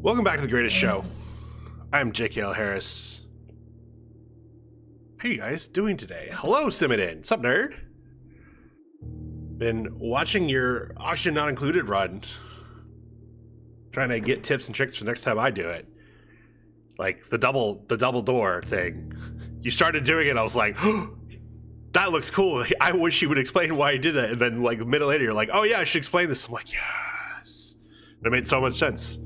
Welcome back to The Greatest Show. I'm JKL Harris. How you guys doing today? Hello, Simidin. What's up, nerd? Been watching your auction not included run. Trying to get tips and tricks for next time I do it. Like the double door thing. You started doing it, I was like, oh, that looks cool. I wish you would explain why you did it. And then like a minute later, you're like, oh yeah, I should explain this. I'm like, yes. And it made so much sense.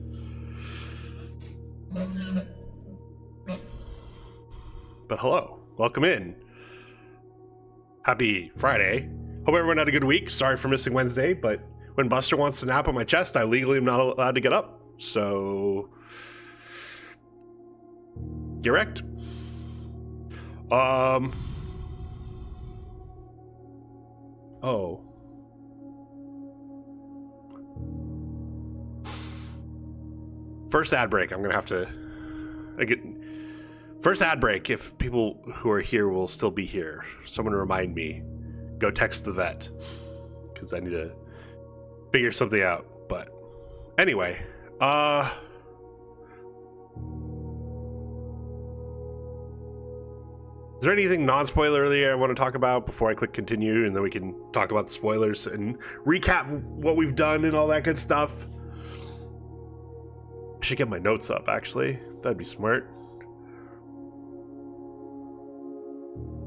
But hello, welcome in. Happy Friday. Hope everyone had a good week. Sorry for missing Wednesday, but when Buster wants to nap on my chest, I legally am not allowed to get up. So, get wrecked. Oh. First ad break, I'm gonna have to first ad break, if people who are here will still be here. Someone remind me. Go text the vet. Because I need to figure something out. But anyway, is there anything non-spoilerly I want to talk about before I click continue, and then we can talk about the spoilers and recap what we've done and all that good stuff? I should get my notes up, actually. That'd be smart.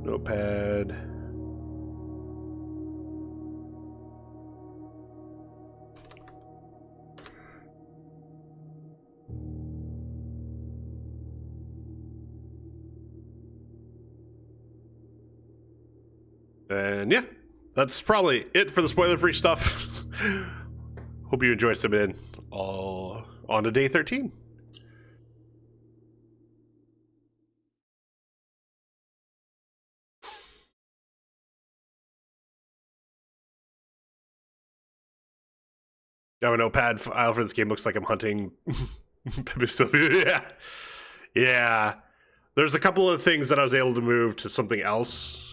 Notepad. And yeah, that's probably it for the spoiler-free stuff. Hope you enjoy some in. All on to day 13. I have a notepad file for this game. Looks like I'm hunting Sylvia. Yeah. There's a couple of things that I was able to move to something else.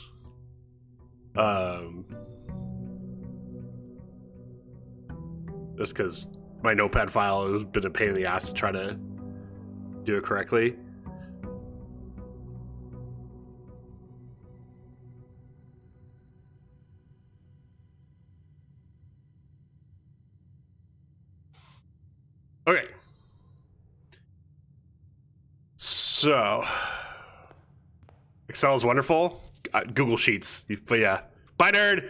Just because my notepad file has been a pain in the ass to try to do it correctly. Okay. So, Excel is wonderful. Google Sheets. But yeah. Bye, nerd!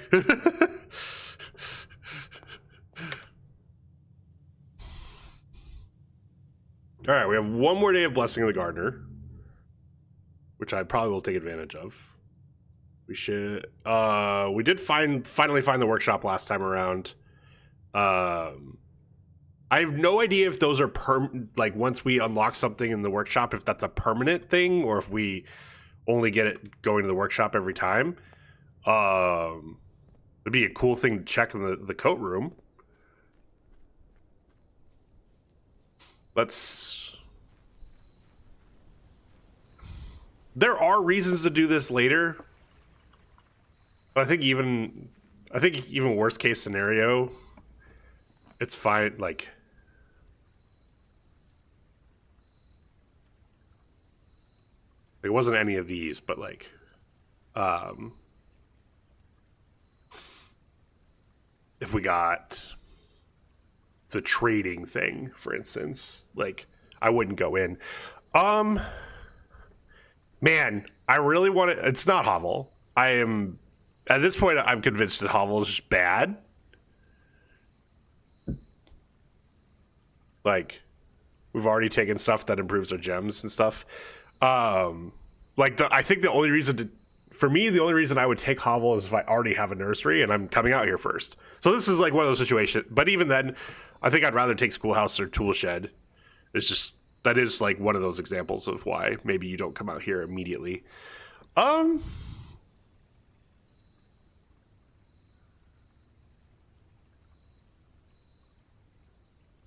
Alright, we have one more day of Blessing of the Gardener, which I probably will take advantage of. We should... we did finally find the workshop last time around. I have no idea if those are like once we unlock something in the workshop, if that's a permanent thing, or if we only get it going to the workshop every time. It'd be a cool thing to check in the coat room. There are reasons to do this later, but I think even worst case scenario, it's fine. Like, it wasn't any of these, but like, if we got the trading thing, for instance, like, I wouldn't go in. Man, I really want to... It's not Hovel. At this point, I'm convinced that Hovel is just bad. Like, we've already taken stuff that improves our gems and stuff. I think the only reason for me, the only reason I would take Hovel is if I already have a nursery and I'm coming out here first. So this is like one of those situations. But even then, I think I'd rather take Schoolhouse or Toolshed. It's just, that is like one of those examples of why maybe you don't come out here immediately. I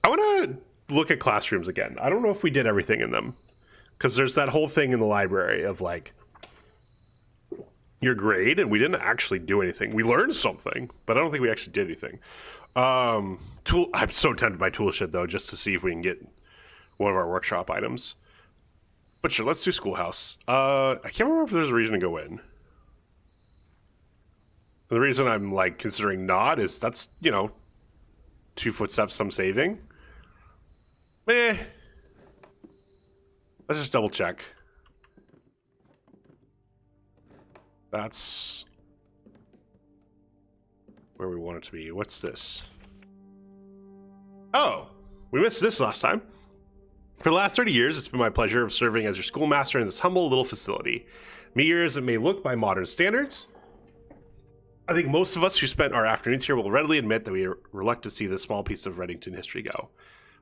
want to look at classrooms again. I don't know if we did everything in them, because there's that whole thing in the library of like your grade, and we didn't actually do anything. We learned something, but I don't think we actually did anything. I'm so tempted by Toolshed though, just to see if we can get one of our workshop items. But sure, let's do schoolhouse. I can't remember if there's a reason to go in. The reason I'm like considering not is that's, you know, 2 footsteps I'm saving. Let's just double check. That's where we want it to be. What's this? Oh, we missed this last time. For the last 30 years, it's been my pleasure of serving as your schoolmaster in this humble little facility. Meager as it may look by modern standards, I think most of us who spent our afternoons here will readily admit that we are reluctant to see this small piece of Reddington history go.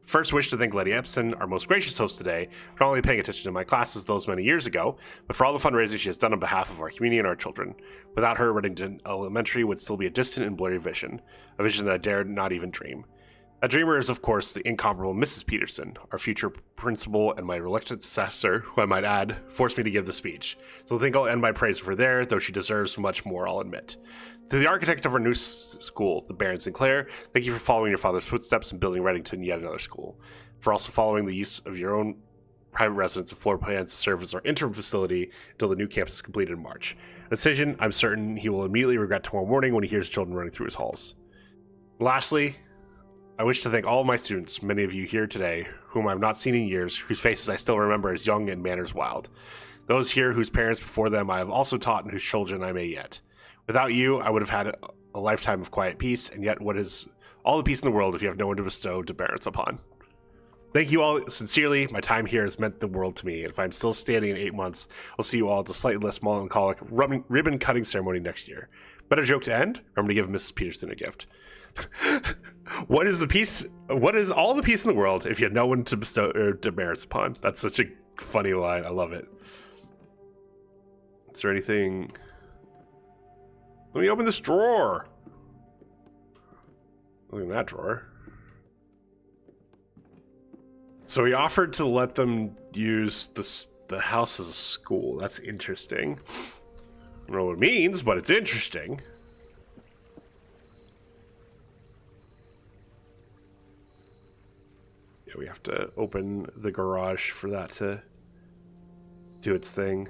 First, wish to thank Letty Epson, our most gracious host today, for not only paying attention to my classes those many years ago, but for all the fundraising she has done on behalf of our community and our children. Without her, Reddington Elementary would still be a distant and blurry vision, a vision that I dared not even dream. That dreamer is, of course, the incomparable Mrs. Peterson, our future principal and my reluctant successor, who I might add, forced me to give the speech. So I think I'll end my praise for there, though she deserves much more, I'll admit. To the architect of our new school, the Baron Sinclair, thank you for following your father's footsteps and building Reddington yet another school. For also following the use of your own private residence and floor plans to serve as our interim facility until the new campus is completed in March. A decision I'm certain he will immediately regret tomorrow morning when he hears children running through his halls. Lastly, I wish to thank all of my students, many of you here today, whom I have not seen in years, whose faces I still remember as young and manners wild. Those here whose parents before them I have also taught and whose children I may yet. Without you, I would have had a lifetime of quiet peace, and yet what is all the peace in the world if you have no one to bestow demerits upon? Thank you all sincerely. My time here has meant the world to me, and if I'm still standing in 8 months, I'll see you all at the slightly less melancholic ribbon-cutting ceremony next year. Better joke to end, remember to give Mrs. Peterson a gift. What is all the peace in the world if you had no one to bestow demerits upon? That's such a funny line. I love it. Is there anything? Let me open this drawer. Look in that drawer. So he offered to let them use the house as a school. That's interesting. I don't know what it means, but it's interesting. Yeah, we have to open the garage for that to do its thing.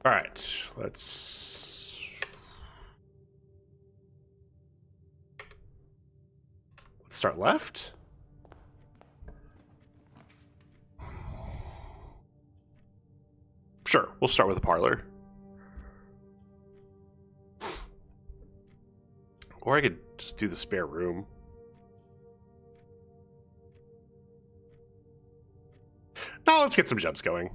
All right, let's start left. Sure, we'll start with the parlor. Or I could just do the spare room. No, let's get some jumps going.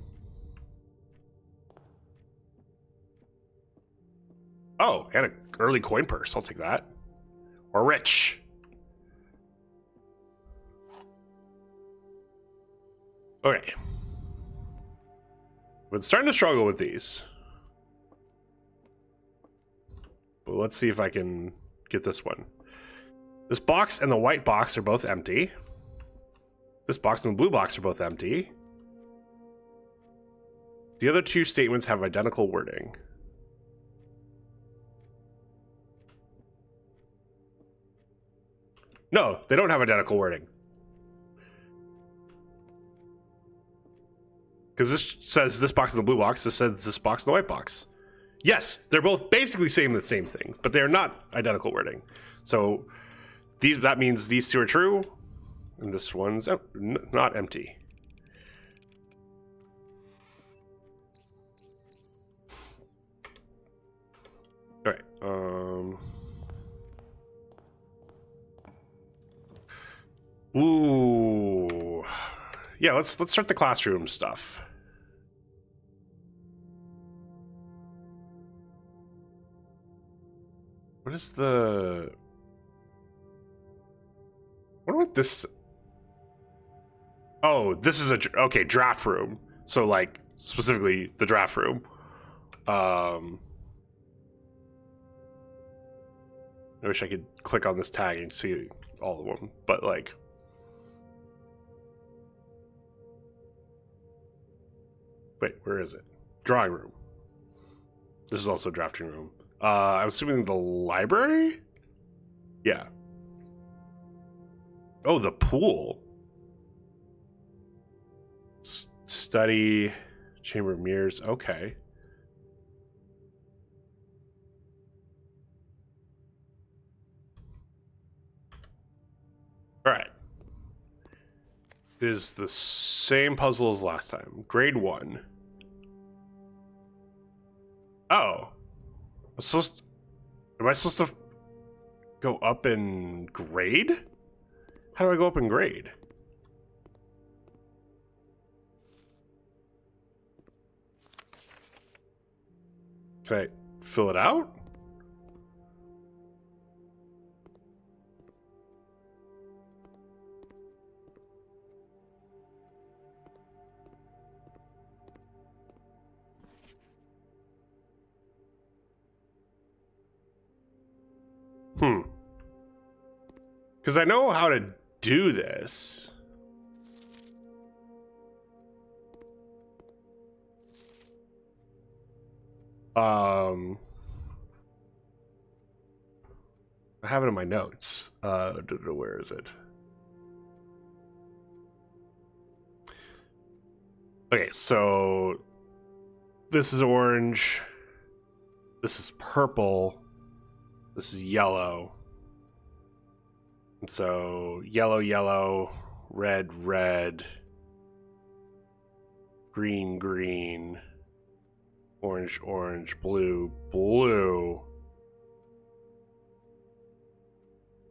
Oh, and an early coin purse. I'll take that. Or rich. Okay. Been starting to struggle with these. But let's see if I can get this one. This box and the white box are both empty. This box and the blue box are both empty. The other two statements have identical wording. No, they don't have identical wording. Because this says this box and the blue box, this says this box and the white box. Yes, they're both basically saying the same thing, but they're not identical wording. So that means these two are true, and this one's not empty. All right. Ooh. Yeah, let's start the classroom stuff. What is the... What about this? Oh, this is okay, draft room. So, like, specifically the draft room. I wish I could click on this tag and see all of them, but, like... Wait, where is it? Drawing room. This is also drafting room. I'm assuming the library? Yeah. Oh, the pool. Study, chamber of mirrors. Okay. All right. It is the same puzzle as last time. Grade 1. Oh. Am I supposed to go up in grade? How do I go up in grade? Can I fill it out? Because I know how to do this. I have it in my notes. Where is it? Okay, so this is orange. This is purple. This is yellow. And so yellow, yellow, red, red, green, green, orange, orange, blue, blue,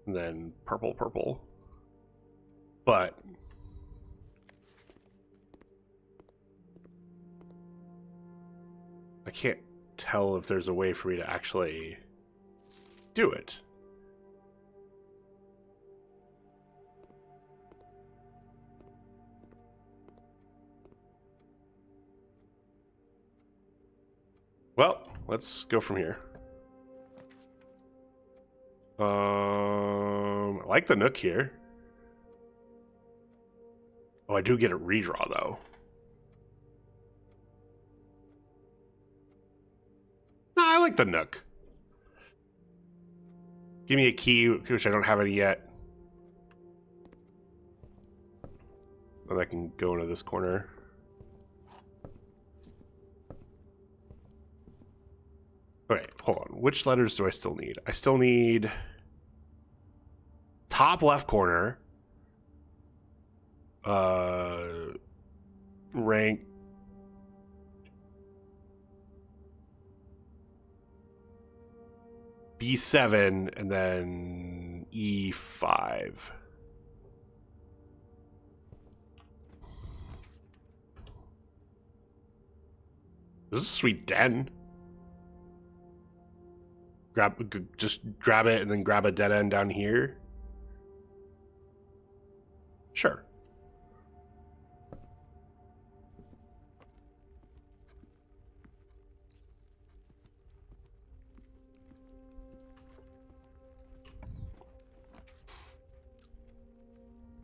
and then purple, purple. But I can't tell if there's a way for me to actually do it. Well, let's go from here. I like the nook here. Oh, I do get a redraw though. No, I like the nook. Give me a key, which I don't have any yet. Then I can go into this corner. Okay, hold on. Which letters do I still need? I still need top left corner. Rank. B7 and then E5. This is a sweet den. Just grab it and then grab a dead end down here. Sure.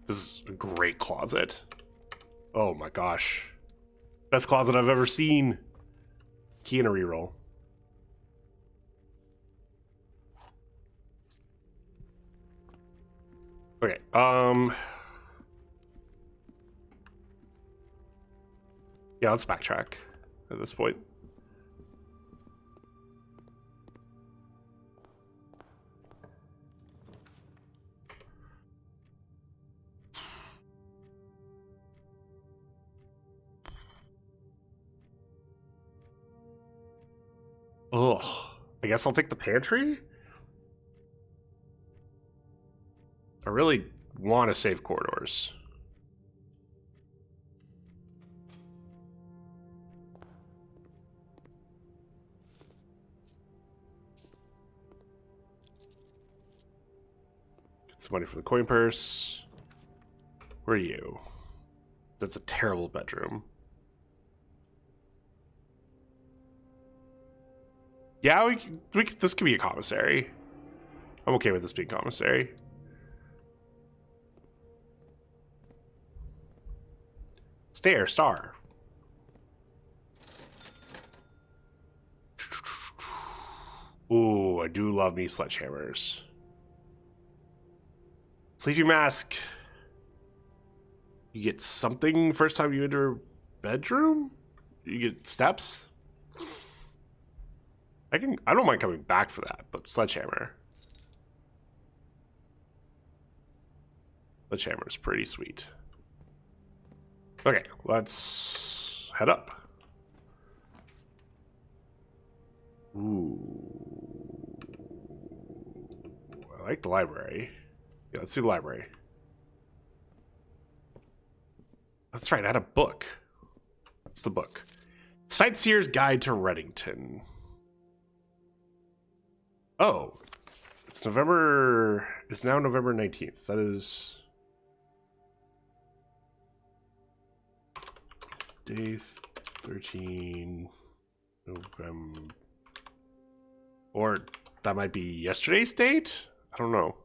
This is a great closet. Oh my gosh. Best closet I've ever seen. Key and a reroll. Okay, yeah, let's backtrack at this point. Ugh. I guess I'll take the pantry? I really want to save corridors. Get some money from the coin purse. Where are you? That's a terrible bedroom. Yeah, this could be a commissary. I'm okay with this being commissary. Stair, star. Ooh, I do love me sledgehammers. Sleeping mask. You get something first time you enter a bedroom? You get steps? I don't mind coming back for that, but sledgehammer. Sledgehammer is pretty sweet. Okay, let's head up. Ooh. I like the library. Yeah, let's do the library. That's right, I had a book. What's the book? Sightseer's Guide to Reddington. Oh. It's now November 19th. That is day 13 November. Or that might be yesterday's date? I don't know.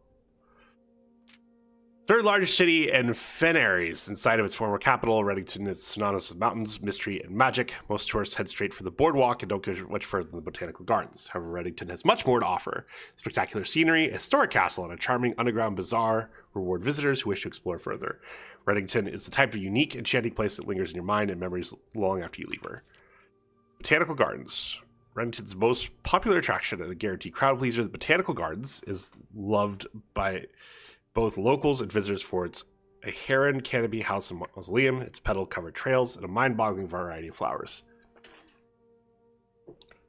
Third largest city in Fenaries, inside of its former capital, Reddington is synonymous with mountains, mystery, and magic. Most tourists head straight for the boardwalk and don't go much further than the botanical gardens. However, Reddington has much more to offer. Spectacular scenery, a historic castle, and a charming underground bazaar reward visitors who wish to explore further. Reddington is the type of unique, enchanting place that lingers in your mind and memories long after you leave her. Botanical Gardens. Reddington's most popular attraction and a guaranteed crowd pleaser, the Botanical Gardens is loved by both locals and visitors for its a heron canopy house and mausoleum, its petal-covered trails, and a mind-boggling variety of flowers.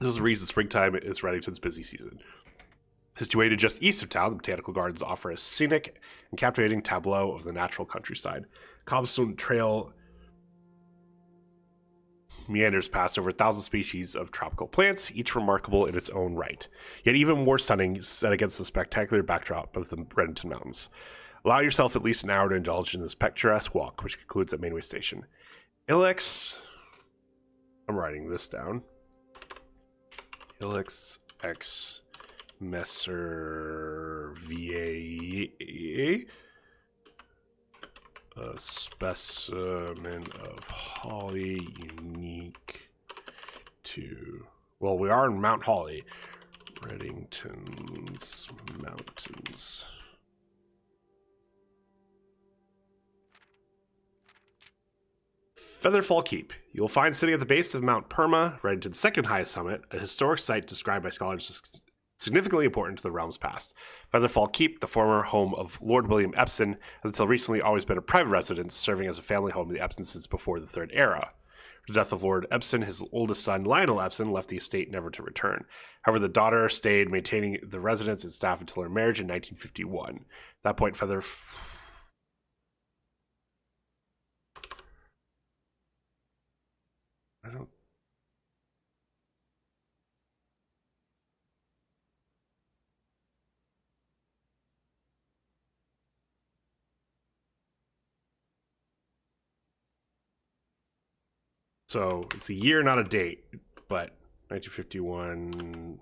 This is the reason springtime is Reddington's busy season. Situated just east of town, the Botanical Gardens offer a scenic and captivating tableau of the natural countryside. Cobblestone Trail meanders past over 1,000 species of tropical plants, each remarkable in its own right, yet even more stunning set against the spectacular backdrop of the Reddington Mountains. Allow yourself at least an hour to indulge in this picturesque walk, which concludes at Mainway Station. Ilex, I'm writing this down. Ilex X Messer VA, a specimen of holly unique to, well, we are in Mount Holly, Reddington's mountains. Featherfall Keep. You'll find sitting at the base of Mount Perma, Reddington's second highest summit, a historic site described by scholars as significantly important to the realm's past. Featherfall Keep, the former home of Lord William Epson, has until recently always been a private residence, serving as a family home to the Epsons since before the Third Era. With the death of Lord Epson, his oldest son, Lionel Epson, left the estate never to return. However, the daughter stayed maintaining the residence and staff until her marriage in 1951. At that point, So it's a year, not a date, but 1951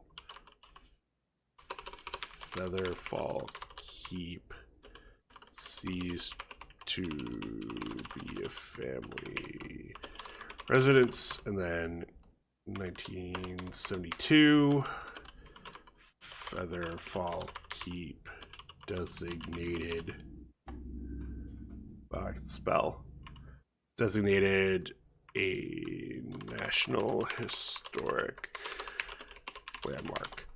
Featherfall Keep ceased to be a family residence, and then 1972 Featherfall Keep designated designated a National Historic Landmark.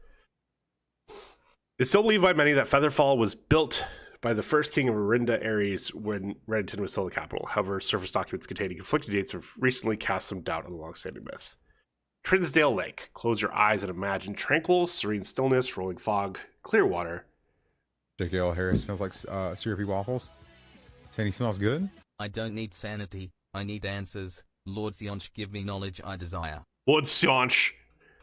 It's still believed by many that Featherfall was built by the first king of Arinda Ares when Reddington was still the capital. However, surface documents containing conflicting dates have recently cast some doubt on the long-standing myth. Trinsdale Lake. Close your eyes and imagine tranquil, serene stillness, rolling fog, clear water. JKL Harris smells like syrupy waffles. Sandy smells good. I don't need sanity, I need answers. Lord Sionch, give me knowledge I desire. Lord Sionch.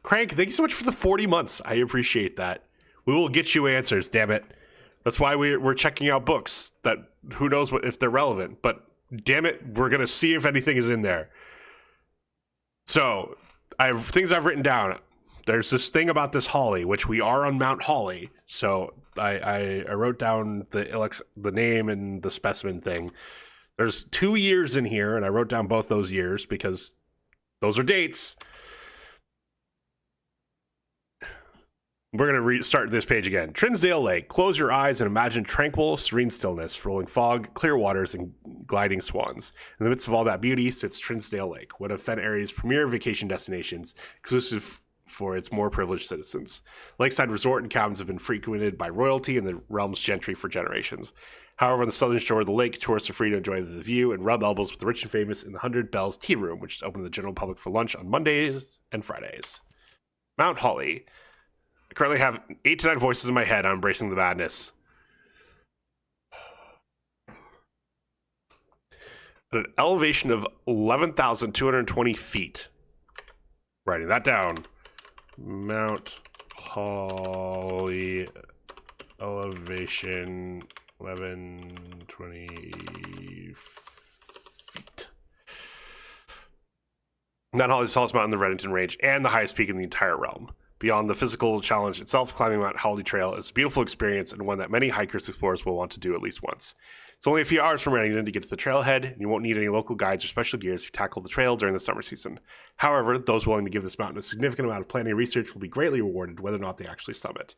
Crank, thank you so much for the 40 months. I appreciate that. We will get you answers, damn it. That's why we're checking out books that who knows if they're relevant, but damn it, we're going to see if anything is in there. So, things I've written down. There's this thing about this Holly, which we are on Mount Holly. So I wrote down the name and the specimen thing. There's 2 years in here, and I wrote down both those years because those are dates. We're going to restart this page again. Trinsdale Lake. Close your eyes and imagine tranquil, serene stillness, rolling fog, clear waters, and gliding swans. In the midst of all that beauty sits Trinsdale Lake, one of Fen Area's premier vacation destinations, exclusive for its more privileged citizens. Lakeside resort and cabins have been frequented by royalty and the realm's gentry for generations. However, on the southern shore of the lake, tourists are free to enjoy the view and rub elbows with the rich and famous in the 100 Bells Tea Room, which is open to the general public for lunch on Mondays and Fridays. Mount Holly. I currently have 8 to 9 voices in my head. I'm embracing the madness. At an elevation of 11,220 feet. Writing that down. Mount Holly elevation 1120 feet. Mount Holly is the tallest mountain in the Reddington Range and the highest peak in the entire realm. Beyond the physical challenge itself, climbing Mount Holly Trail is a beautiful experience and one that many hikers and explorers will want to do at least once. It's only a few hours from Reddington to get to the trailhead, and you won't need any local guides or special gears if you tackle the trail during the summer season. However, those willing to give this mountain a significant amount of planning and research will be greatly rewarded whether or not they actually summit.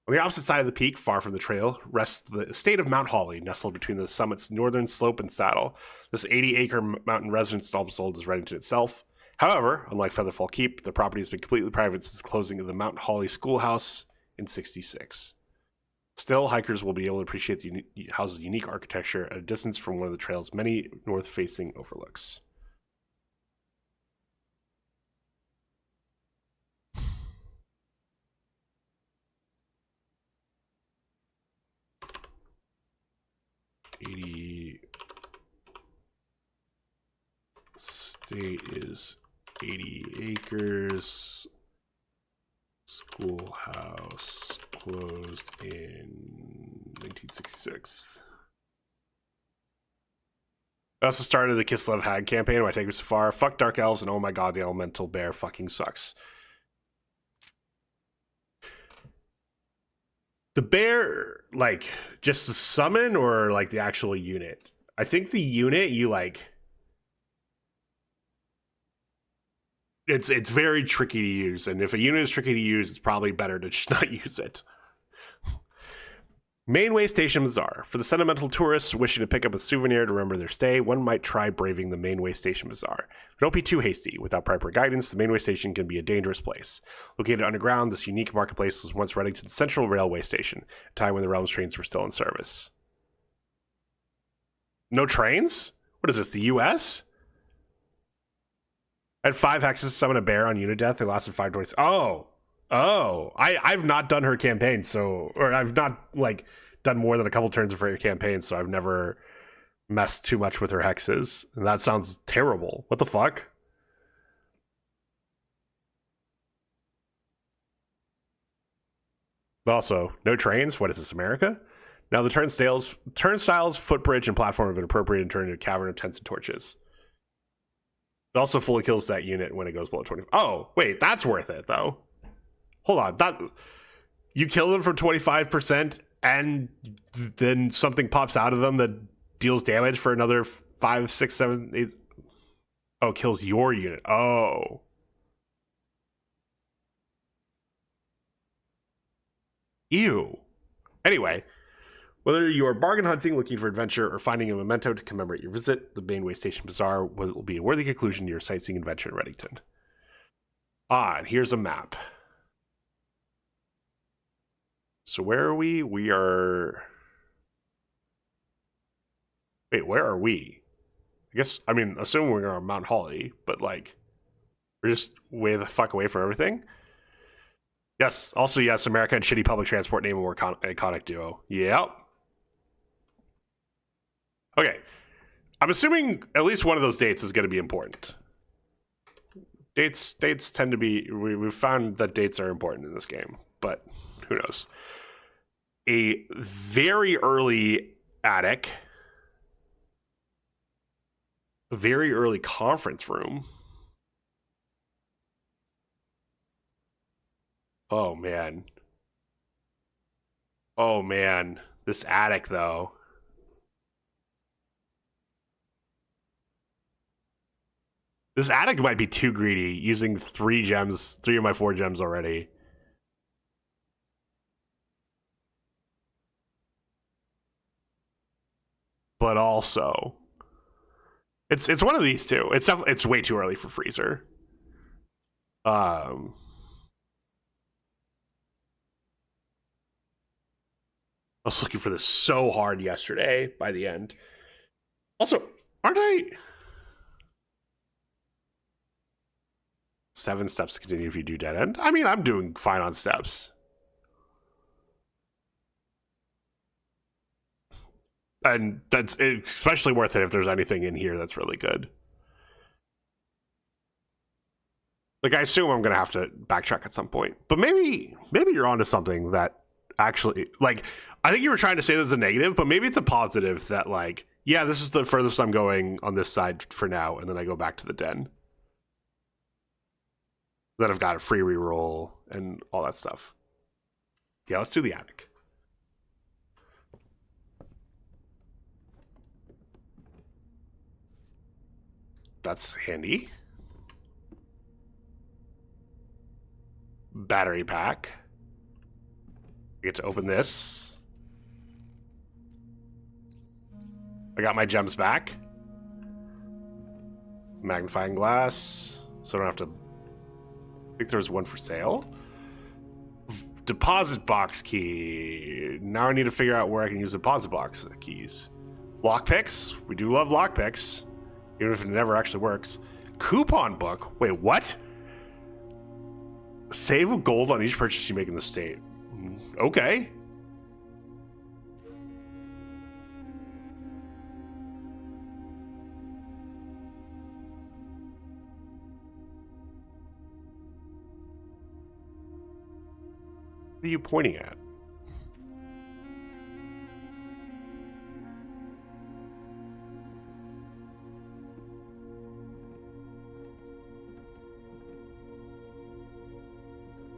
On the opposite side of the peak, far from the trail, rests the estate of Mount Holly, nestled between the summit's northern slope and saddle. This 80-acre mountain residence is almost old as Reddington itself. However, unlike Featherfall Keep, the property has been completely private since the closing of the Mount Holly Schoolhouse in '66. Still, hikers will be able to appreciate the house's unique architecture at a distance from one of the trail's many north-facing overlooks. State is 80 acres. Schoolhouse closed in 1966. That's the start of the Kislev Hag campaign. Why take me so far? Fuck Dark Elves and oh my god, the Elemental Bear fucking sucks. The bear, like, just the summon or like the actual unit? I think the unit you like. It's very tricky to use, and if a unit is tricky to use, it's probably better to just not use it. Mainway Station Bazaar. For the sentimental tourists wishing to pick up a souvenir to remember their stay, one might try braving the Mainway Station Bazaar. But don't be too hasty. Without proper guidance, the Mainway Station can be a dangerous place. Located underground, this unique marketplace was once Reddington's central railway station, a time when the realm's trains were still in service. No trains? What is this, the US? I had 5 hexes summon a bear on unit death. They lasted 5 turns. I've not done her campaign, or I've not like done more than a couple turns of her campaign, so I've never messed too much with her hexes. And that sounds terrible. What the fuck? But also, no trains? What is this, America? Now the turnstiles, footbridge, and platform have been appropriated and turned into a cavern of tents and torches. It also fully kills that unit when it goes below 20. Oh, wait, that's worth it, though. Hold on. That you kill them for 25%, and then something pops out of them that deals damage for another 5, 6, 7, 8. Oh, kills your unit. Oh. Ew. Anyway. Whether you are bargain hunting, looking for adventure, or finding a memento to commemorate your visit, the Mainway Station Bazaar will be a worthy conclusion to your sightseeing adventure in Reddington. And here's a map. So where are we? We are... Wait, where are we? I guess, assuming we're on Mount Holly, but like, we're just way the fuck away from everything? Yes, also yes, America and shitty public transport name a more iconic duo. Yep. Okay, I'm assuming at least one of those dates is going to be important. Dates tend to be... We've found that dates are important in this game, but who knows. A very early attic. A very early conference room. Oh, man. Oh, man. This attic, though. This attic might be too greedy, using 3 of my 4 gems already. but also it's one of these two. It's way too early for freezer. I was looking for this so hard yesterday by the end. Also, aren't I 7 steps to continue if you do dead end? I mean, I'm doing fine on steps. And that's especially worth it if there's anything in here that's really good. Like, I assume I'm going to have to backtrack at some point. But maybe you're onto something that actually, like, I think you were trying to say there's a negative, but maybe it's a positive that, like, yeah, this is the furthest I'm going on this side for now, and then I go back to the den. Then I've got a free reroll and all that stuff. Yeah, let's do the attic. That's handy. Battery pack. I get to open this. I got my gems back. Magnifying glass. So I don't have to... I think there's one for sale. Deposit box key. Now I need to figure out where I can use the deposit box keys. Lockpicks. We do love lockpicks. Even if it never actually works. Coupon book. Wait, what? Save gold on each purchase you make in the state. Okay. What are you pointing at?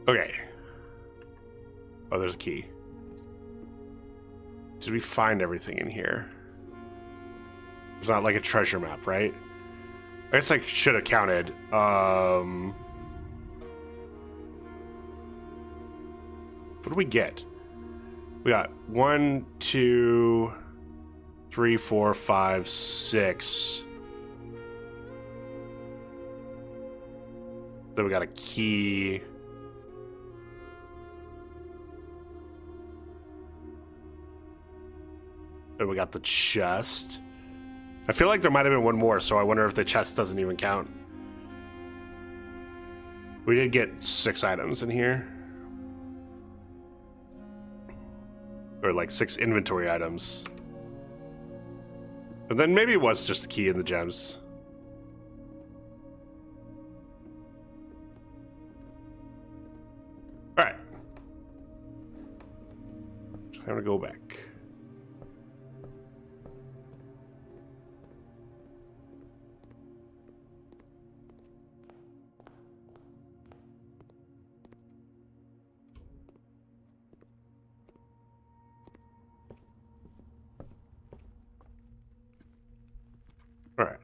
Okay. Oh, there's a key. Did we find everything in here? There's not like a treasure map, right? I guess I should have counted. What do we get? We got 1, 2, 3, 4, 5, 6. Then we got a key. Then we got the chest. I feel like there might have been one more, so I wonder if the chest doesn't even count. We did get 6 items in here. Or like 6 inventory items. And then maybe it was just the key and the gems. Alright. Time to go back. All right.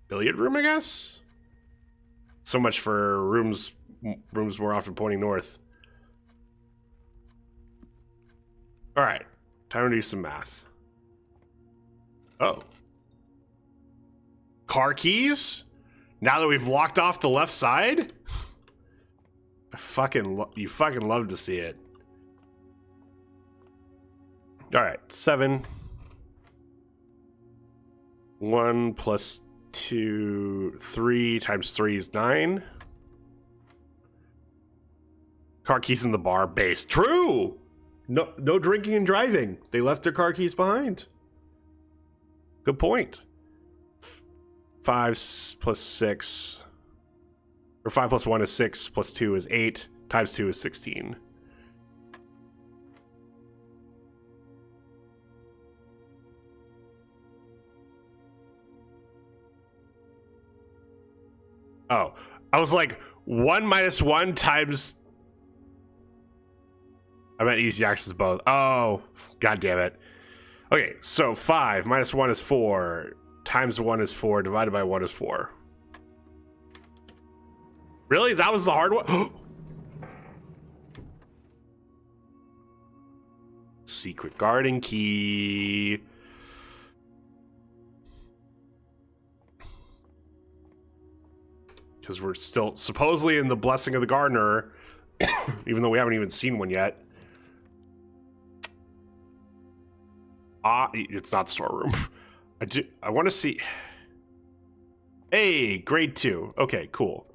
Billiard room, I guess? So much for rooms more often pointing north. All right. Time to do some math. Oh. Car keys? Now that we've locked off the left side? You fucking love to see it. All right, 7. 1 plus 2, 3 times 3 is 9. Car keys in the bar base. True. No drinking and driving. They left their car keys behind. Good point. 5 plus 6, or 5 plus 1 is 6, plus 2 is 8, times 2 is 16. Oh, I was like 1 minus 1 times. I meant easy access both. Oh, god damn it. Okay, so 5 minus 1 is 4, times 1 is 4, divided by 1 is 4. Really? That was the hard one? secret garden key. Because we're still supposedly in the blessing of the gardener, even though we haven't even seen one yet. It's not storeroom. I want to see. Hey, grade 2. Okay, cool.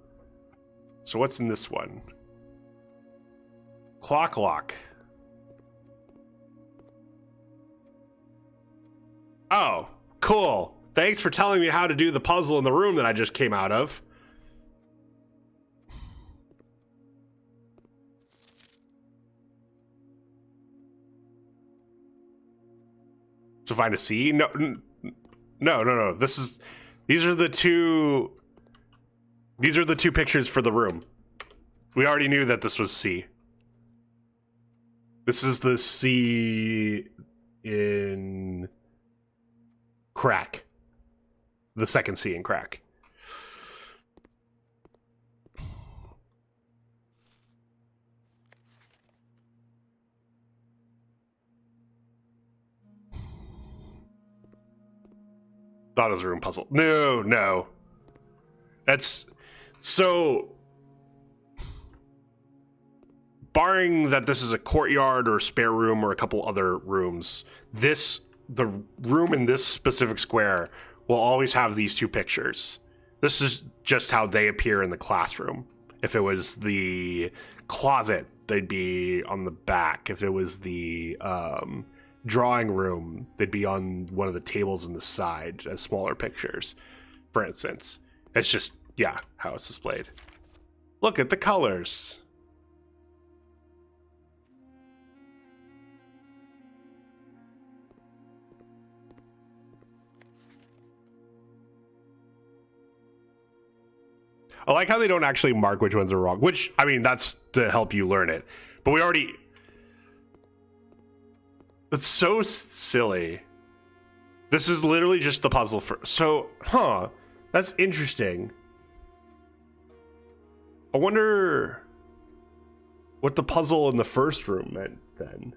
So what's in this one? Clock lock. Oh, cool. Thanks for telling me how to do the puzzle in the room that I just came out of. To find a C? No. These are the two pictures for the room. We already knew that this was C. This is the C in crack. The second C in crack. Thought it was a room puzzle. No. That's so. Barring that this is a courtyard or a spare room or a couple other rooms, the room in this specific square will always have these two pictures. This is just how they appear in the classroom. If it was the closet, they'd be on the back. If it was the drawing room, they'd be on one of the tables on the side as smaller pictures, for instance. It's just, yeah, how it's displayed. Look at the colors. I like how they don't actually mark which ones are wrong, which, I mean, that's to help you learn it. But we already... That's so silly. This is literally just the puzzle for... So, that's interesting. I wonder what the puzzle in the first room meant then.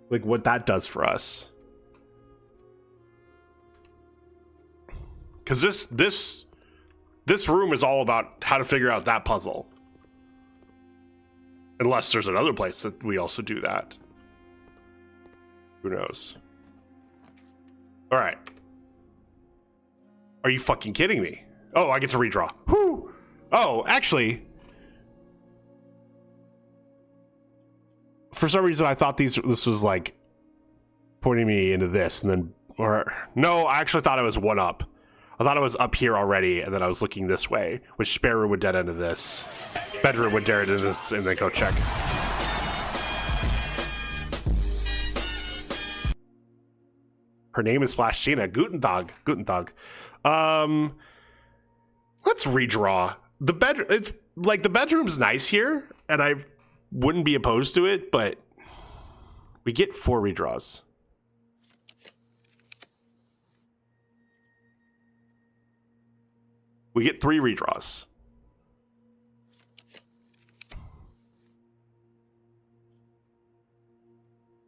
Like what that does for us. Because this room is all about how to figure out that puzzle. Unless there's another place that we also do that. Who knows? Alright. Are you fucking kidding me? Oh, I get to redraw. Whew! Oh, actually... For some reason, I thought this was like pointing me into this, and then, or no, I actually thought it was one up. I thought it was up here already, and then I was looking this way, which spare room would dead end of this, bedroom would dead end of this, and then go check. Her name is Splash Gina. Guten Tag. Guten Tag. Let's redraw the bedroom. It's like the bedroom's nice here, and I wouldn't be opposed to it, but we get 4 redraws. We get 3 redraws.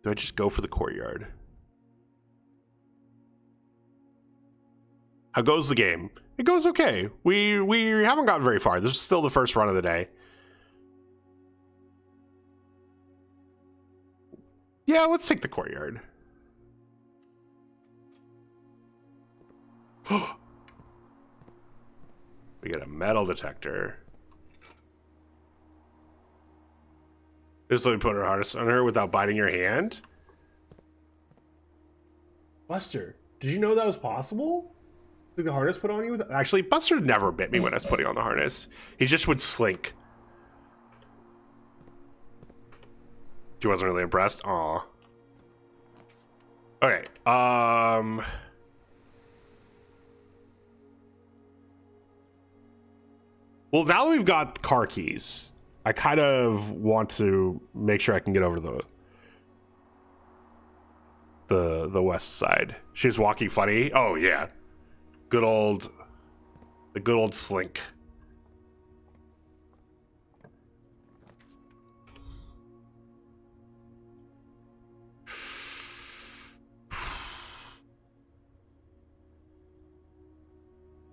Do I just go for the courtyard? How goes the game? It goes okay. We haven't gotten very far. This is still the first run of the day. Yeah, let's take the courtyard. We get a metal detector. Just let me put her harness on her without biting your hand. Buster, did you know that was possible? Did the harness put on you? Actually, Buster never bit me when I was putting on the harness. He just would slink. She wasn't really impressed. Aw. Okay. Well, now that we've got car keys, I kind of want to make sure I can get over the west side. She's walking funny. Oh yeah. The good old slink.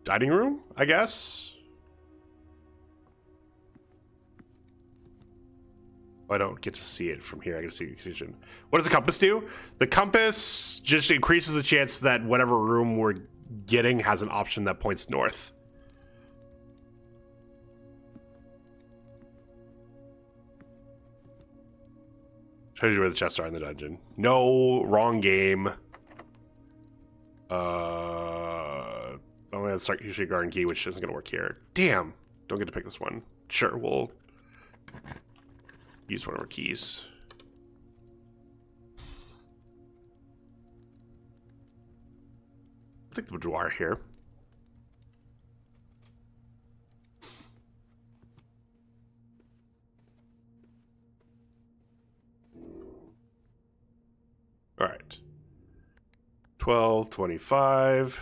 dining room, I guess. I don't get to see it from here. I get to see the kitchen. What does the compass do? The compass just increases the chance that whatever room we're getting has an option that points north. Shows you where the chests are in the dungeon. No, wrong game. Only have to usually garden key, which isn't gonna work here. Damn, don't get to pick this one. Sure, we'll use one of our keys. I think the boudoir here. All right. 12:25.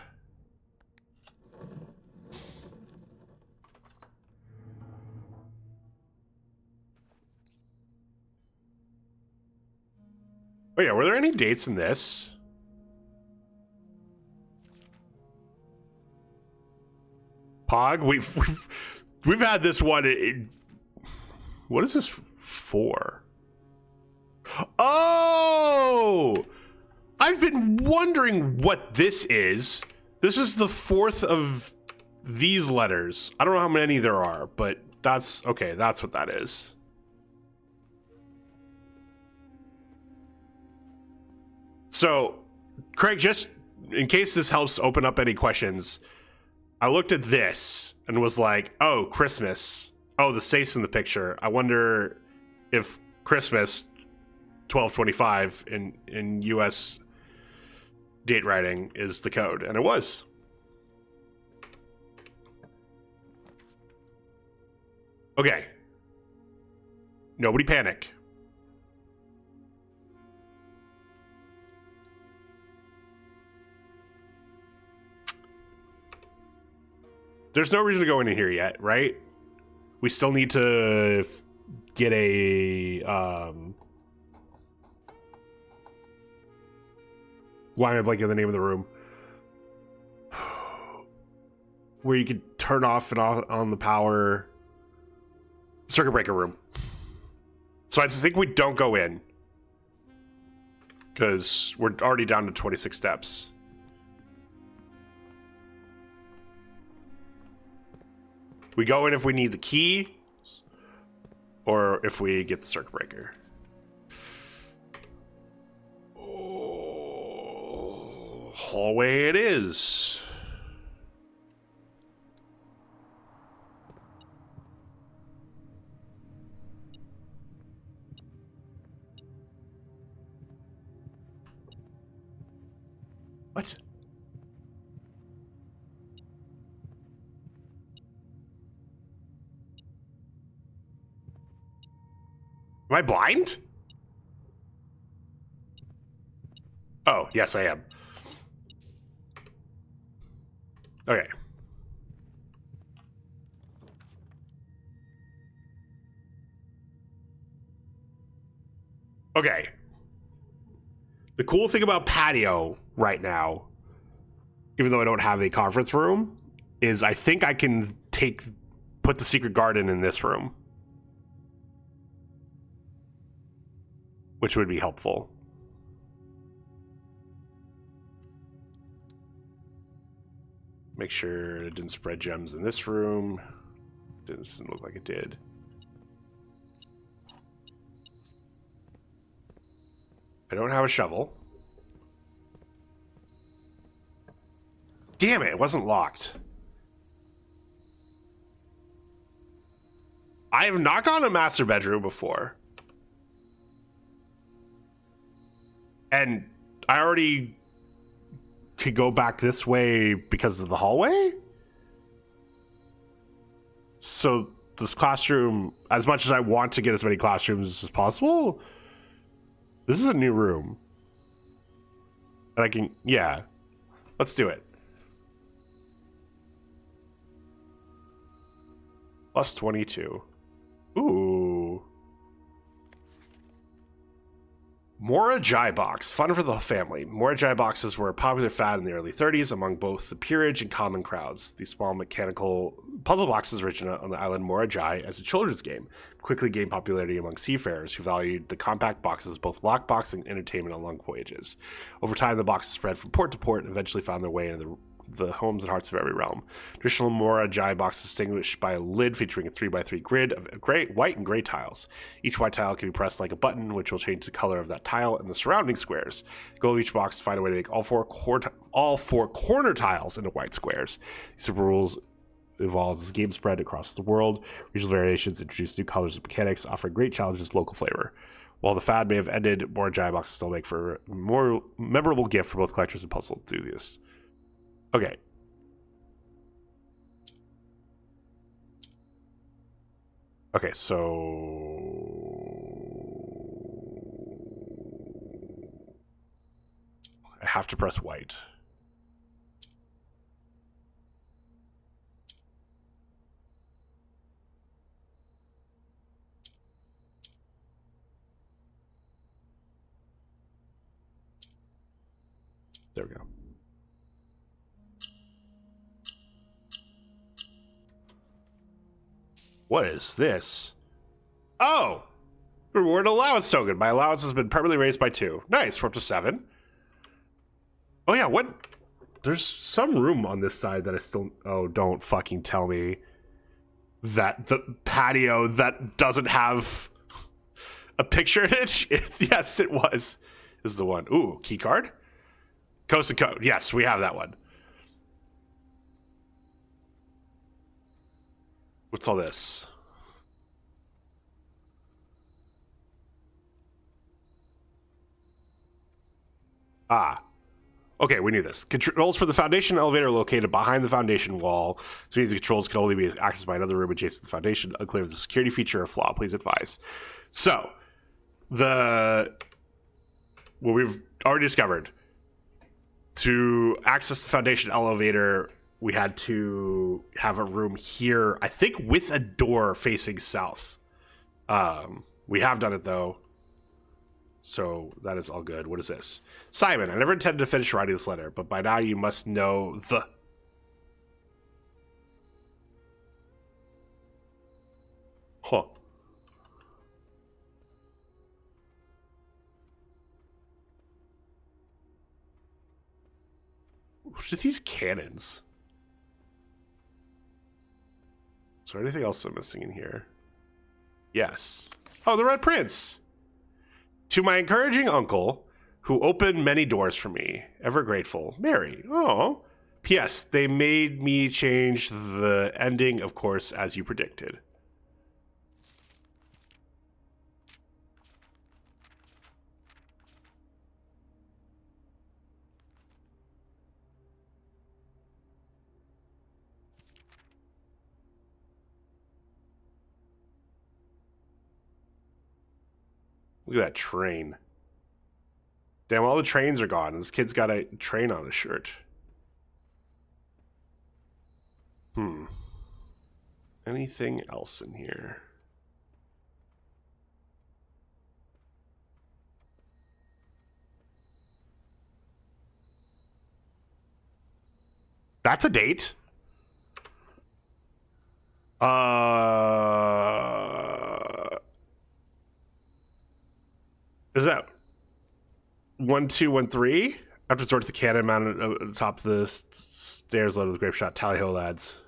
Oh yeah, were there any dates in this? Pog, we've had this one. What is this for? Oh, I've been wondering what this is. This is the fourth of these letters. I don't know how many there are, but that's okay. That's what that is. So, Craig, just in case this helps open up any questions, I looked at this and was like, oh, Christmas. Oh, the state's in the picture. I wonder if Christmas 12/25 in US date writing is the code. And it was. Okay. Nobody panic. There's no reason to go in here yet, right? We still need to get a why am I blanking on the name of the room? Where you could turn off and on the power. Circuit breaker room. So I think we don't go in, because we're already down to 26 steps. We go in if we need the key, or if we get the circuit breaker. Oh, hallway it is. What? Am I blind? Oh, yes, I am. Okay. Okay. The cool thing about patio right now, even though I don't have a conference room, is I think I can put the secret garden in this room, which would be helpful. Make sure it didn't spread gems in this room. Doesn't look like it did. I don't have a shovel. Damn it, it wasn't locked. I have not gone to master bedroom before. And I already could go back this way because of the hallway? So this classroom, as much as I want to get as many classrooms as possible, this is a new room. And I can, yeah, let's do it. Plus 22. Ooh. Mora Jai box, fun for the family. Mora Jai boxes were a popular fad in the early 30s among both the peerage and common crowds. These small mechanical puzzle boxes originated on the island Mora Jai as a children's game, quickly gained popularity among seafarers who valued the compact boxes as both lockbox and entertainment on long voyages. Over time, the boxes spread from port to port and eventually found their way into the homes and hearts of every realm. Traditional Mora Jai box is distinguished by a lid featuring a 3x3 grid of gray, white and gray tiles. Each white tile can be pressed like a button, which will change the color of that tile and the surrounding squares. The goal of each box is to find a way to make all four corner tiles into white squares. These simple rules evolved as the game spread across the world. Regional variations introduced new colors and mechanics, offering great challenges, local flavor. While the fad may have ended, Mora Jai boxes still make for a more memorable gift for both collectors and puzzle enthusiasts. Okay. Okay, so I have to press white. There we go. What is this? Oh! Reward allowance token. My allowance has been permanently raised by 2. Nice, we're up to 7. Oh yeah, what? There's some room on this side that I still... Oh, don't fucking tell me that the patio that doesn't have a picture in it? Yes, it was. This is the one. Ooh, key card? Coast and Code. Yes, we have that one. What's all this? Ah. Okay, we knew this. Controls for the foundation elevator are located behind the foundation wall. So means the controls can only be accessed by another room adjacent to the foundation. Unclear if the security feature or flaw. Please advise. So, what we've already discovered. To access the foundation elevator, we had to have a room here, I think with a door facing south. We have done it though. So that is all good. What is this? Simon, I never intended to finish writing this letter, but by now you must know the... Huh. What are these cannons? Is there anything else I'm missing in here? Yes. Oh, the Red Prince! To my encouraging uncle, who opened many doors for me, ever grateful, Mary. Oh. P.S. They made me change the ending, of course, as you predicted. Look at that train. Damn, all the trains are gone. And this kid's got a train on his shirt. Anything else in here? That's a date. Is that 1213? After sorts the cannon mounted atop the stairs loaded with grape shot. Tally ho, lads.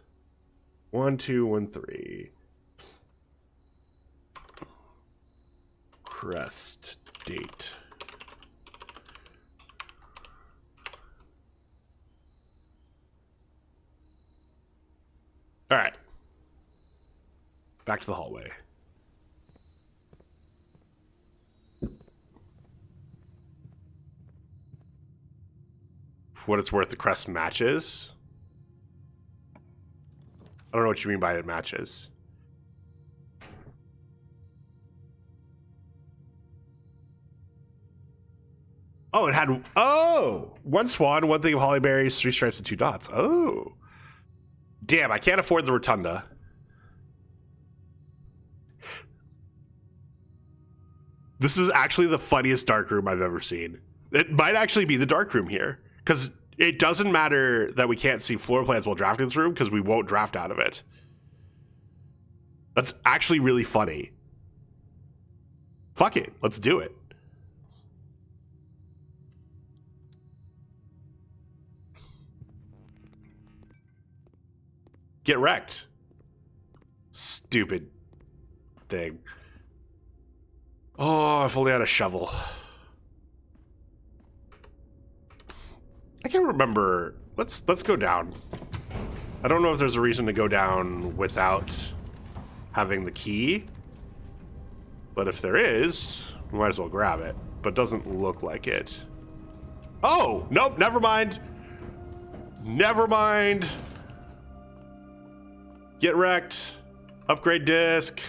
1213. Crest date. All right. Back to the hallway. For what it's worth, the crest matches. I don't know what you mean by it matches. Oh, it had... Oh! 1 swan, 1 thing of hollyberries, 3 stripes, and 2 dots. Oh. Damn, I can't afford the rotunda. This is actually the funniest dark room I've ever seen. It might actually be the dark room here, because it doesn't matter that we can't see floor plans while drafting this room, because we won't draft out of it. That's actually really funny. Fuck it, let's do it. Get wrecked. Stupid thing. Oh, if only I had a shovel. I can't remember. Let's go down. I don't know if there's a reason to go down without having the key. But if there is, we might as well grab it. But it doesn't look like it. Oh, nope, never mind. Never mind. Get wrecked. Upgrade disk.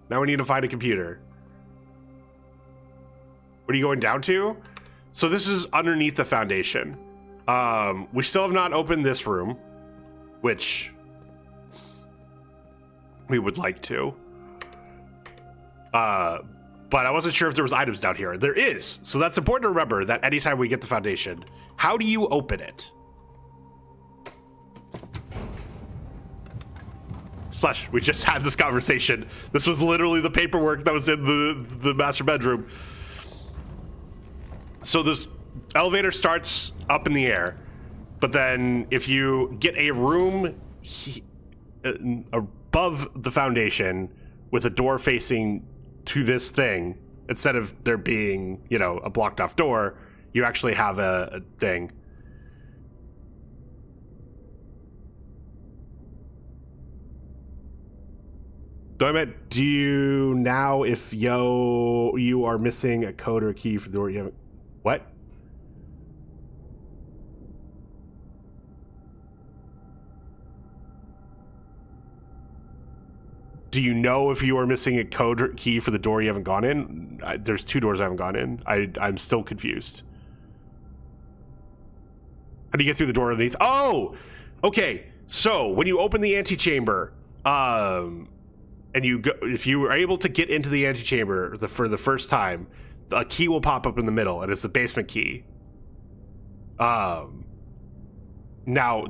Now we need to find a computer. What are you going down to? So this is underneath the foundation. We still have not opened this room, which we would like to. But I wasn't sure if there was items down here. There is. So that's important to remember that anytime we get the foundation, how do you open it? Splash, we just had this conversation. This was literally the paperwork that was in the master bedroom. So this elevator starts up in the air, but then if you get a room above the foundation with a door facing to this thing, instead of there being, you know, a blocked off door, you actually have a thing. Do you now, if you are missing a code or a key for the door you haven't... What? Do you know if you are missing a code or key for the door you haven't gone in? There's 2 doors I haven't gone in. I'm still confused. How do you get through the door underneath? Oh! Okay, so when you open the antechamber, and you go, if you are able to get into the antechamber for the first time, a key will pop up in the middle, and it's the basement key. Now,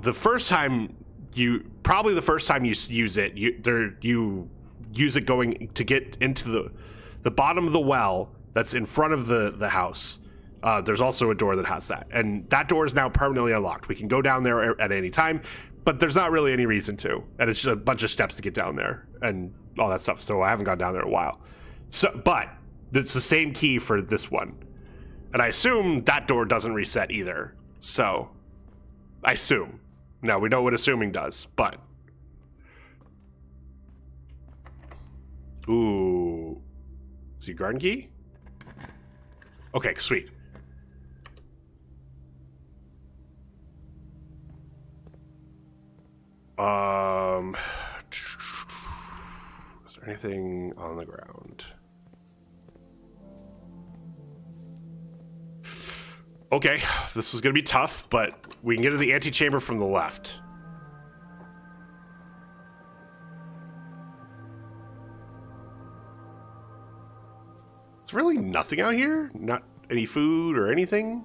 the first time you use it, you use it going to get into the bottom of the well that's in front of the house. There's also a door that has that, and that door is now permanently unlocked. We can go down there at any time, but there's not really any reason to, and it's just a bunch of steps to get down there and all that stuff. So I haven't gone down there in a while. So, but it's the same key for this one, and I assume that door doesn't reset either. So I assume. Now we know what assuming does, but ooh, is your garden key? Okay, sweet. Is there anything on the ground? Okay, this is gonna be tough, but we can get to the antechamber from the left. There's really nothing out here? Not any food or anything?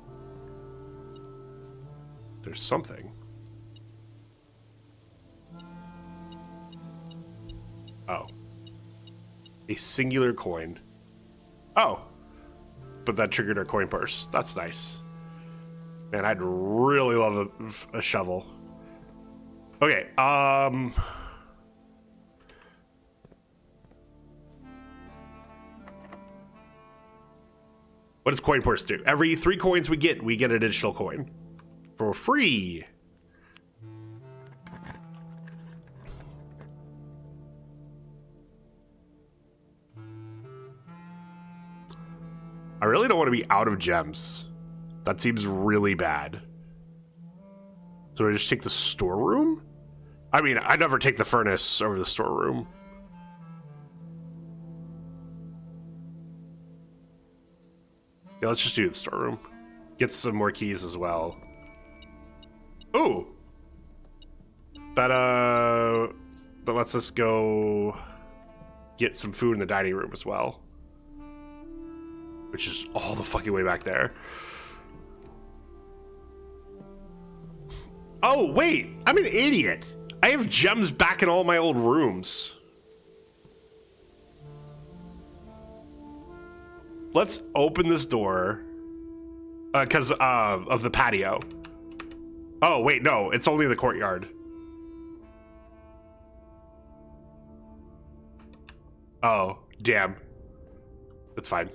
There's something. Oh. A singular coin. Oh. But that triggered our coin purse. That's nice. Man, I'd really love a shovel. Okay, what does coin purse do? Every 3 coins we get an additional coin. For free. I really don't want to be out of gems. That seems really bad. So I just take the storeroom? I mean, I never take the furnace over the storeroom. Yeah, let's just do the storeroom. Get some more keys as well. Ooh! That lets us go get some food in the dining room as well. which is all the fucking way back there. Oh, wait, I'm an idiot. I have gems back in all my old rooms. Let's open this door. Because of the patio. Oh, wait, no, it's only the courtyard. Oh, damn. That's fine.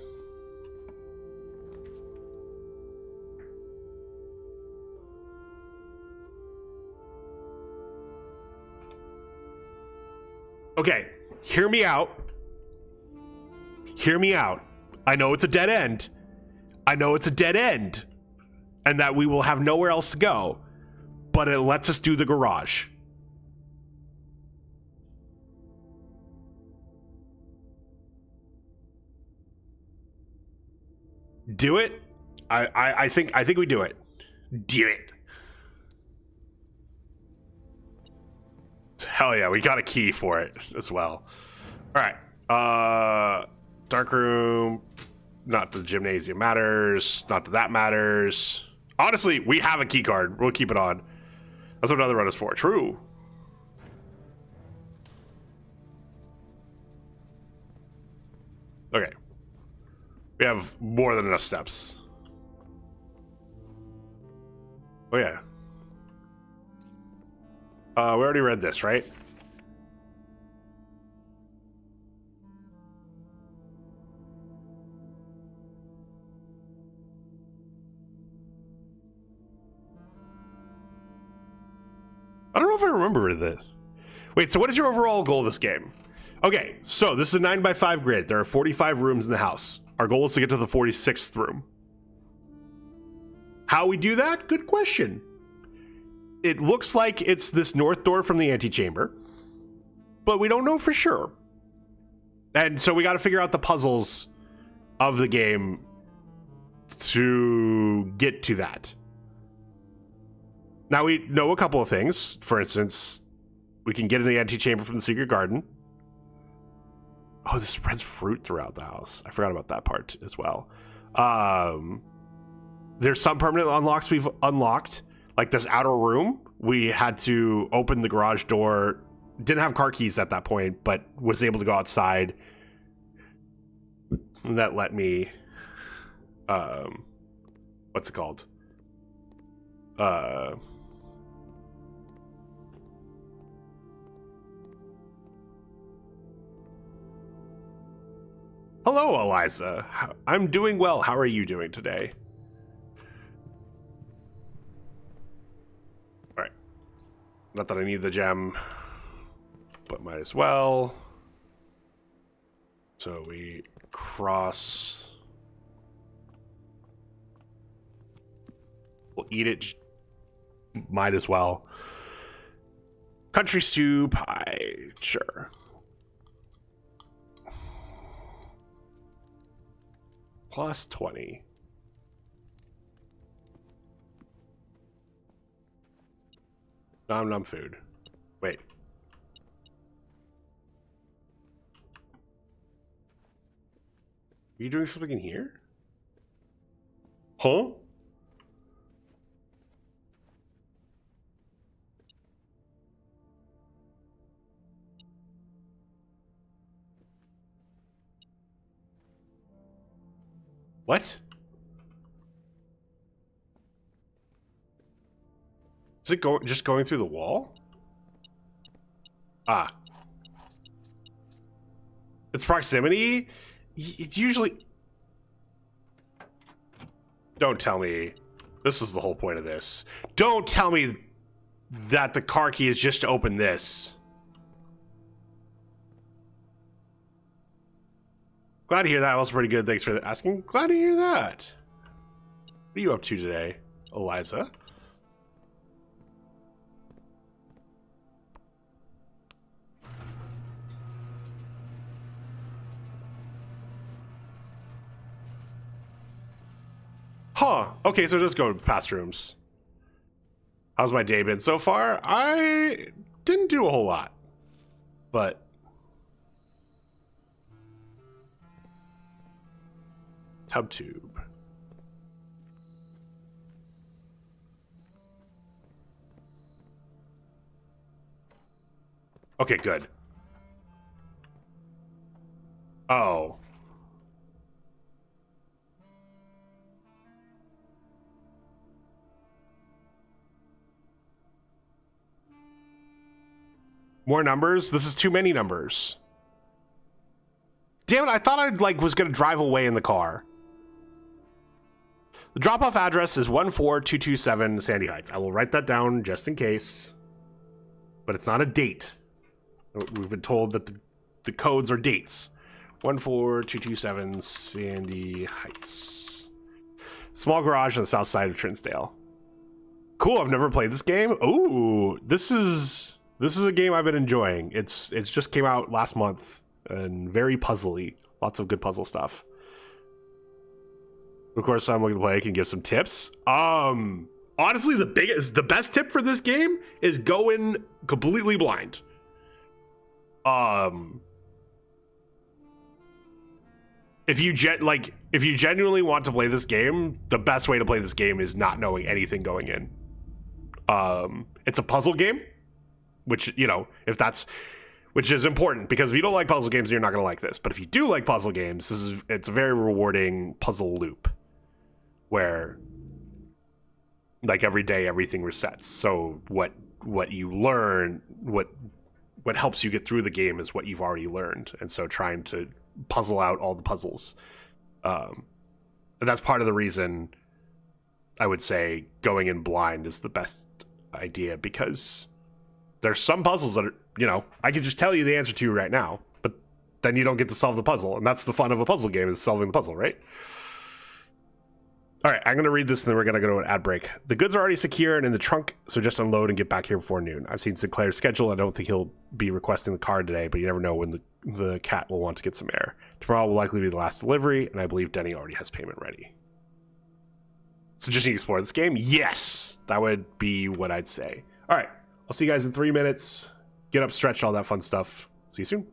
Okay, hear me out. Hear me out. I know it's a dead end. I know it's a dead end. And that we will have nowhere else to go. But it lets us do the garage. Do it? I think we do it. Do it. Hell yeah, we got a key for it as well. Alright. Dark room. Not that the gymnasium matters. Not that that matters. Honestly, we have a key card. We'll keep it on. That's what another run is for. True. Okay. We have more than enough steps. Oh yeah. We already read this, right? I don't know if I remember this. Wait, so what is your overall goal of this game? Okay, so this is a 9x5 grid. There are 45 rooms in the house. Our goal is to get to the 46th room. How we do that? Good question. It looks like it's this north door from the antechamber, but we don't know for sure. And so we got to figure out the puzzles of the game to get to that. Now we know a couple of things. For instance, we can get in the antechamber from the secret garden. Oh, this spreads fruit throughout the house. I forgot about that part as well. There's some permanent unlocks we've unlocked. Like this outer room, we had to open the garage door. Didn't have car keys at that point, but was able to go outside. And that let me... what's it called? Hello, Eliza. I'm doing well. How are you doing today? All right. Not that I need the gem, but might as well. So we cross. We'll eat it. Might as well. Country stew pie. Sure. Plus 20. Nom nom food. Wait. Are you doing something in here? Huh? What? Is it just going through the wall? Ah. It's proximity? It usually... Don't tell me. This is the whole point of this. Don't tell me that the car key is just to open this. Glad to hear that. Was pretty good. Thanks for asking. Glad to hear that. What are you up to today, Eliza? Huh. Okay, so just go past rooms. How's my day been so far? I didn't do a whole lot. But... Tub tube. Okay, good. Oh. More numbers? This is too many numbers. Damn it, I thought I'd was gonna drive away in the car. The drop-off address is 14227 Sandy Heights. I will write that down just in case. But it's not a date. We've been told that the codes are dates. 14227 Sandy Heights. Small garage on the south side of Trinsdale. Cool, I've never played this game. Ooh, this is a game I've been enjoying. It's just came out last month and very puzzly. Lots of good puzzle stuff. Of course, I'm looking to play. I can give some tips. Honestly, the best tip for this game is go in completely blind. If you genuinely want to play this game, the best way to play this game is not knowing anything going in. It's a puzzle game, which, you know, which is important, because if you don't like puzzle games, you're not going to like this. But if you do like puzzle games, it's a very rewarding puzzle loop where, like, every day everything resets. So what you learn, what helps you get through the game is what you've already learned. And so trying to puzzle out all the puzzles. And that's part of the reason I would say going in blind is the best idea, because there's some puzzles that are, you know, I can just tell you the answer to right now, but then you don't get to solve the puzzle. And that's the fun of a puzzle game, is solving the puzzle, right? All right, I'm going to read this and then we're going to go to an ad break. The goods are already secure and in the trunk, so just unload and get back here before noon. I've seen Sinclair's schedule. I don't think he'll be requesting the car today, but you never know when the cat will want to get some air. Tomorrow will likely be the last delivery, and I believe Denny already has payment ready. So just need to explore this game? Yes, that would be what I'd say. All right, I'll see you guys in 3 minutes. Get up, stretch, all that fun stuff. See you soon.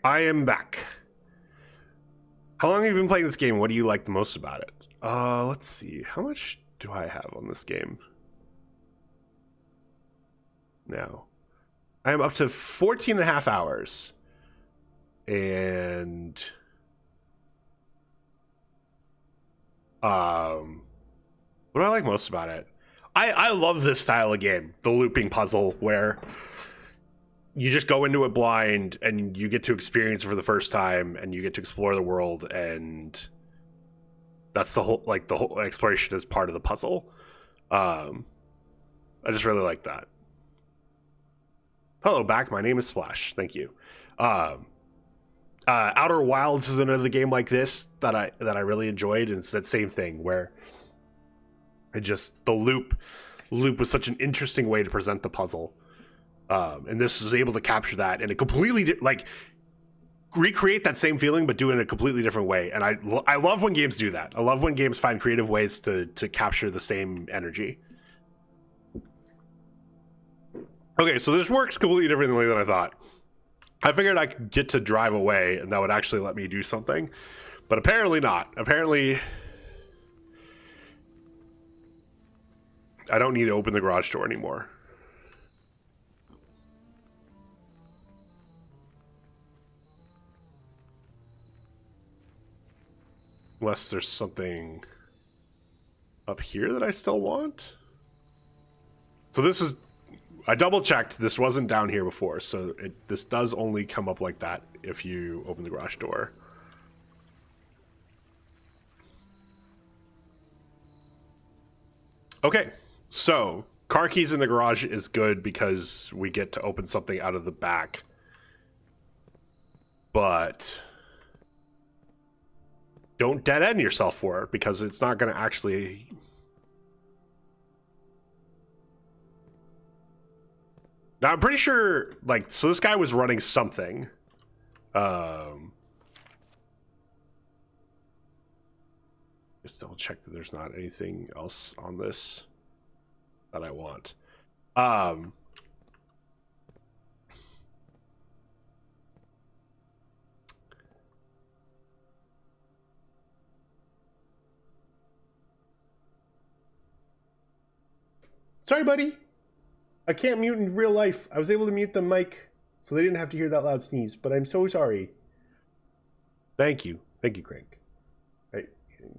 I am back. How long have you been playing this game? What do you like the most about it? Let's see. How much do I have on this game? Now, I am up to 14 and a half hours. And what do I like most about it? I love this style of game, the looping puzzle, where you just go into it blind and you get to experience it for the first time and you get to explore the world, and that's the whole exploration is part of the puzzle. I just really like that. Hello back, my name is Splash. Thank you. Outer Wilds is another game like this that I really enjoyed, and it's that same thing where it just the loop was such an interesting way to present the puzzle, and this is able to capture that in a completely recreate that same feeling but do it in a completely different way. And I love when games do that. I love when games find creative ways to capture the same energy. Okay, so this works completely differently than I thought. I figured I could get to drive away and that would actually let me do something, but apparently not. Apparently I don't need to open the garage door anymore. Unless there's something up here that I still want. So this is, I double checked, this wasn't down here before, so this does only come up like that if you open the garage door. Okay, so car keys in the garage is good because we get to open something out of the back. But don't dead end yourself for it because it's not going to actually... Now, I'm pretty sure, like, so this guy was running something. Just double check that there's not anything else on this that I want. Sorry, buddy. I can't mute in real life. I was able to mute the mic so they didn't have to hear that loud sneeze, but I'm so sorry. Thank you. Thank you, Craig. Right. You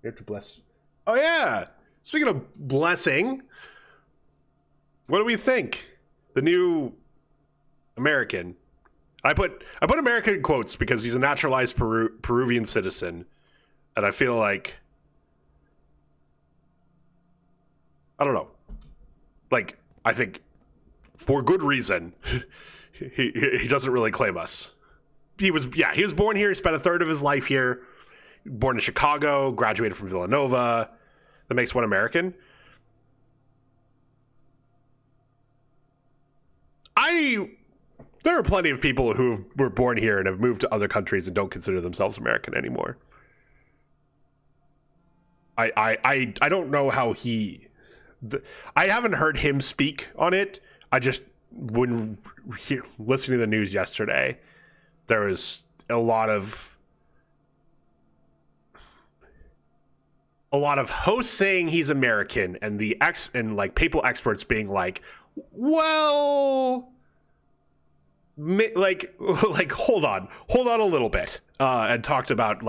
have to bless. Oh, yeah. Speaking of blessing, what do we think? The new American. I put American in quotes because he's a naturalized Peruvian citizen, and I feel like, I don't know. Like, I think for good reason, he doesn't really claim us. He was born here. He spent a third of his life here. Born in Chicago, graduated from Villanova. That makes one American. There are plenty of people who were born here and have moved to other countries and don't consider themselves American anymore. I don't know how he... I haven't heard him speak on it. I just, when listening to the news yesterday, there was a lot of hosts saying he's American, and papal experts being like, well, like hold on a little bit, and talked about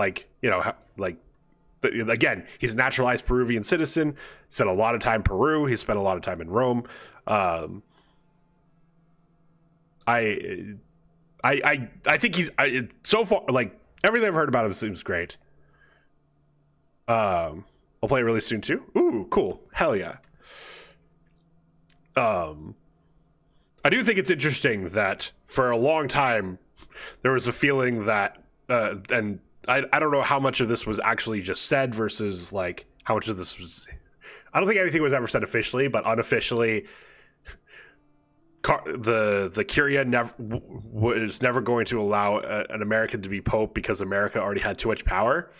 again, he's a naturalized Peruvian citizen. Spent a lot of time in Peru. He spent a lot of time in Rome. I think he's so far, like, everything I've heard about him seems great. I'll play it really soon too. Ooh, cool. Hell yeah. I do think it's interesting that for a long time there was a feeling that and I don't know how much of this was actually just said versus like how much of this was... I don't think anything was ever said officially, but unofficially, the Curia was never going to allow an American to be Pope because America already had too much power.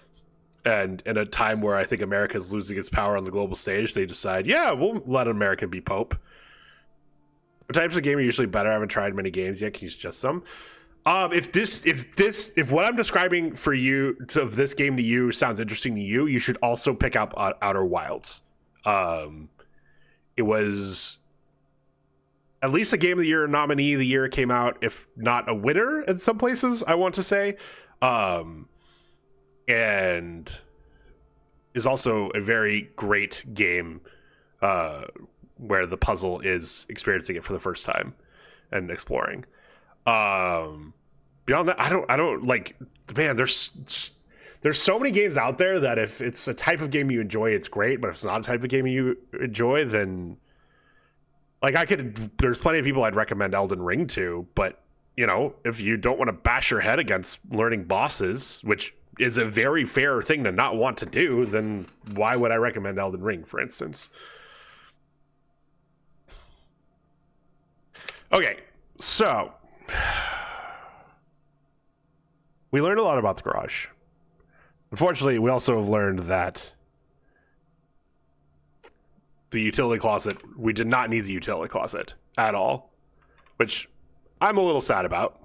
And in a time where I think America is losing its power on the global stage, they decide, yeah, we'll let an American be Pope. What types of game are usually better? I haven't tried many games yet. Can you suggest some? If what I'm describing for you of this game to you sounds interesting to you, you should also pick up Outer Wilds. It was at least a Game of the Year nominee the year it came out, if not a winner in some places, I want to say. And is also a very great game where the puzzle is experiencing it for the first time and exploring. Beyond that, I don't like, man, there's so many games out there that if it's a type of game you enjoy, it's great, but if it's not a type of game you enjoy, then like there's plenty of people I'd recommend Elden Ring to, but you know, if you don't want to bash your head against learning bosses, which is a very fair thing to not want to do, then why would I recommend Elden Ring, for instance? Okay, so we learned a lot about the garage. Unfortunately, we also have learned that the utility closet, we did not need the utility closet at all, which I'm a little sad about.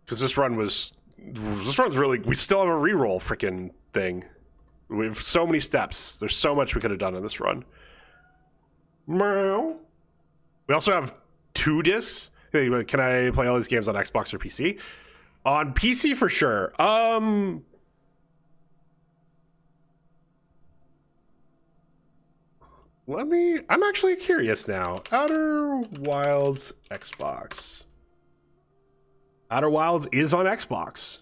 Because this run's really, we still have a reroll freaking thing. We have so many steps. There's so much we could have done in this run. Meow. We also have 2 discs. Hey, can I play all these games on Xbox or PC? On PC for sure. I'm actually curious now. Outer Wilds Xbox. Outer Wilds is on Xbox.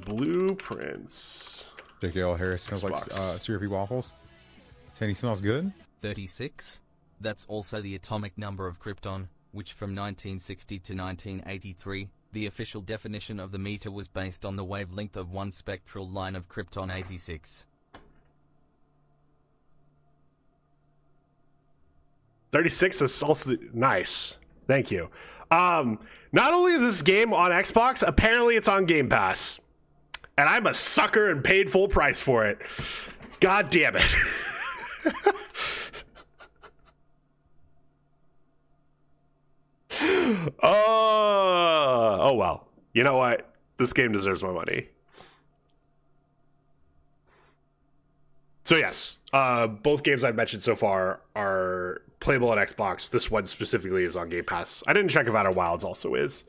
Blueprints. JKL Harris smells Xbox. like syrupy waffles. Saying he smells good? 36. That's also the atomic number of Krypton, which from 1960 to 1983, the official definition of the meter was based on the wavelength of one spectral line of Krypton 86. 36 is also nice. Thank you. Not only is this game on Xbox, apparently it's on Game Pass. And I'm a sucker and paid full price for it. God damn it. Oh well. You know what? This game deserves my money. So yes, both games I've mentioned so far are playable on Xbox. This one specifically is on Game Pass. I didn't check if Outer Wilds also is.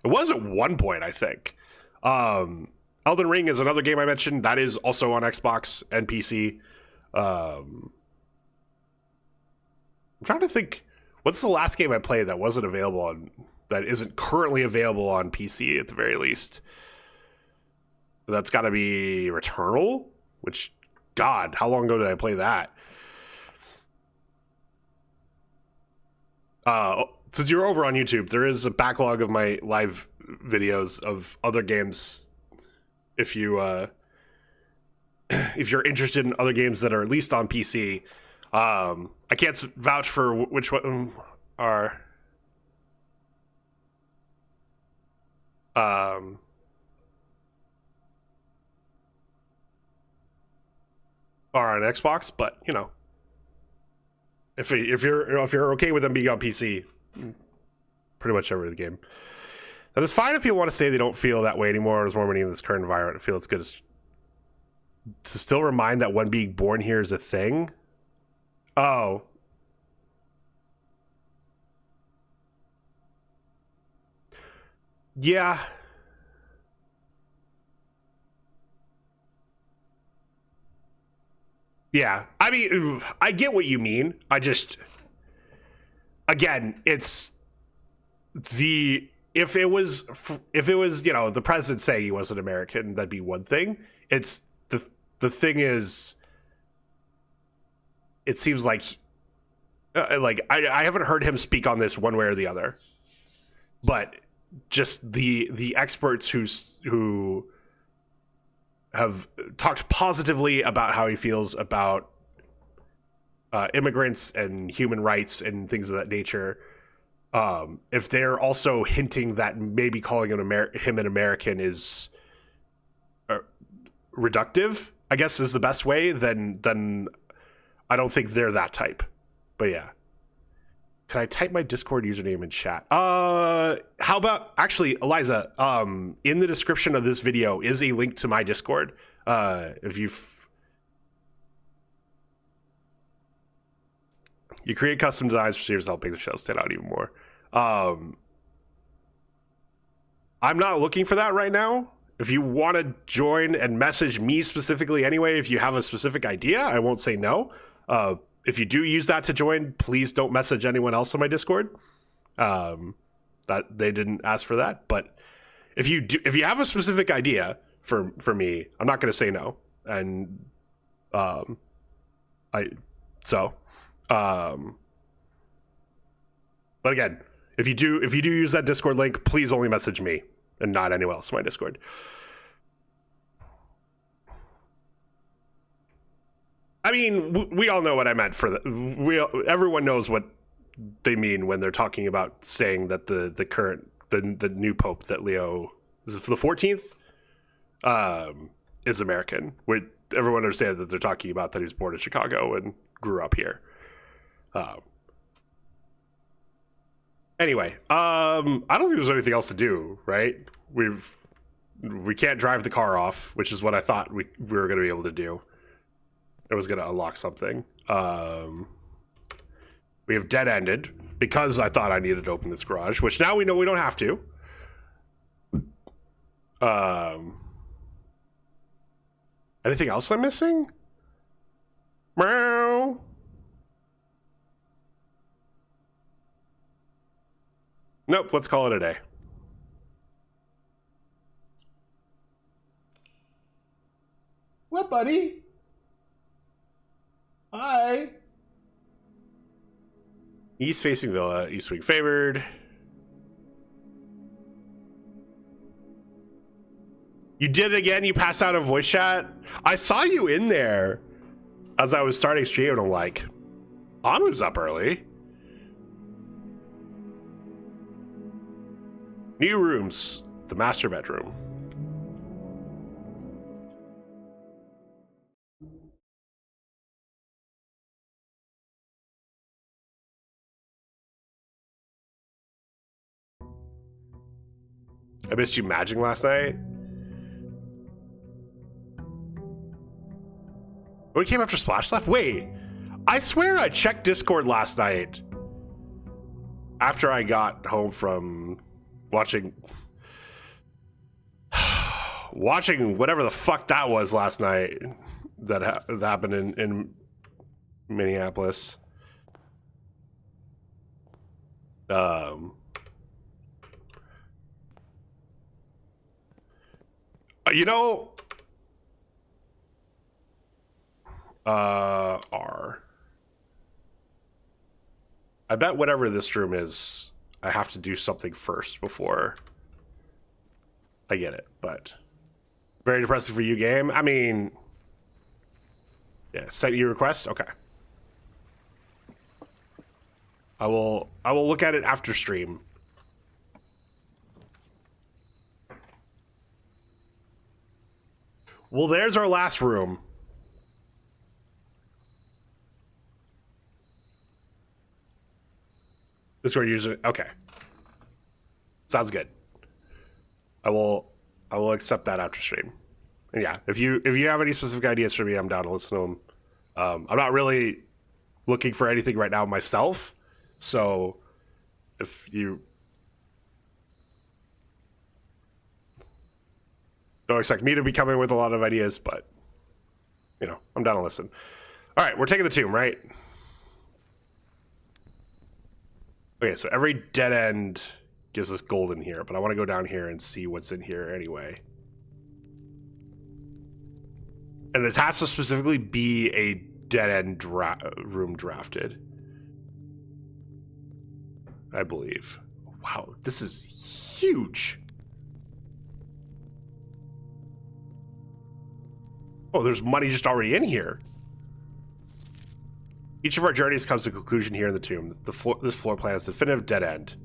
It was at one point, I think. Elden Ring is another game I mentioned. That is also on Xbox and PC. I'm trying to think, what's the last game I played that wasn't available on, that isn't currently available on PC at the very least? That's got to be Returnal, which, God, how long ago did I play that? Since you're over on YouTube, there is a backlog of my live videos of other games. If you if you're interested in other games that are at least on PC, I can't vouch for which one are on Xbox, but you know, if you're okay with them being on PC, pretty much every game. And it's fine if people want to say they don't feel that way anymore. There's more money in this current environment. I feel it's good to still remind that when being born here is a thing. Oh. Yeah. Yeah. I mean, I get what you mean. I just, again, it's if it was, you know, the president saying he wasn't American, that'd be one thing. It's the thing is, it seems like I haven't heard him speak on this one way or the other, but just the experts who have talked positively about how he feels about immigrants and human rights and things of that nature. If they're also hinting that maybe calling him an American is reductive, I guess is the best way, then I don't think they're that type. But yeah. Can I type my Discord username in chat? How about, actually, Eliza, in the description of this video is a link to my Discord. If you create custom designs for series to help make the show stand out even more. I'm not looking for that right now. If you want to join and message me specifically anyway, if you have a specific idea, I won't say no. If you do use that to join, please don't message anyone else on my Discord. That they didn't ask for that. But if you have a specific idea for me, I'm not going to say no. And but again, if you do use that Discord link, please only message me and not anyone else on my Discord. I mean, we all know what I meant for that. Everyone knows what they mean when they're talking about saying that the new pope that Leo is the 14th is American. Everyone understands that they're talking about that he's born in Chicago and grew up here. Anyway, I don't think there's anything else to do, right? We can't drive the car off, which is what I thought we were going to be able to do. It was going to unlock something. We have dead-ended because I thought I needed to open this garage, which now we know we don't have to. Anything else I'm missing? Meow. Nope, let's call it a day. What, buddy? Hi. East facing villa, east wing favored. You did it again? You passed out of voice chat? I saw you in there as I was starting stream, and I'm like, Anu's up early. New rooms, the master bedroom. I missed you matching last night. We came after Splash left? Wait, I swear I checked Discord last night after I got home from watching whatever the fuck that was last night that happened in Minneapolis. You know, R. I bet whatever this room is, I have to do something first before I get it, but very depressing for you, game. I mean, yeah, set your request. Okay. I will look at it after stream. Well, there's our last room. This is where you're using. Okay. Sounds good. I will accept that after stream. And yeah, if you have any specific ideas for me, I'm down to listen to them. I'm not really looking for anything right now myself, so if you don't expect me to be coming with a lot of ideas, but you know, I'm down to listen. All right, we're taking the tomb, right? Okay, so every dead end gives us gold in here, but I want to go down here and see what's in here anyway. And it has to specifically be a dead end room drafted, I believe. Wow, this is huge. Oh, there's money just already in here. Each of our journeys comes to a conclusion here in the tomb. This floor plan is a definitive dead end.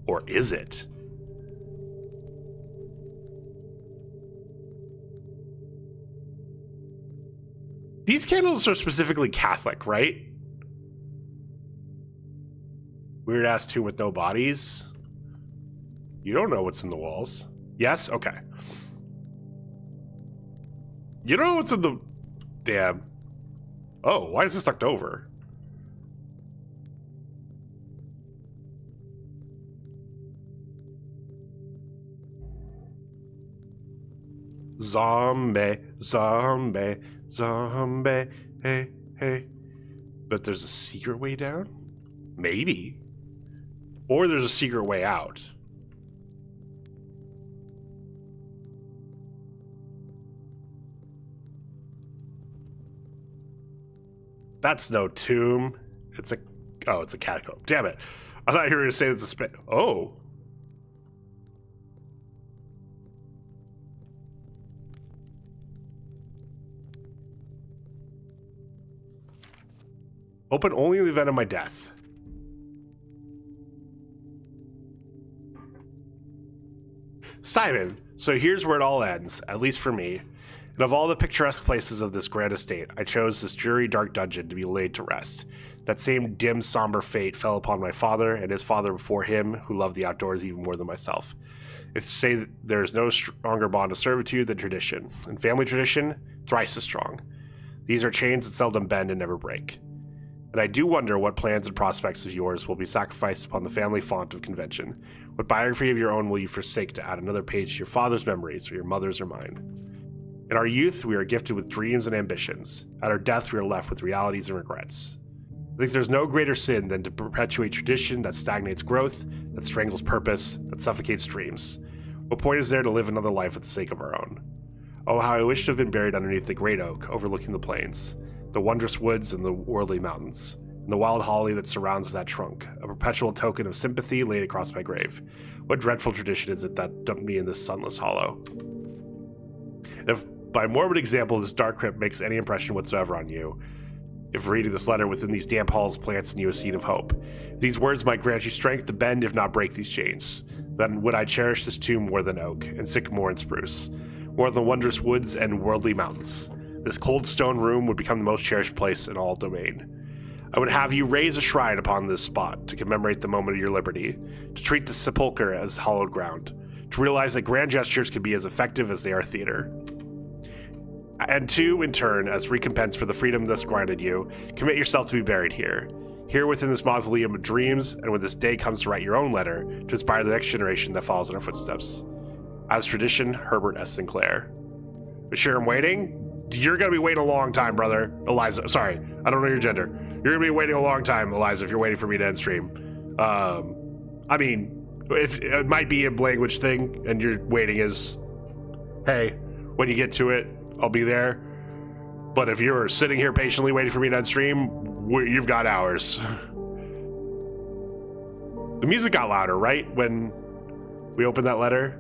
Or is it? These candles are specifically Catholic, right? Weird ass tomb with no bodies. You don't know what's in the walls. Yes? Okay. You don't know what's in the... Damn. Oh, why is this tucked over? Zombie, zombie, zombie, hey, hey. But there's a secret way down? Maybe. Or there's a secret way out. That's no tomb. It's a... Oh, it's a catacomb. Damn it. I thought you were going to say it's a Oh. Open only in the event of my death. Simon, so here's where it all ends, at least for me. And of all the picturesque places of this grand estate, I chose this dreary dark dungeon to be laid to rest. That same dim, somber fate fell upon my father and his father before him, who loved the outdoors even more than myself. If to say that there is no stronger bond of servitude than tradition, and family tradition, thrice as strong. These are chains that seldom bend and never break. And I do wonder what plans and prospects of yours will be sacrificed upon the family font of convention. What biography of your own will you forsake to add another page to your father's memories, or your mother's, or mine? In our youth, we are gifted with dreams and ambitions. At our death, we are left with realities and regrets. I think there's no greater sin than to perpetuate tradition that stagnates growth, that strangles purpose, that suffocates dreams. What point is there to live another life for the sake of our own? Oh, how I wish to have been buried underneath the great oak overlooking the plains, the wondrous woods and the worldly mountains, and the wild holly that surrounds that trunk, a perpetual token of sympathy laid across my grave. What dreadful tradition is it that dumped me in this sunless hollow? And if by morbid example this dark crypt makes any impression whatsoever on you, if reading this letter within these damp halls plants in you a seed of hope, if these words might grant you strength to bend if not break these chains, then would I cherish this tomb more than oak, and sycamore and spruce, more than wondrous woods and worldly mountains. This cold stone room would become the most cherished place in all domain. I would have you raise a shrine upon this spot to commemorate the moment of your liberty, to treat the sepulchre as hallowed ground, to realize that grand gestures can be as effective as they are theater. And to, in turn, as recompense for the freedom thus granted you, commit yourself to be buried here. Here within this mausoleum of dreams, and when this day comes to write your own letter, to inspire the next generation that follows in our footsteps. As tradition, Herbert S. Sinclair. But sure, I'm waiting? You're gonna be waiting a long time, brother. Eliza, sorry, I don't know your gender. You're gonna be waiting a long time, Eliza, if you're waiting for me to end stream. I mean, if it might be a language thing, and your waiting is, hey, when you get to it, I'll be there. But if you're sitting here patiently waiting for me to end stream, you've got hours. The music got louder, right? When we opened that letter?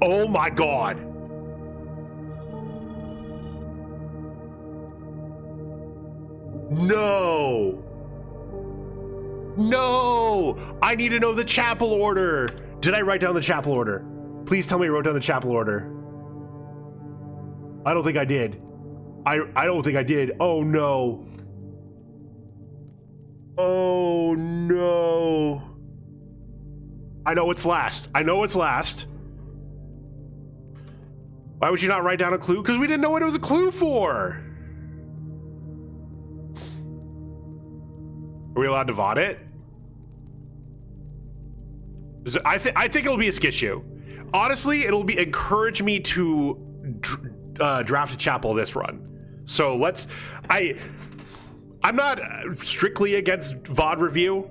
Oh my god! No! No! I need to know the chapel order! Did I write down the chapel order? Please tell me I wrote down the chapel order. I don't think I did. I don't think I did. Oh no. Oh no. I know it's last. I know it's last. Why would you not write down a clue? Because we didn't know what it was a clue for. Are we allowed to VOD it? I think it'll be a skitch. Honestly, it'll be encourage me to draft a chapel this run. So let's. I'm not strictly against VOD review.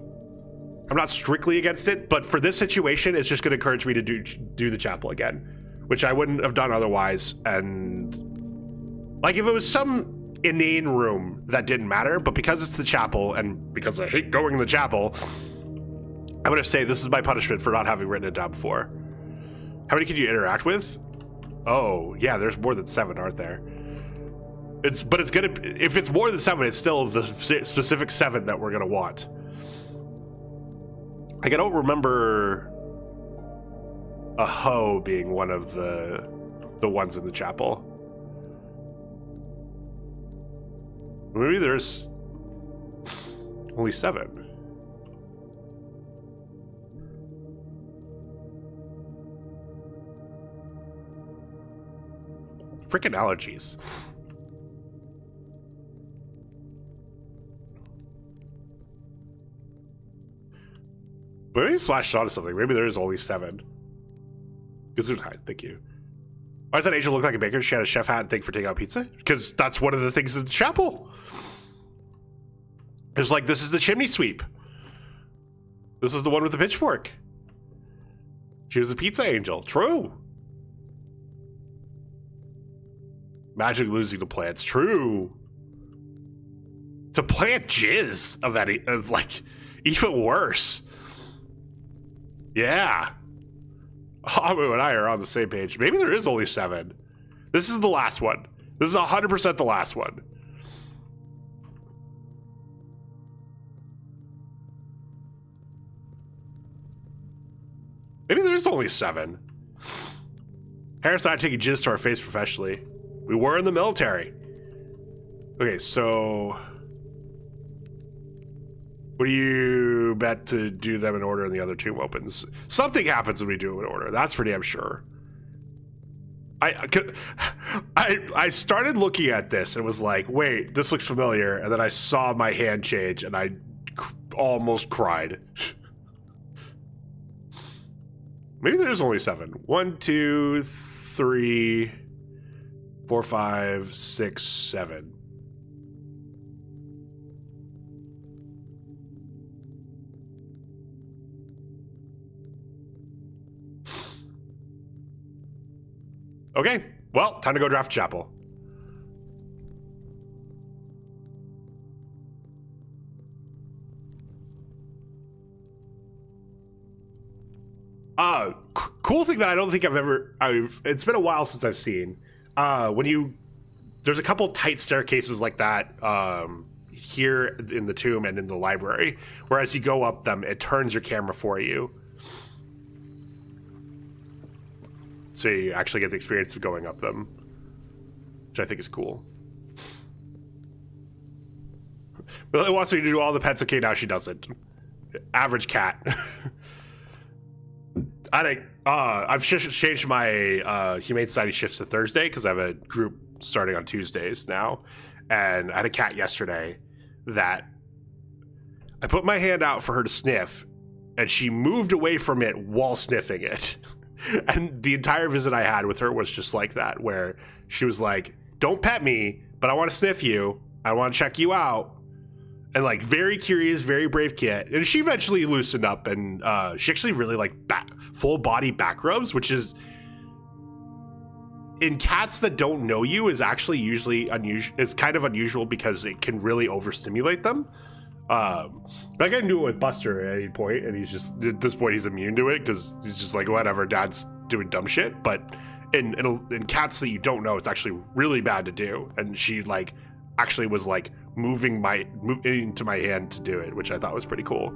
I'm not strictly against it, but for this situation, it's just going to encourage me to do the chapel again, which I wouldn't have done otherwise. And like if it was some inane room that didn't matter, but because it's the chapel and because I hate going in the chapel, I'm gonna say this is my punishment for not having written it down before. How many can you interact with? Oh yeah, there's more than 7, aren't there? But it's gonna, if it's more than 7, it's still the specific 7 that we're gonna want. Like I don't remember a hoe being one of the the ones in the chapel. Maybe there's only 7. Freaking allergies. But maybe splashed onto something. Maybe there is only 7. Gesundheit, thank you. Why does that angel look like a baker? She had a chef hat and thing for taking out pizza? Because that's one of the things in the chapel. It's like, this is the chimney sweep. This is the one with the pitchfork. She was a pizza angel. True. Magic losing to plants. True. To plant jizz of any is like even worse. Yeah. Hamu and I are on the same page. Maybe there is only 7. This is the last one. This is 100% the last one. Maybe there is only 7. Harris and I taking jizz to our face professionally. We were in the military. Okay, so what do you bet to do them in order and the other tomb opens? Something happens when we do them in order. That's for damn sure. I started looking at this and was like, wait, this looks familiar. And then I saw my hand change and I almost cried. Maybe there's only 7. 1, 2, 3, 4, 5, 6, 7. Okay, well, time to go draft chapel. Cool thing that I don't think it's been a while since I've seen. There's a couple tight staircases like that here in the tomb and in the library, where as you go up them, it turns your camera for you. So you actually get the experience of going up them, which I think is cool. Lily wants me to do all the pets. Okay, now she doesn't. Average cat. I think I've changed my Humane Society shifts to Thursday because I have a group starting on Tuesdays now. And I had a cat yesterday that I put my hand out for her to sniff, and she moved away from it while sniffing it. And the entire visit I had with her was just like that, where she was like, don't pet me, but I want to sniff you. I want to check you out. And like, very curious, very brave cat. And she eventually loosened up, and she actually really like full body back rubs, which is, in cats that don't know you, is actually usually unusual. It's kind of unusual because it can really overstimulate them. Like I can do it with Buster at any point, and he's just, at this point, he's immune to it because he's just like, whatever, dad's doing dumb shit. But in cats that you don't know, it's actually really bad to do. And she like actually was like moving into my hand to do it, which I thought was pretty cool.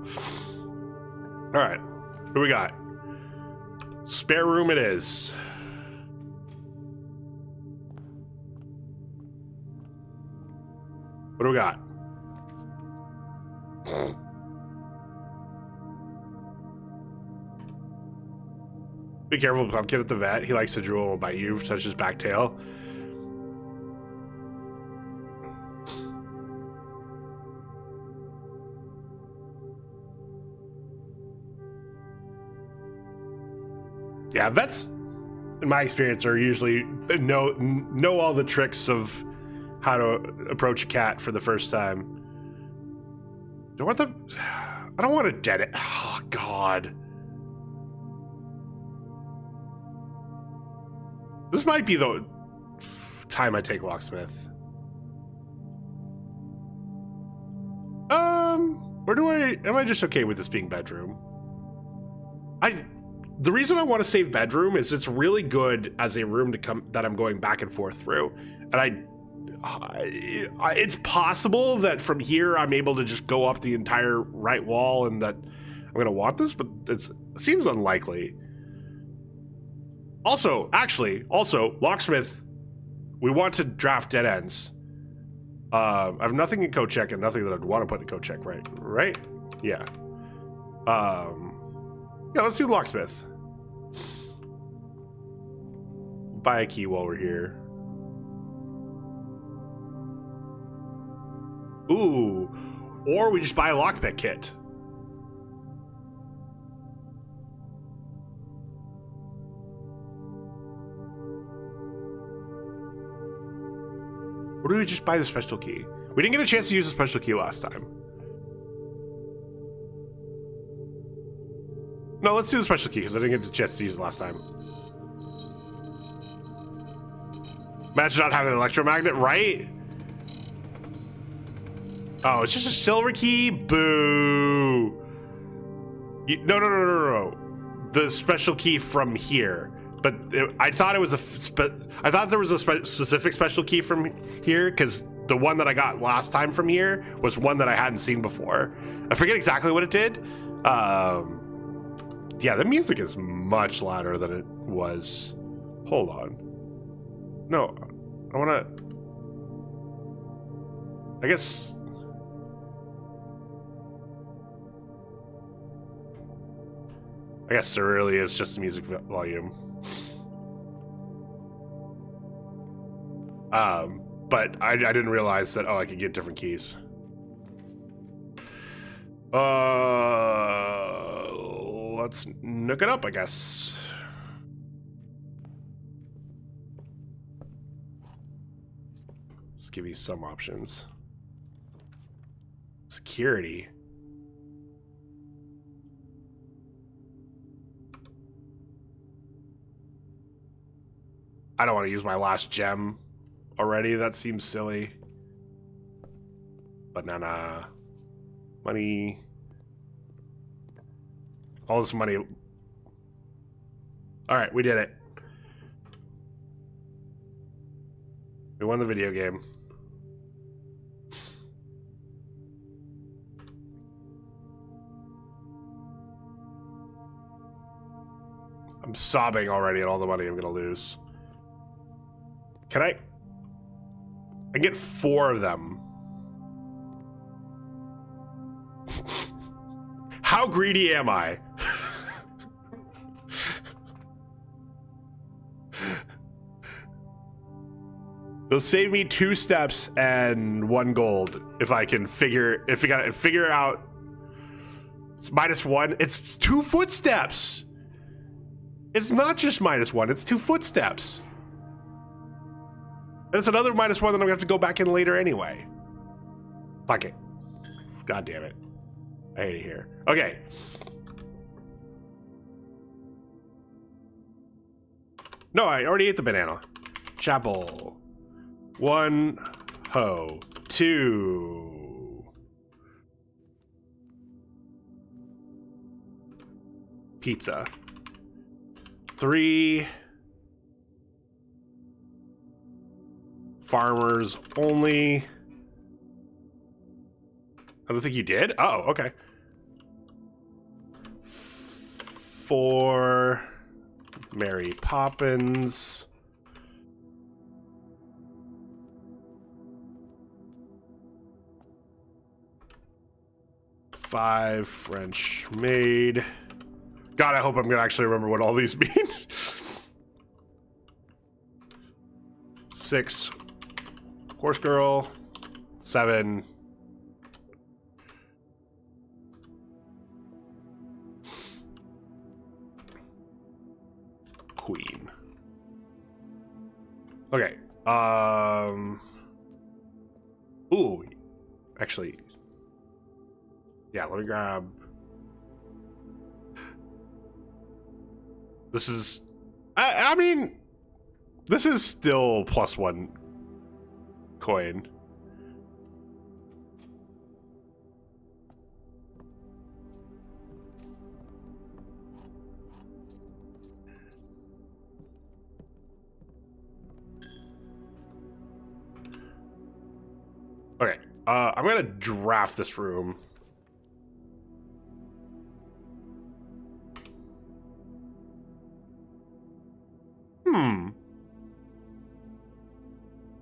All right, what do we got? Spare room it is. What do we got? Be careful, Pumpkin at the vet. He likes to drool by you, touch his back tail. Yeah, vets, in my experience, are usually know all the tricks of how to approach a cat for the first time. I don't want to dead it. Oh, God. This might be the time I take Locksmith. Am I just okay with this being bedroom? The reason I want to save bedroom is it's really good as a room that I'm going back and forth through. And it's possible that from here I'm able to just go up the entire right wall and that I'm going to want this, but it seems unlikely. Also, locksmith. We want to draft dead ends. I have nothing in code check and nothing that I'd want to put in code check, right? Right? Yeah. Yeah, let's do locksmith. Buy a key while we're here. Ooh. Or we just buy a lockpick kit. Or do we just buy the special key? We didn't get a chance to use the special key last time. No, let's do the special key because I didn't get the chance to use it last time. Imagine not having an electromagnet, right? Oh, it's just a silver key? Boo. No. The special key from here. But I thought it was I thought there was a specific special key from here because the one that I got last time from here was one that I hadn't seen before. I forget exactly what it did. Yeah, the music is much louder than it was. Hold on. No, I want to... I guess there really is just the music volume. But I didn't realize that, I could get different keys. Let's nook it up, I guess. Let's give you some options. Security. I don't want to use my last gem already. That seems silly. Banana. Money. All this money. Alright, we did it. We won the video game. I'm sobbing already at all the money I'm gonna lose. Can I get 4 of them. How greedy am I? It'll save me 2 steps and 1 gold if I can figure out. It's -1. It's 2 footsteps. It's not just -1. It's 2 footsteps. And it's another -1 that I'm gonna have to go back in later anyway. Fuck it. God damn it. I hate it here. Okay. No, I already ate the banana. Chapel. 1 hoe. 2. Pizza. 3. Farmers only. I don't think you did. Oh, okay. 4. Mary Poppins. 5. French maid. God, I hope I'm gonna actually remember what all these mean. 6. Horse girl. 7. Queen. Okay. Ooh. Actually. Yeah, let me grab. This is. I mean, this is still +1 coin. Okay, I'm gonna draft this room.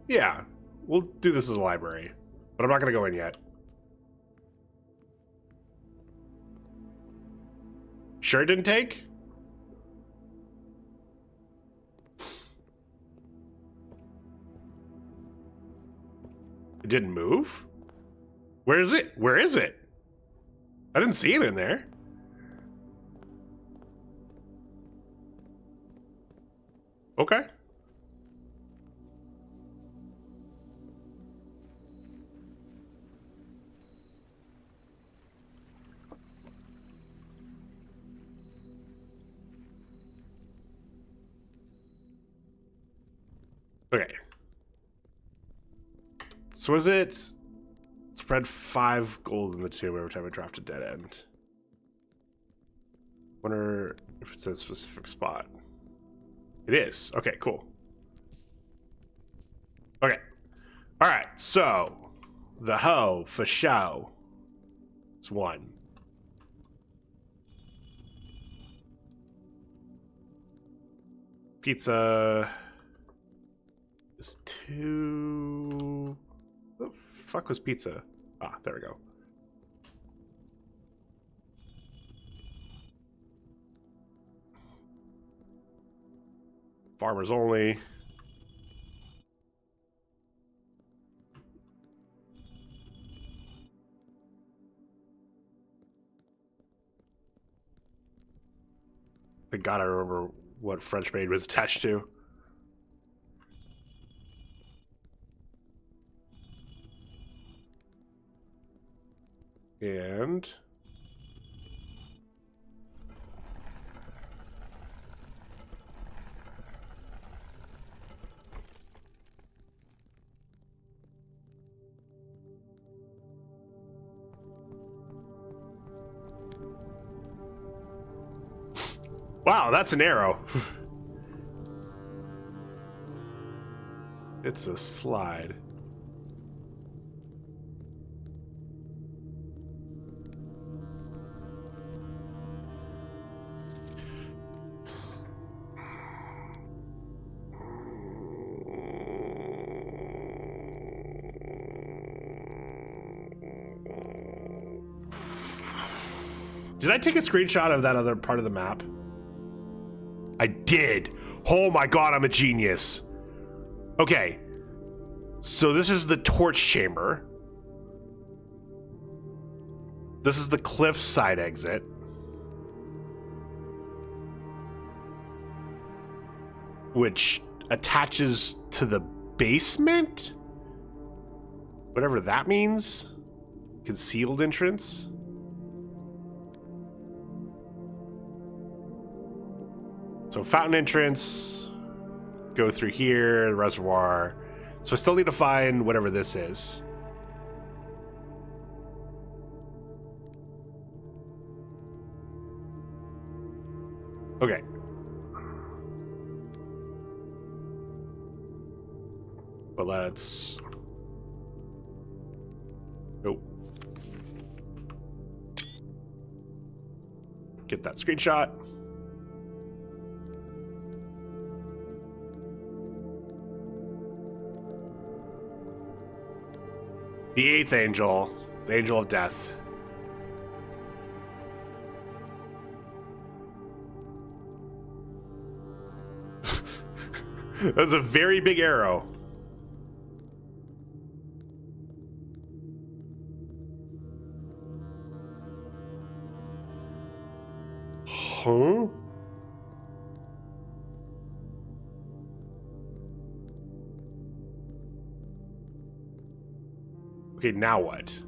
Yeah, we'll do this as a library, but I'm not going to go in yet. Sure it didn't take? It didn't move? Where is it? Where is it? I didn't see it in there. Okay. Okay. So is it spread 5 gold in the tomb every time I dropped a dead end? Wonder if it's a specific spot. It is. Okay, cool. Okay. Alright, so the hoe for show. It's 1. Pizza is 2. The fuck was pizza? Ah, there we go. Farmers only. Thank God I remember what French maid was attached to. And wow, that's an arrow. It's a slide. Did I take a screenshot of that other part of the map? I did. Oh my God, I'm a genius. Okay. So this is the torch chamber. This is the cliff side exit. Which attaches to the basement? Whatever that means. Concealed entrance. So fountain entrance, go through here, the reservoir. So I still need to find whatever this is. Okay. But let's... Nope. Get that screenshot. The 8th angel, the angel of death. That's a very big arrow. Huh? Okay, now what?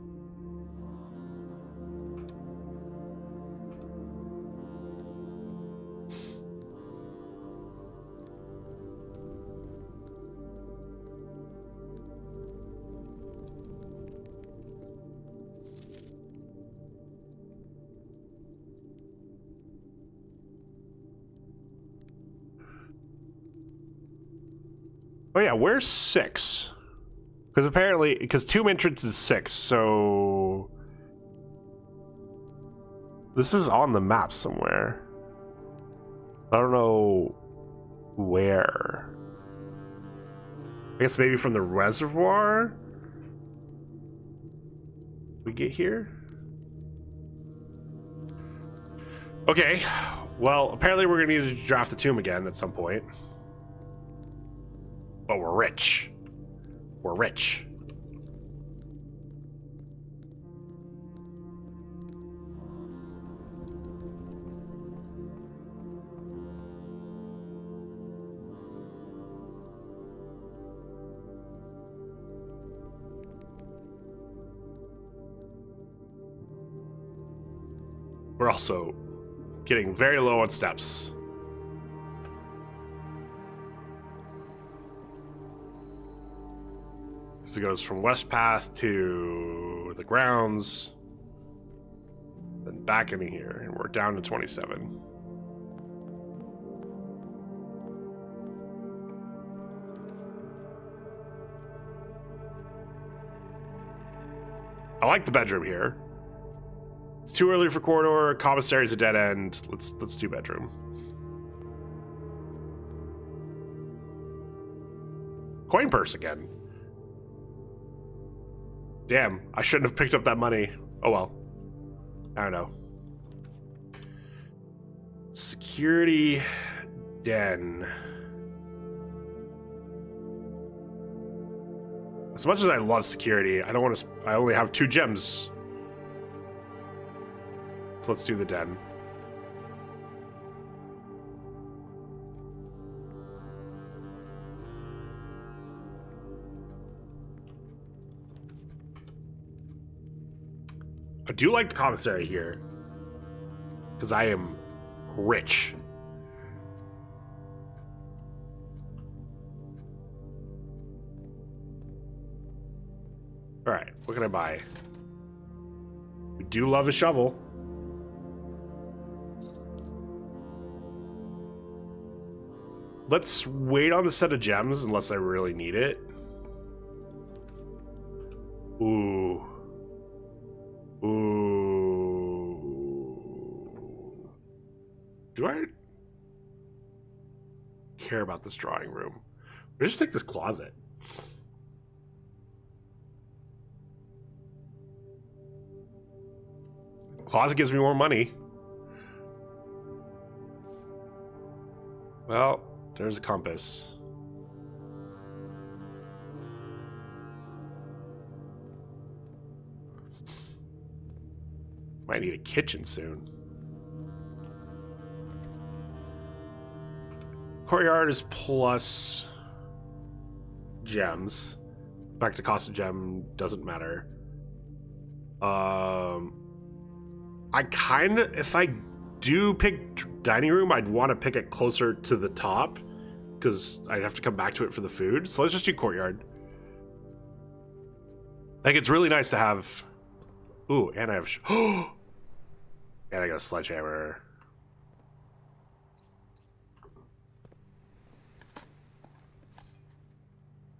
Oh yeah, where's 6? Because apparently, because tomb entrance is 6, so this is on the map somewhere. I don't know where. I guess maybe from the reservoir we get here. Okay, well, apparently we're gonna need to draft the tomb again at some point. But we're rich. We're rich. We're also getting very low on steps. So it goes from West Path to the grounds, then back into here, and we're down to 27. I like the bedroom here. It's too early for corridor. Commissary's a dead end. Let's do bedroom. Coin purse again. Damn, I shouldn't have picked up that money. Oh well. I don't know. Security den. As much as I love security, I don't want to. I only have 2 gems. So let's do the den. I do like the commissary here, because I am rich. Alright, what can I buy? We do love a shovel. Let's wait on the set of gems unless I really need it. Ooh. Ooh. Do I care about this drawing room? I just take this closet. Closet gives me more money. Well, there's a compass. Might need a kitchen soon. Courtyard is plus gems. Back to cost of gem doesn't matter. I kind of, if I do pick dining room, I'd want to pick it closer to the top because I'd have to come back to it for the food. So let's just do courtyard. Like, it's really nice to have. Ooh, and I have. And I got a sledgehammer.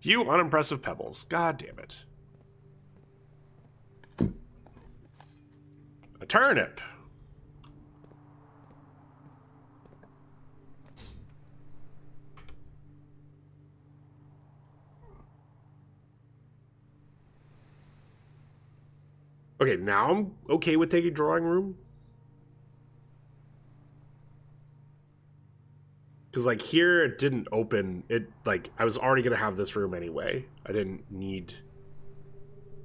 Few unimpressive pebbles. God damn it. A turnip. Okay, now I'm okay with taking drawing room. Because, like, here it didn't open. It, like, I was already going to have this room anyway. I didn't need.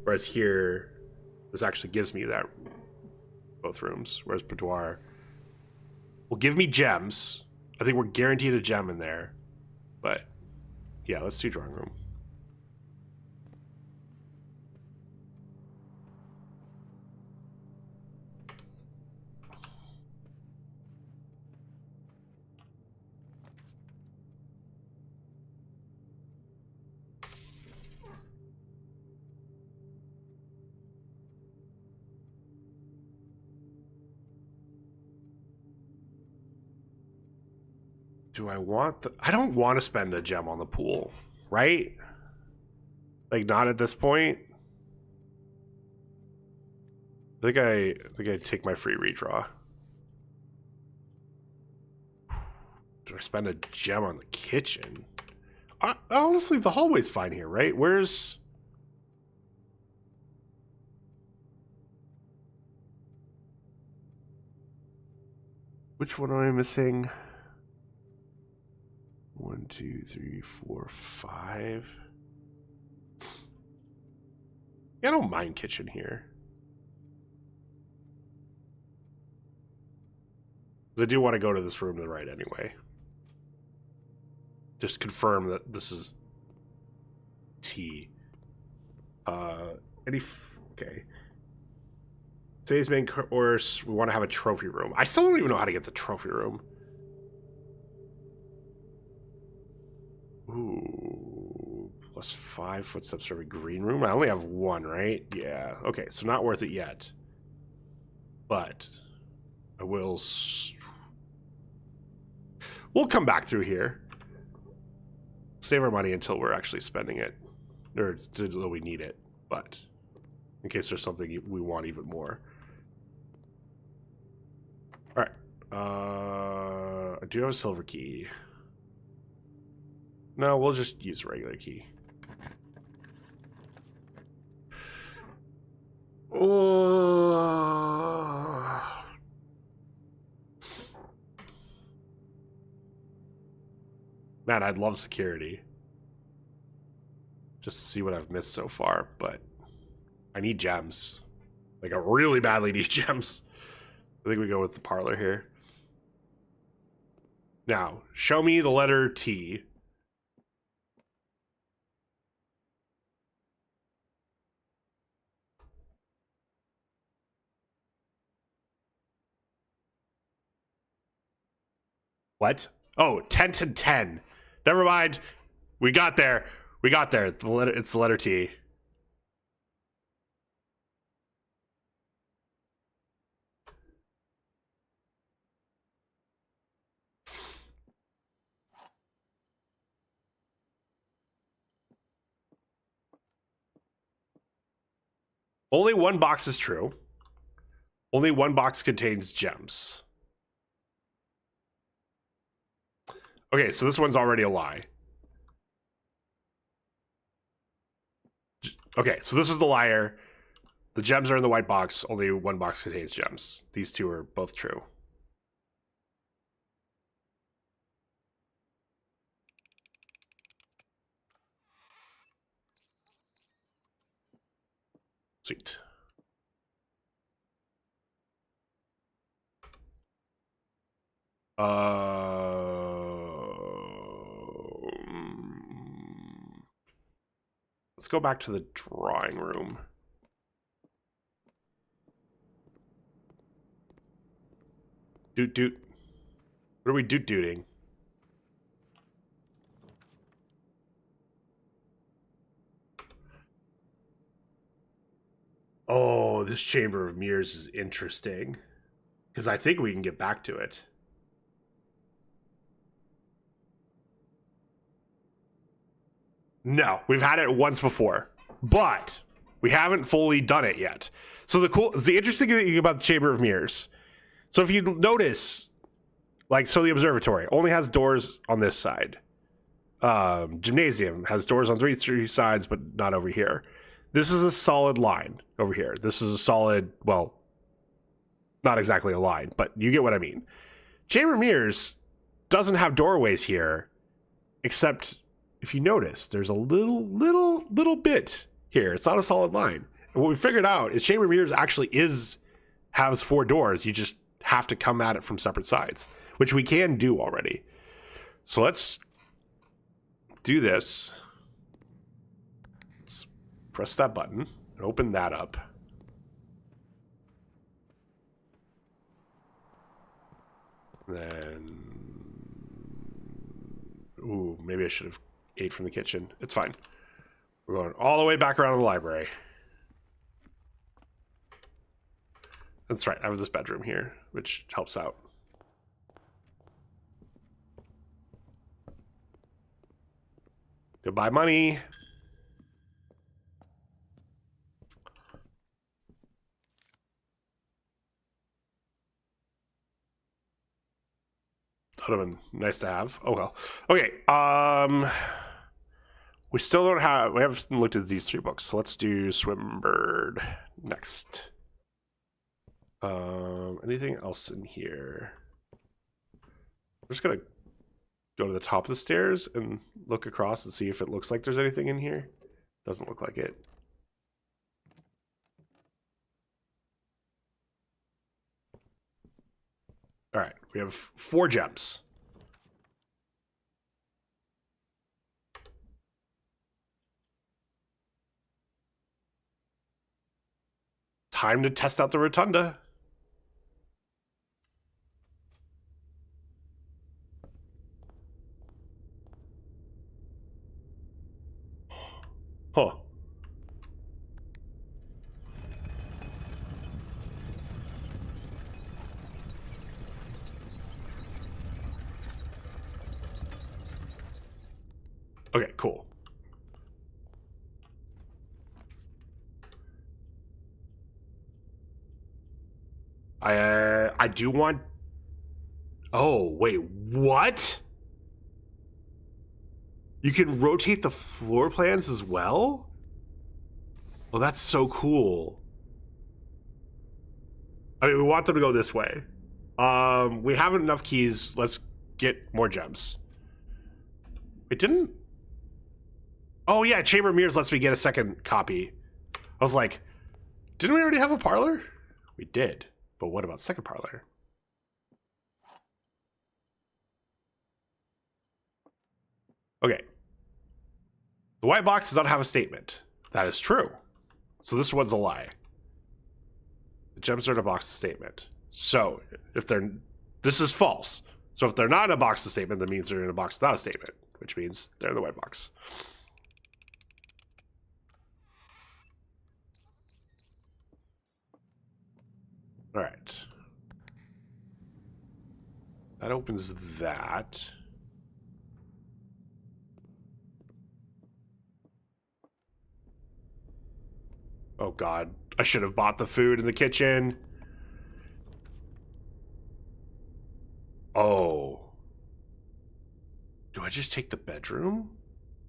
Whereas here, this actually gives me that. Both rooms. Whereas boudoir will give me gems. I think we're guaranteed a gem in there. But, yeah, let's do drawing room. Do I want the... I don't want to spend a gem on the pool, right? Like, not at this point. I think I take my free redraw. Do I spend a gem on the kitchen? honestly, the hallway's fine here, right? Where's... Which one am I missing? 1, 2, 3, 4, 5. Yeah, I don't mind kitchen here. I do want to go to this room to the right anyway. Just confirm that this is T. Okay. Today's main course, we want to have a trophy room. I still don't even know how to get the trophy room. Ooh, +5 footsteps for every green room. I only have 1, right? Yeah. Okay, so not worth it yet. But I will... We'll come back through here. Save our money until we're actually spending it. Or until we need it. But in case there's something we want even more. Alright. I do have a silver key. No, we'll just use a regular key. Oh. Man, I'd love security. Just to see what I've missed so far, but I need gems. Like, I really badly need gems. I think we go with the parlor here. Now, show me the letter T. What? Oh, 10 to 10. Never mind. We got there. We got there. It's the letter T. Only one box is true. Only one box contains gems. Okay, so this one's already a lie. Okay, so this is the liar. The gems are in the white box. Only one box contains gems. These two are both true. Sweet. Let's go back to the drawing room. Doot doot. What are we doot dooting? Oh, this Chamber of Mirrors is interesting. Because I think we can get back to it. No, we've had it once before. But we haven't fully done it yet. So the interesting thing about the Chamber of Mirrors. So if you notice, like, so the observatory only has doors on this side. Gymnasium has doors on three sides, but not over here. This is a solid line over here. This is a solid, well, not exactly a line, but you get what I mean. Chamber of Mirrors doesn't have doorways here, except if you notice, there's a little bit here. It's not a solid line. And what we figured out is Chamber of Mirrors actually has 4 doors. You just have to come at it from separate sides, which we can do already. So let's do this. Let's press that button and open that up. Then, ooh, maybe I should have ate from the kitchen. It's fine. We're going all the way back around to the library. That's right, I have this bedroom here, which helps out. Goodbye, money. That would have been nice to have. Oh well. Okay. We still don't have, we haven't looked at these 3 books. So let's do Swimbird next. Anything else in here? I'm just gonna go to the top of the stairs and look across and see if it looks like there's anything in here. Doesn't look like it. All right, we have 4 gems. Time to test out the rotunda. Huh. Okay, cool. I do want. Oh, wait, what? You can rotate the floor plans as well? Oh, that's so cool. I mean, we want them to go this way. We have enough keys. Let's get more gems. It didn't. Oh yeah, Chamber of Mirrors lets me get a second copy. I was like, didn't we already have a parlor? We did, but what about second parlor? Okay. The white box does not have a statement. That is true. So this one's a lie. The gems are in a box statement. So if they're, this is false. So if they're not in a box statement, that means they're in a box without a statement, which means they're in the white box. All right. That opens that. Oh God, I should have bought the food in the kitchen. Oh. Do I just take the bedroom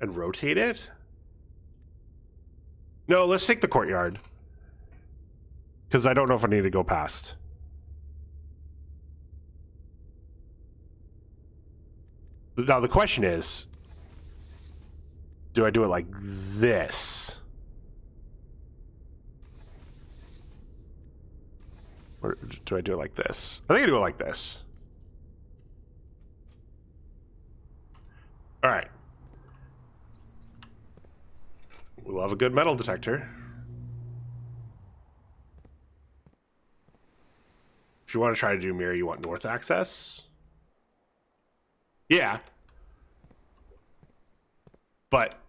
and rotate it? No, let's take the courtyard. Because I don't know if I need to go past. Now the question is, do I do it like this? Or do I do it like this? I think I do it like this. All right. We'll have a good metal detector. If you want to try to do mirror, you want north access? Yeah. But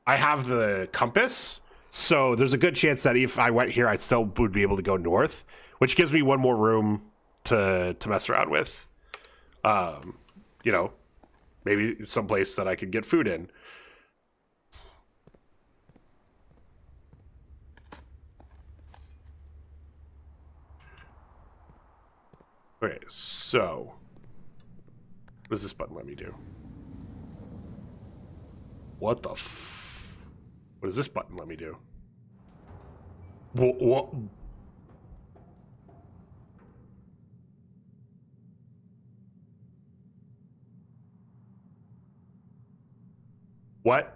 I have the compass, so there's a good chance that if I went here, I still would be able to go north, which gives me one more room to mess around with. You know, maybe someplace that I could get food in. Okay, so what does this button let me do? What the what does this button let me do? What? What?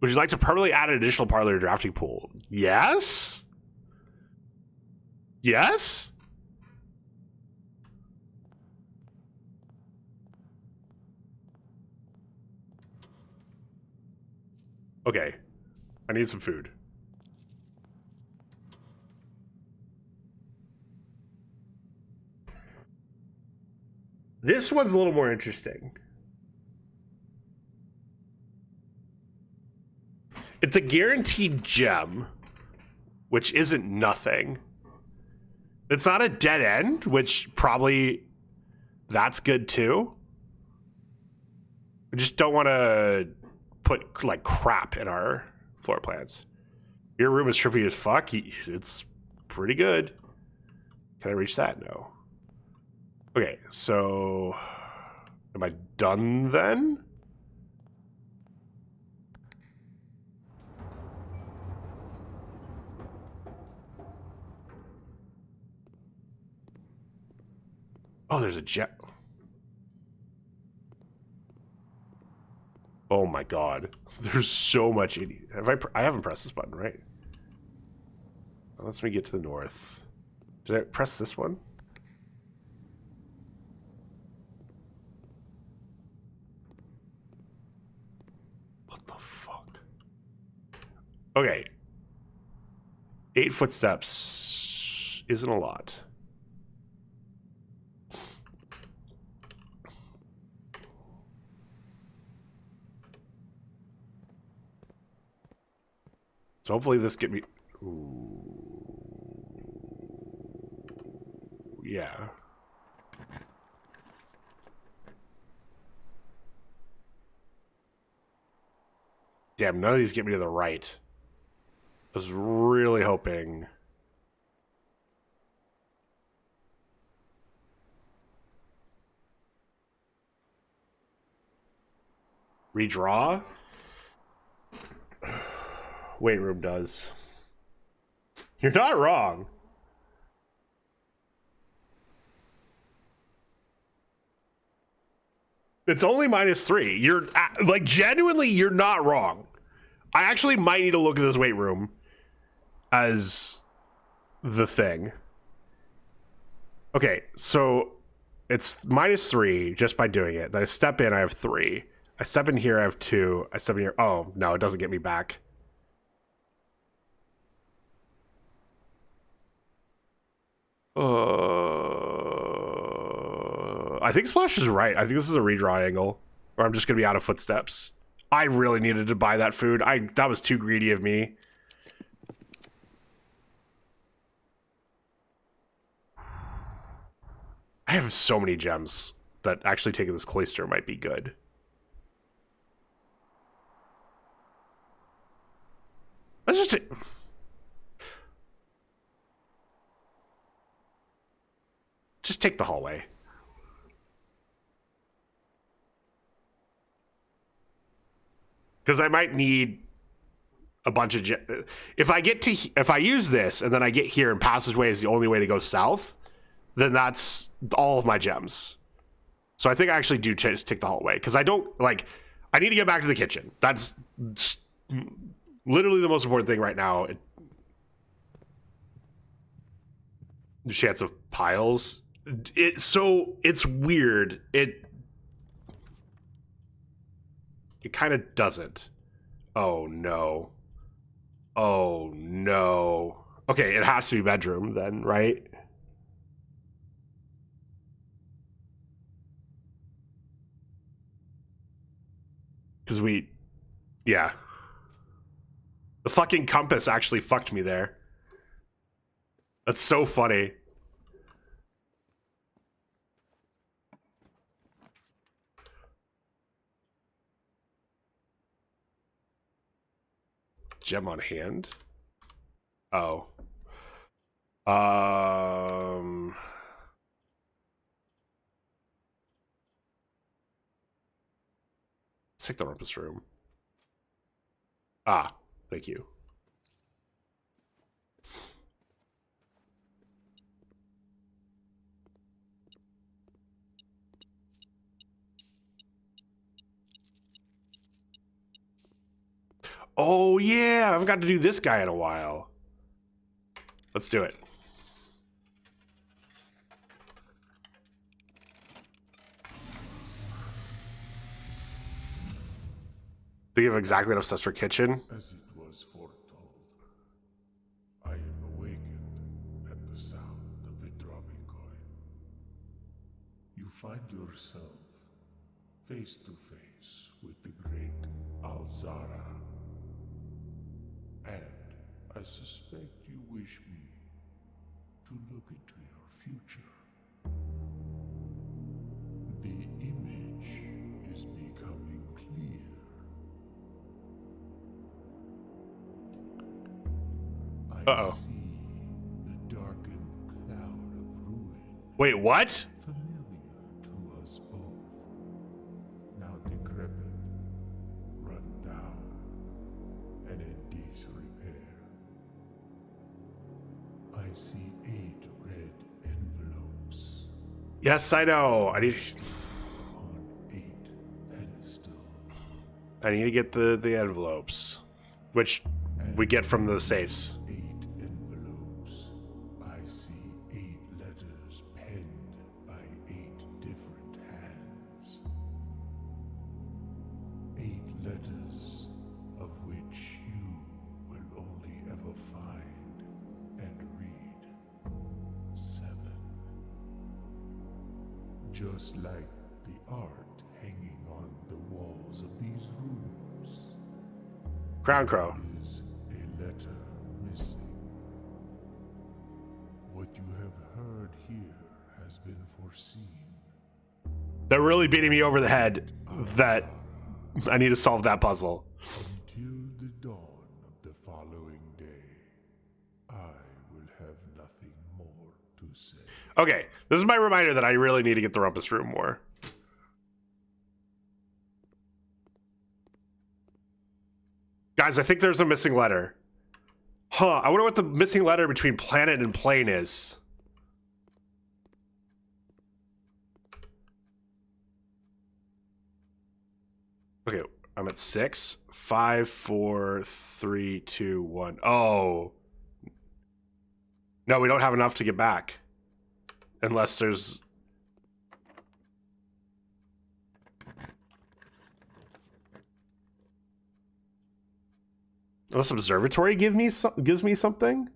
Would you like to permanently add an additional parlor to drafting pool? Yes? Yes? Okay. I need some food. This one's a little more interesting. It's a guaranteed gem, which isn't nothing. It's not a dead end, which probably that's good too. We just don't want to put like crap in our floor plans. Your room is trippy as fuck. It's pretty good. Can I reach that? No. Okay, so am I done then? Oh, there's a jet. Oh my god. There's so much in I haven't pressed this button, right? Let's me get to the north. Did I press this one? What the fuck? Okay. 8 footsteps isn't a lot. So hopefully this get me... Ooh. Yeah. Damn, none of these get me to the right. I was really hoping... Redraw? Weight room does. You're not wrong. It's only -3. You're like genuinely, you're not wrong. I actually might need to look at this weight room as the thing. Okay, so it's -3 just by doing it. Then I step in, I have 3. I step in here, I have 2. I step in here. Oh no, it doesn't get me back. I think Splash is right. I think this is a redraw angle, or I'm just gonna be out of footsteps. I really needed to buy that food. That was too greedy of me. I have so many gems that actually taking this cloister might be good. Let's just take the hallway. Because I might need a bunch of if I use this and then I get here and passageway is the only way to go south, then that's all of my gems. So I think I actually do take the hallway because I don't like. I need to get back to the kitchen. That's literally the most important thing right now. Chance of piles. It's weird. It kind of doesn't. Oh no. Oh no. Okay, it has to be bedroom then, right? Because yeah. The fucking compass actually fucked me there. That's so funny. Gem on hand? Oh. Let's take the rumpus room. Ah, thank you. Oh yeah, I've got to do this guy in a while. Let's do it. Do you have exactly enough steps for kitchen? As it was foretold, I am awakened at the sound of a dropping coin. You find yourself face to face with the great Alzara and I suspect you wish me to look into your future. The image is becoming clear. I Uh-oh. see the darkened cloud of ruin, Wait, what? familiar to us both. Now decrepit, run down, and in disrepair. I see 8 red envelopes Yes, I know. upon 8 pedestals. I need to get the envelopes, which we get from the safes. 8 envelopes. I see 8 letters penned by 8 different hands. 8 letters of which you will only ever find and read 7. Just like the art hanging on the walls of these rooms. Crown Crow. Is a letter missing. What you have heard here has been foreseen. They're really beating me over the head that I need to solve that puzzle. Until the dawn of the following day, I will have nothing more to say. Okay, this is my reminder that I really need to get the Rumpus Room more. Guys, I think there's a missing letter. Huh, I wonder what the missing letter between planet and plane is. Okay, I'm at 6. 5, 4, 3, 2, 1. Oh. No, we don't have enough to get back. Unless there's... Unless observatory gives me something?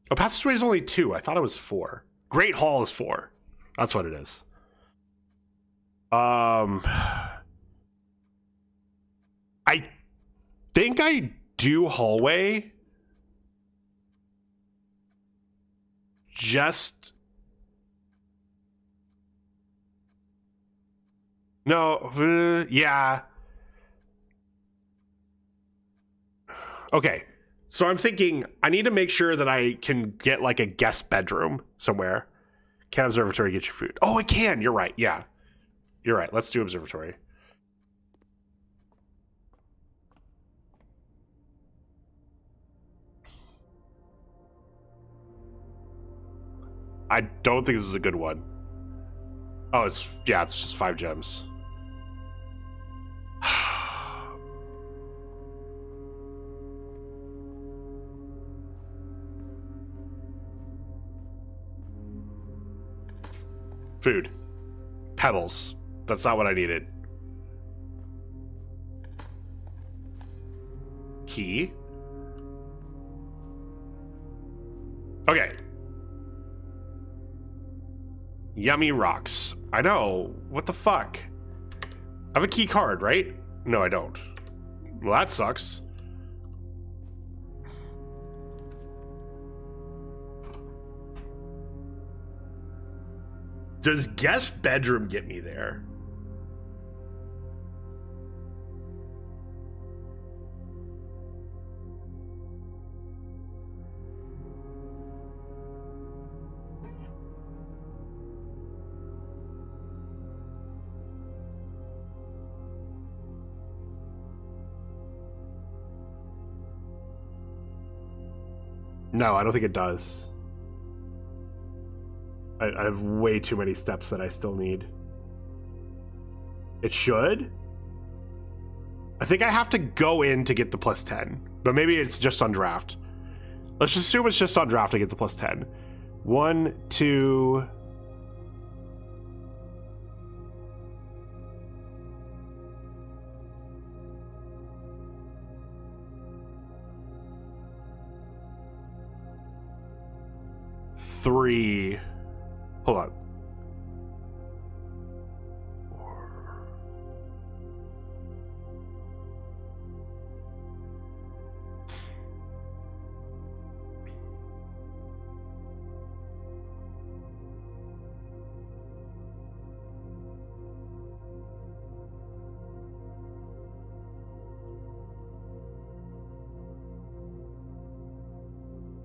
Oh, passageway is only 2. I thought it was 4. Great Hall is 4. That's what it is. I think I do hallway. Just... No, yeah. Okay. So I'm thinking I need to make sure that I can get like a guest bedroom somewhere. Can observatory get your food? Oh, it can. You're right. Yeah. You're right. Let's do observatory. I don't think this is a good one. Oh, it's just 5 gems. Food. Pebbles. That's not what I needed. Key. Okay. Yummy rocks. I know. What the fuck? I have a key card, right? No, I don't. Well, that sucks. Does guest bedroom get me there? No, I don't think it does. I have way too many steps that I still need. It should? I think I have to go in to get the plus 10. But maybe it's just on draft. Let's just assume it's just on draft to get the plus 10. 1, 2... 3. Hold on.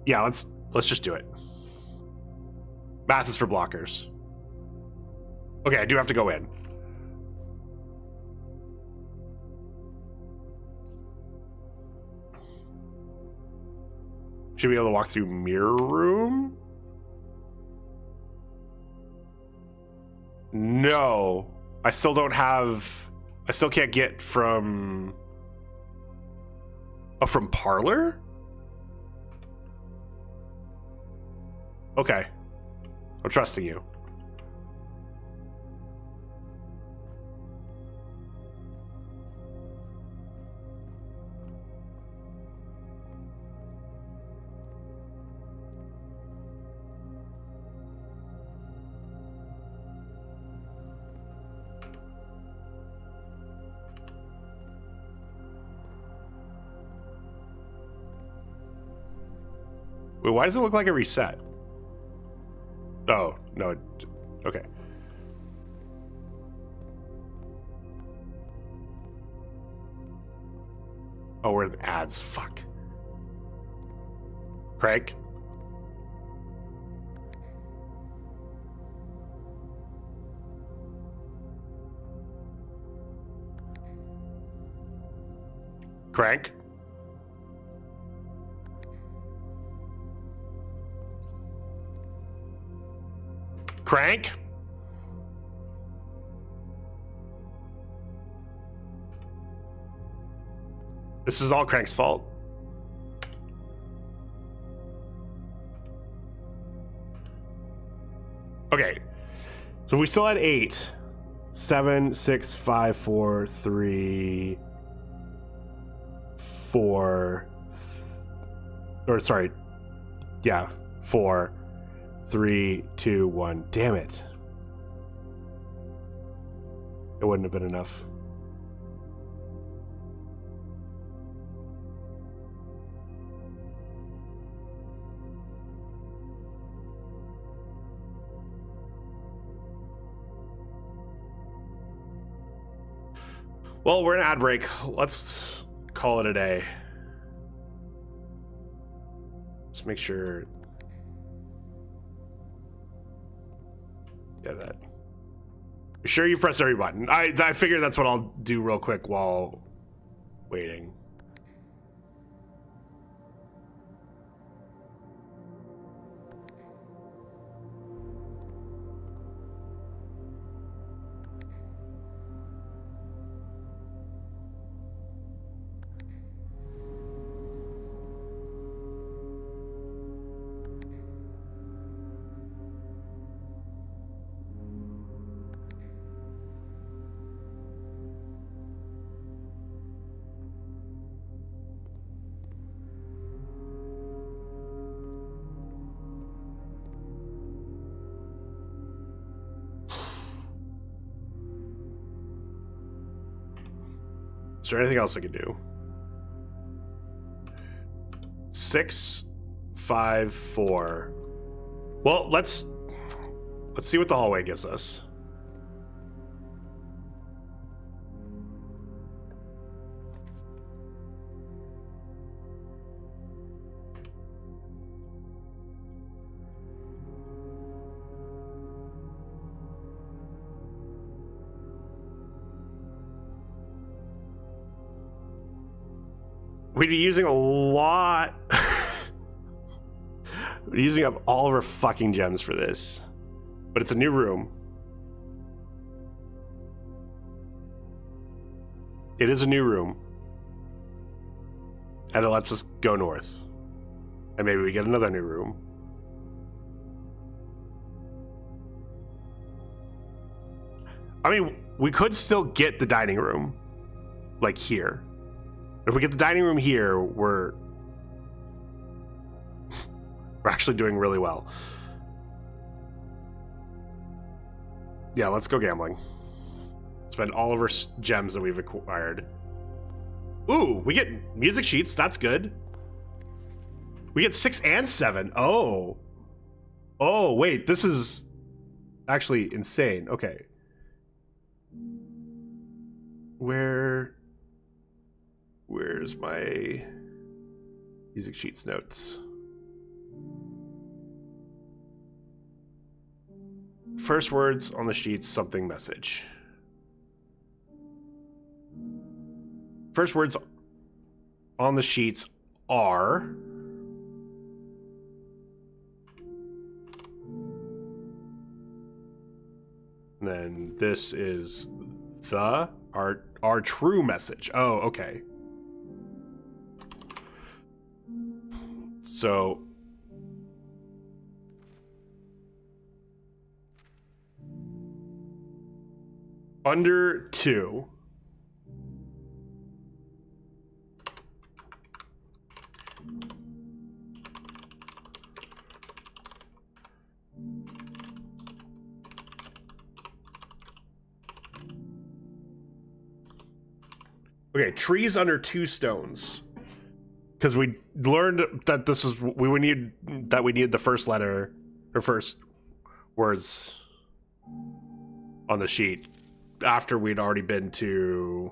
Yeah, let's just do it. Math is for blockers. Okay, I do have to go in. Should be able to walk through mirror room? No. I still don't have... I still can't get from... Oh, from parlor? Okay. I'm trusting you. Wait, why does it look like a reset? Oh, no. Okay. Oh, we're in ads. Fuck. Craig? Crank? Crank? This is all Crank's fault. Okay. So we still had 8. 7, 6, 5, 4, 3, 4. Or sorry. Yeah, 4. 3, 2, 1. Damn it. It wouldn't have been enough. Well, we're in ad break. Let's call it a day. Let's make sure. Yeah, that. You sure you press every button? I figure that's what I'll do real quick while waiting. Is there anything else I can do? 6, 5, 4. Well, let's see what the hallway gives us. We'd be using a lot. We're using up all of our fucking gems for this. But it's a new room. It is a new room. And it lets us go north. And maybe we get another new room. I mean, we could still get the dining room. Like here. If we get the dining room here, we're actually doing really well. Yeah, let's go gambling. Spend all of our gems that we've acquired. Ooh, we get music sheets. That's good. We get 6 and 7. Oh. Oh, wait. This is actually insane. Okay. Where's my music sheets notes? First words on the sheets, something message. First words on the sheets are and then this is our true message. Oh, okay. So under 2. Okay, trees under 2 stones. Because we learned that this is we need the first letter or first words on the sheet after we'd already been to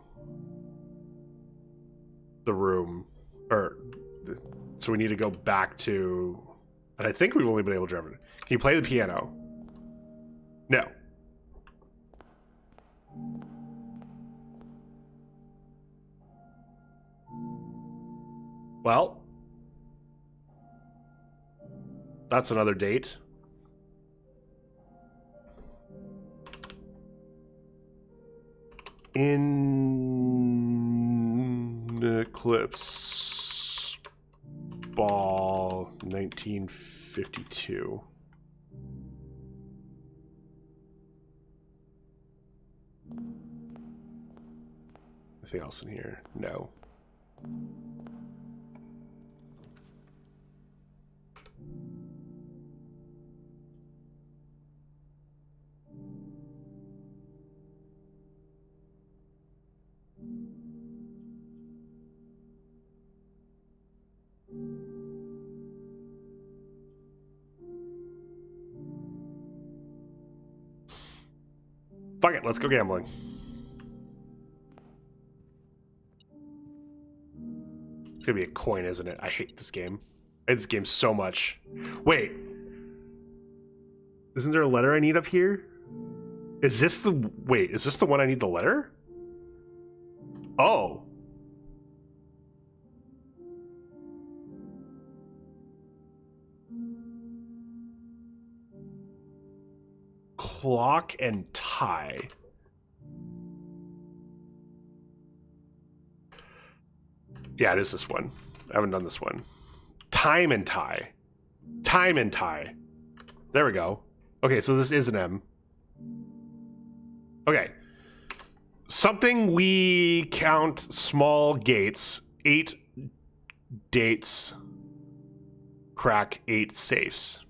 the room, so we need to go back to, and I think we've only been able to drive it. Can you play the piano? No. Well, that's another date. In Eclipse Ball 1952. Anything else in here? No. Fuck it, let's go gambling. It's gonna be a coin, isn't it? I hate this game. I hate this game so much. Wait. Isn't there a letter I need up here? Is this the... Wait, is this the one I need the letter? Oh. Clock and tie. Yeah, it is this one. I haven't done this one. Time and tie. Time and tie. There we go. Okay, so this is an M. Okay. Something we count small gates. 8 dates. Crack 8 safes.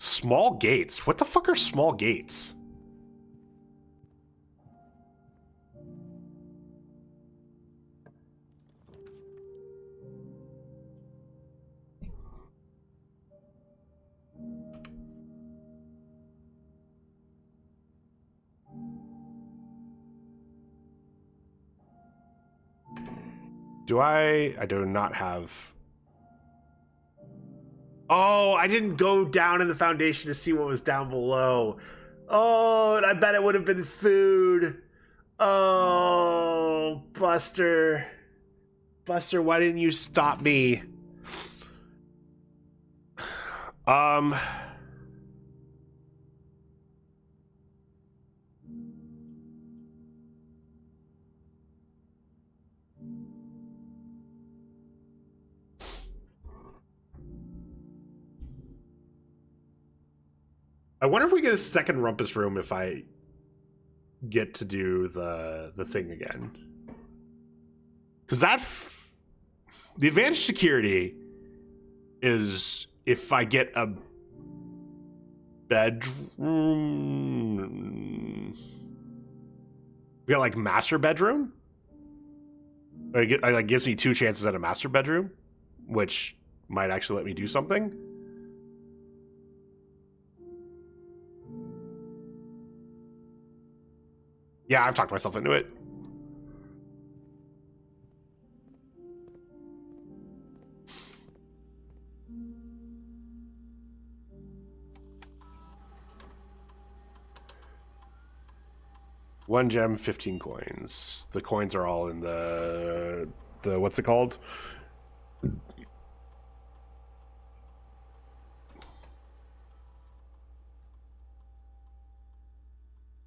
Small gates? What the fuck are small gates? I do not have... Oh, I didn't go down in the foundation to see what was down below. Oh, and I bet it would have been food. Oh, Buster. Buster, why didn't you stop me? I wonder if we get a second rumpus room if I get to do the thing again. Because the advantage security is if I get bedroom. We got like master bedroom. It gives me 2 chances at a master bedroom, which might actually let me do something. Yeah, I've talked myself into it. One gem, 15 coins. The coins are all in the what's it called?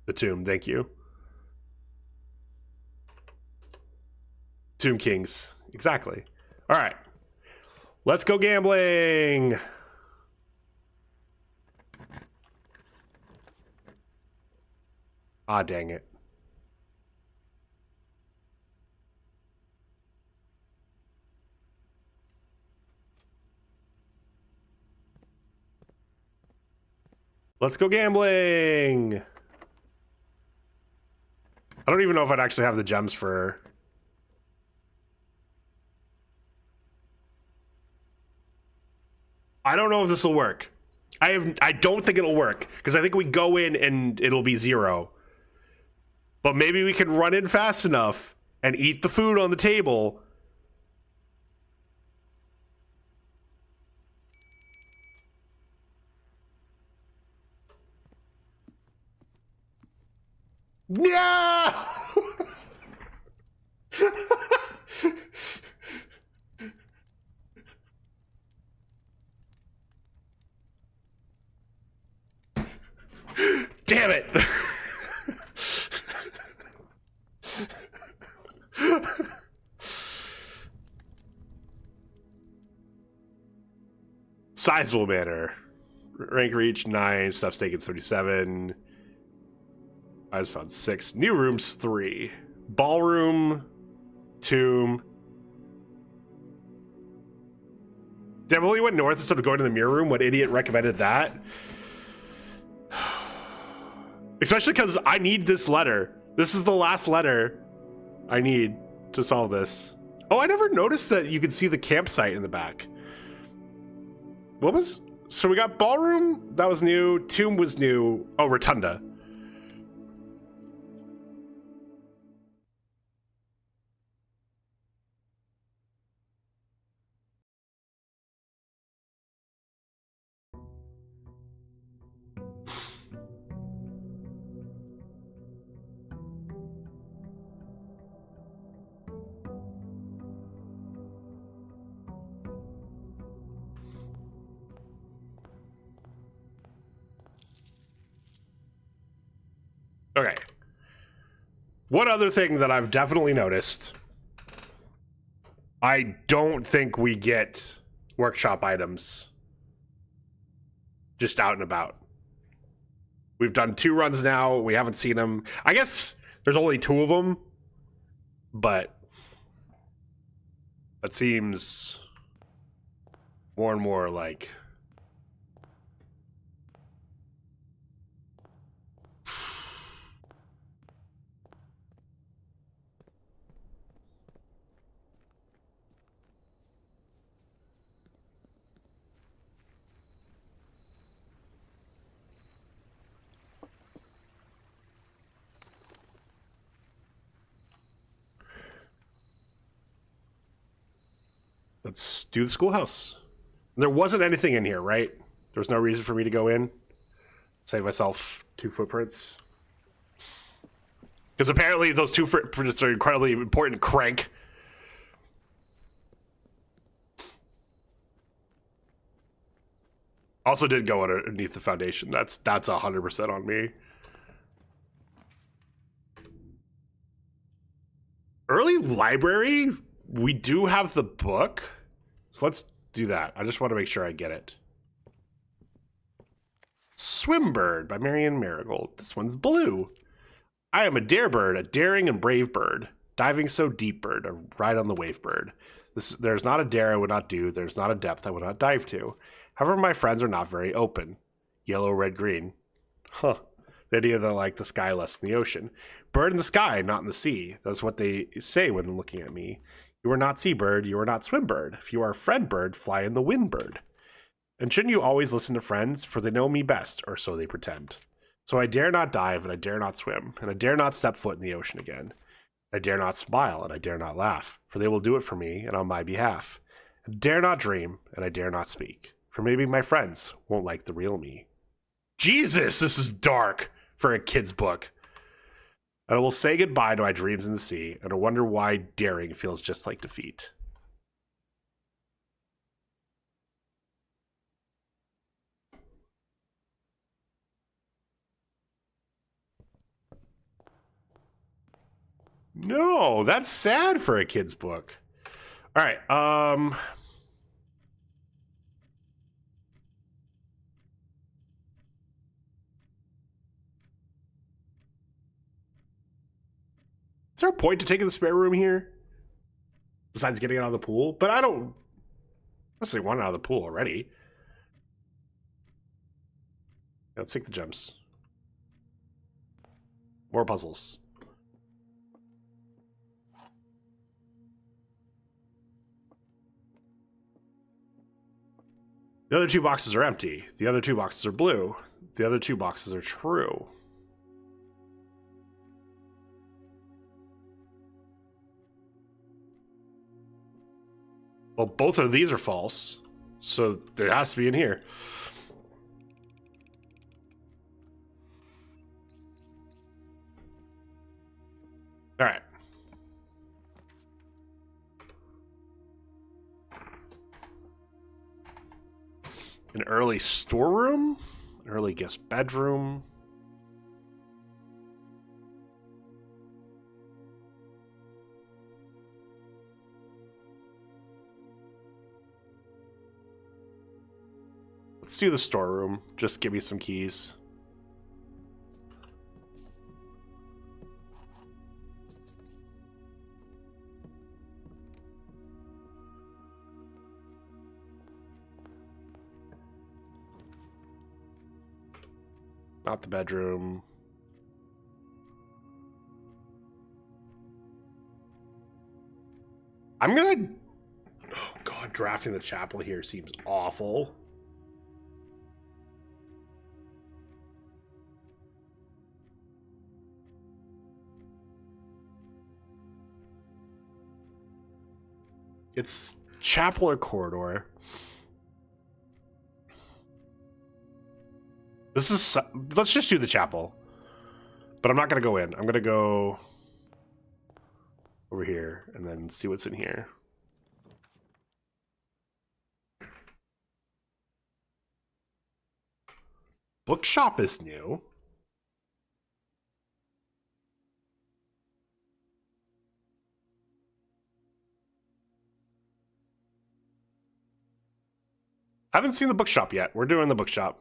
The tomb, thank you. Tomb Kings. Exactly. All right. Let's go gambling. Ah, dang it. Let's go gambling. I don't even know if I'd actually have the gems for... I don't know if this will work. I don't think it'll work because I think we go in and it'll be 0. But maybe we can run in fast enough and eat the food on the table. No! Damn it! Size will matter. Rank reach 9, stuff's taken 37. I just found 6. New rooms 3. Ballroom, tomb. Damn, we went north instead of going to the mirror room. What idiot recommended that? Especially because I need this letter. This is the last letter I need to solve this. Oh, I never noticed that you could see the campsite in the back. What was... So we got ballroom. That was new. Tomb was new. Oh, rotunda. Okay. One other thing that I've definitely noticed. I don't think we get workshop items just out and about. We've done 2 runs now. We haven't seen them. I guess there's only 2 of them, but that seems more and more like... Let's do the schoolhouse. There wasn't anything in here, right? There was no reason for me to go in. Save myself 2 footprints. Because apparently those 2 footprints are incredibly important. Crank. Also did go underneath the foundation. That's 100% on me. Early library? We do have the book. So let's do that. I just want to make sure I get it. Swimbird by Marion Marigold. This one's blue. I am a dare bird, a daring and brave bird. Diving so deep bird, a ride on the wave bird. There's not a dare I would not do. There's not a depth I would not dive to. However, my friends are not very open. Yellow, red, green. Huh. The idea that like the sky less than the ocean. Bird in the sky, not in the sea. That's what they say when looking at me. You are not seabird, you are not swim bird. If you are a friend bird, fly in the wind bird. And shouldn't you always listen to friends, for they know me best, or so they pretend. So I dare not dive, and I dare not swim, and I dare not step foot in the ocean again. I dare not smile, and I dare not laugh, for they will do it for me and on my behalf. I dare not dream, and I dare not speak, for maybe my friends won't like the real me. Jesus, this is dark for a kid's book. And I will say goodbye to my dreams in the sea, and I wonder why daring feels just like defeat. No, that's sad for a kid's book. All right, is there a point to taking the spare room here? Besides getting it out of the pool? But I don't necessarily want it out of the pool already. Yeah, let's take the gems. More puzzles. The other 2 boxes are empty. The other 2 boxes are blue. The other 2 boxes are true. Well, both of these are false, so there has to be in here. All right. An early storeroom, an early guest bedroom. Let's do the storeroom. Just give me some keys. Not the bedroom. I'm gonna... Oh god, drafting the chapel here seems awful. It's chapel or corridor. This is... Let's just do the chapel. But I'm not going to go in. I'm going to go over here and then see what's in here. Bookshop is new. I haven't seen the bookshop yet. We're doing the bookshop.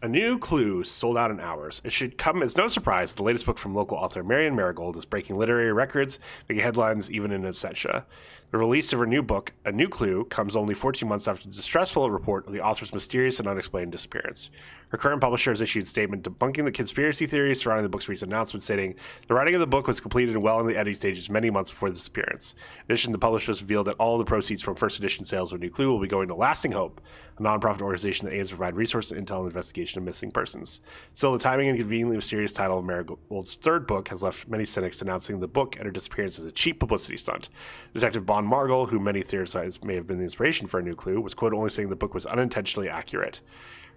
A new clue sold out in hours. It should come as no surprise the latest book from local author Marion Marigold is breaking literary records, making headlines even in absentia. The release of her new book, A New Clue, comes only 14 months after the distressful report of the author's mysterious and unexplained disappearance. Her current publisher has issued a statement debunking the conspiracy theories surrounding the book's recent announcement, stating, "The writing of the book was completed and well in the editing stages many months before the disappearance." In addition, the publisher has revealed that all of the proceeds from first edition sales of A New Clue will be going to Lasting Hope, a nonprofit organization that aims to provide resources, intel, and investigation of missing persons. Still, the timing and conveniently mysterious title of Marigold's third book has left many cynics announcing the book and her disappearance as a cheap publicity stunt. Detective Bon Margol, who many theorize may have been the inspiration for A New Clue, was quoted only saying the book was unintentionally accurate.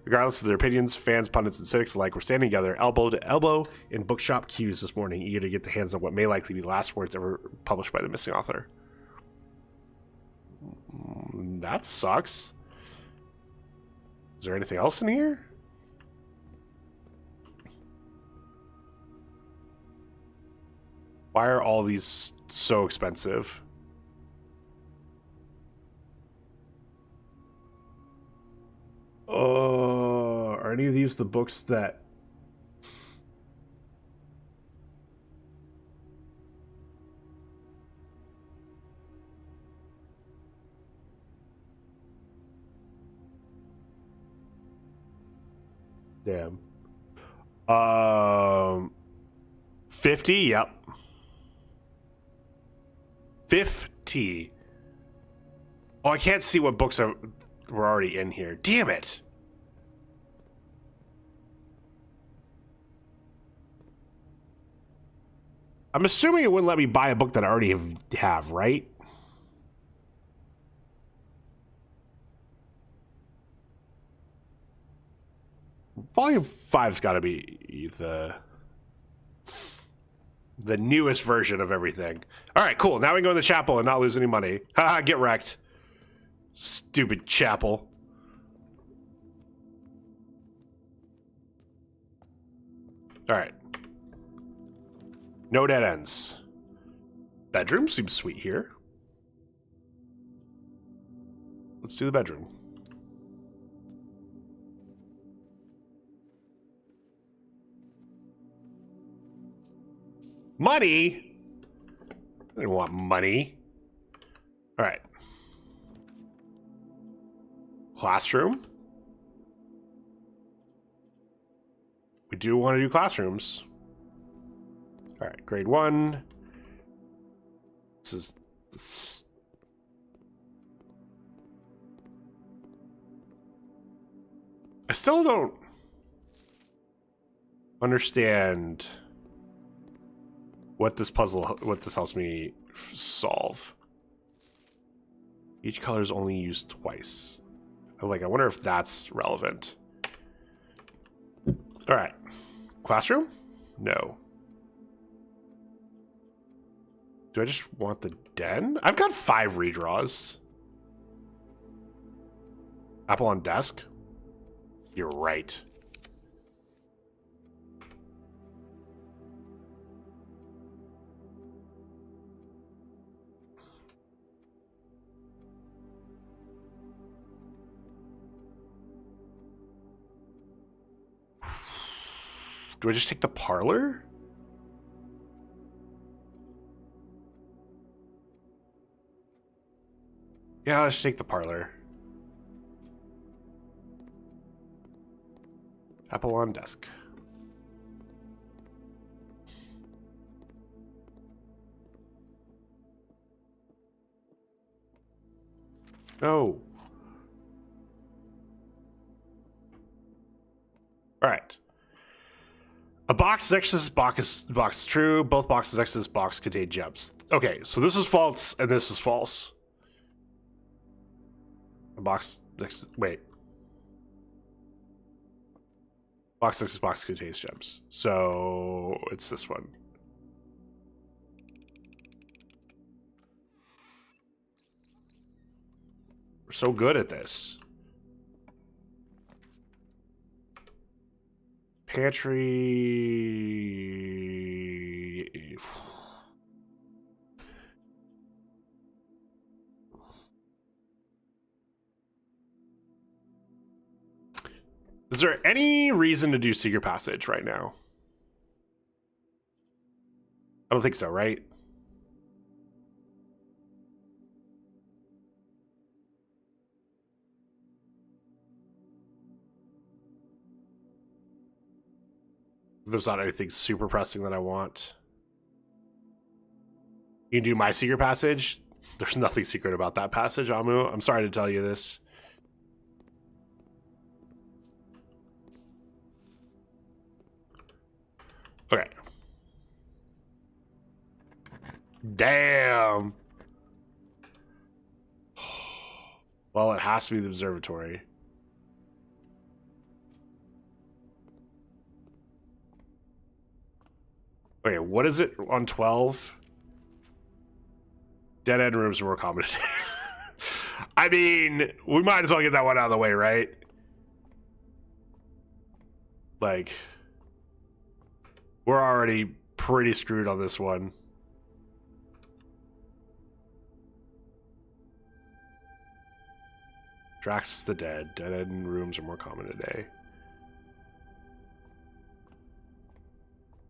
Regardless of their opinions, fans, pundits, and cynics alike were standing together, elbow to elbow, in bookshop queues this morning, eager to get the hands on what may likely be the last words ever published by the missing author. That sucks. Is there anything else in here? Why are all these so expensive? Are any of these the books that... Damn. 50. Yep. 50. Oh, I can't see what books were already in here. Damn it. I'm assuming it wouldn't let me buy a book that I already have, right? Volume 5's got to be the newest version of everything. All right, cool. Now we can go in the chapel and not lose any money. Haha, get wrecked. Stupid chapel. All right. No dead ends. Bedroom seems sweet here. Let's do the bedroom. Money? I didn't want money. All right. Classroom. We do want to do classrooms. All right, grade 1. This. I still don't understand what this helps me solve. Each color is only used twice. I wonder if that's relevant. All right, classroom? No. Do I just want the den? I've got 5 redraws. Apple on desk? You're right. Do I just take the parlor? Yeah, let's take the parlor. Apple on desk. No. All right. A box next to this box is true. Both boxes next to this box contain gems. Okay, so this is false and this is false. A box next to, wait. Box next to this box contains gems. So it's this one. We're so good at this. Pantry. Is there any reason to do secret passage right now? I don't think so, right? There's not anything super pressing that I want. You can do my secret passage. There's nothing secret about that passage, Amu. I'm sorry to tell you this. Okay. Damn. Well, it has to be the observatory. Okay, what is it on 12? Dead end rooms are more accommodative. I mean, we might as well get that one out of the way, right? Like, we're already pretty screwed on this one. Drax is the dead. Dead end rooms are more common today.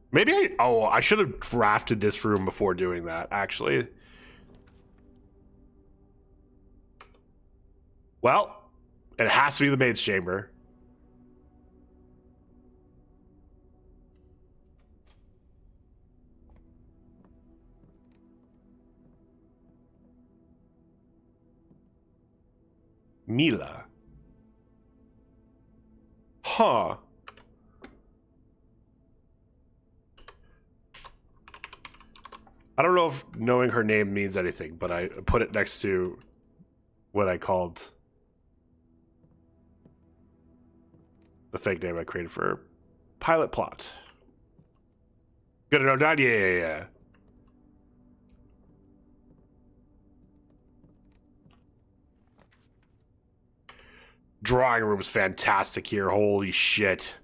Maybe I should have drafted this room before doing that, actually. Well, it has to be the maid's chamber. Mila. Huh. I don't know if knowing her name means anything, but I put it next to what I called the fake name I created for pilot plot. Good to know, Dad? Yeah. Drawing room's fantastic here. Holy shit.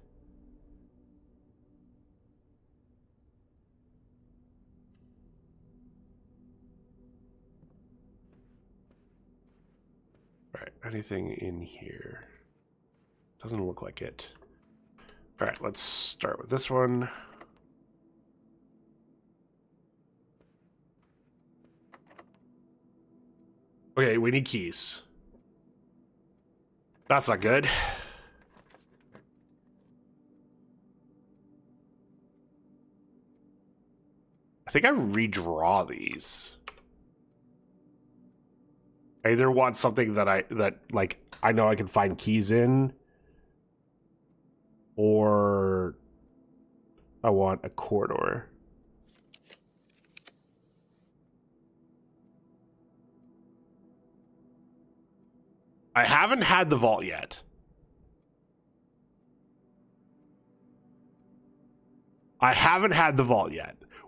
Alright, anything in here? Doesn't look like it. Alright, let's start with this one. Okay, we need keys. That's not good. I think I redraw these. I either want something that I know I can find keys in, or I want a corridor. I haven't had the vault yet.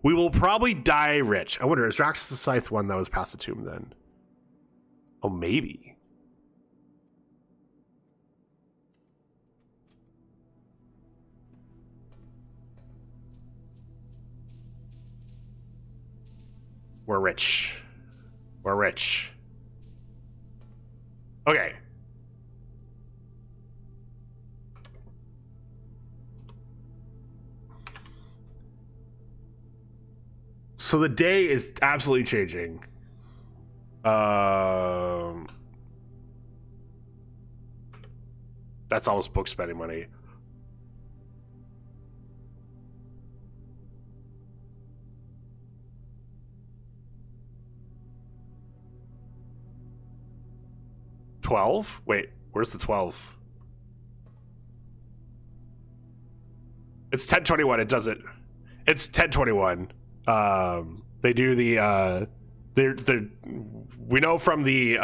We will probably die rich. I wonder, is Drax the Scythe one that was past the tomb then? Oh, maybe. We're rich. Okay. So the day is absolutely changing. That's almost book spending money. $12? Wait, where's the 12? It's 1021. It doesn't. It's 1021. They do the we know from the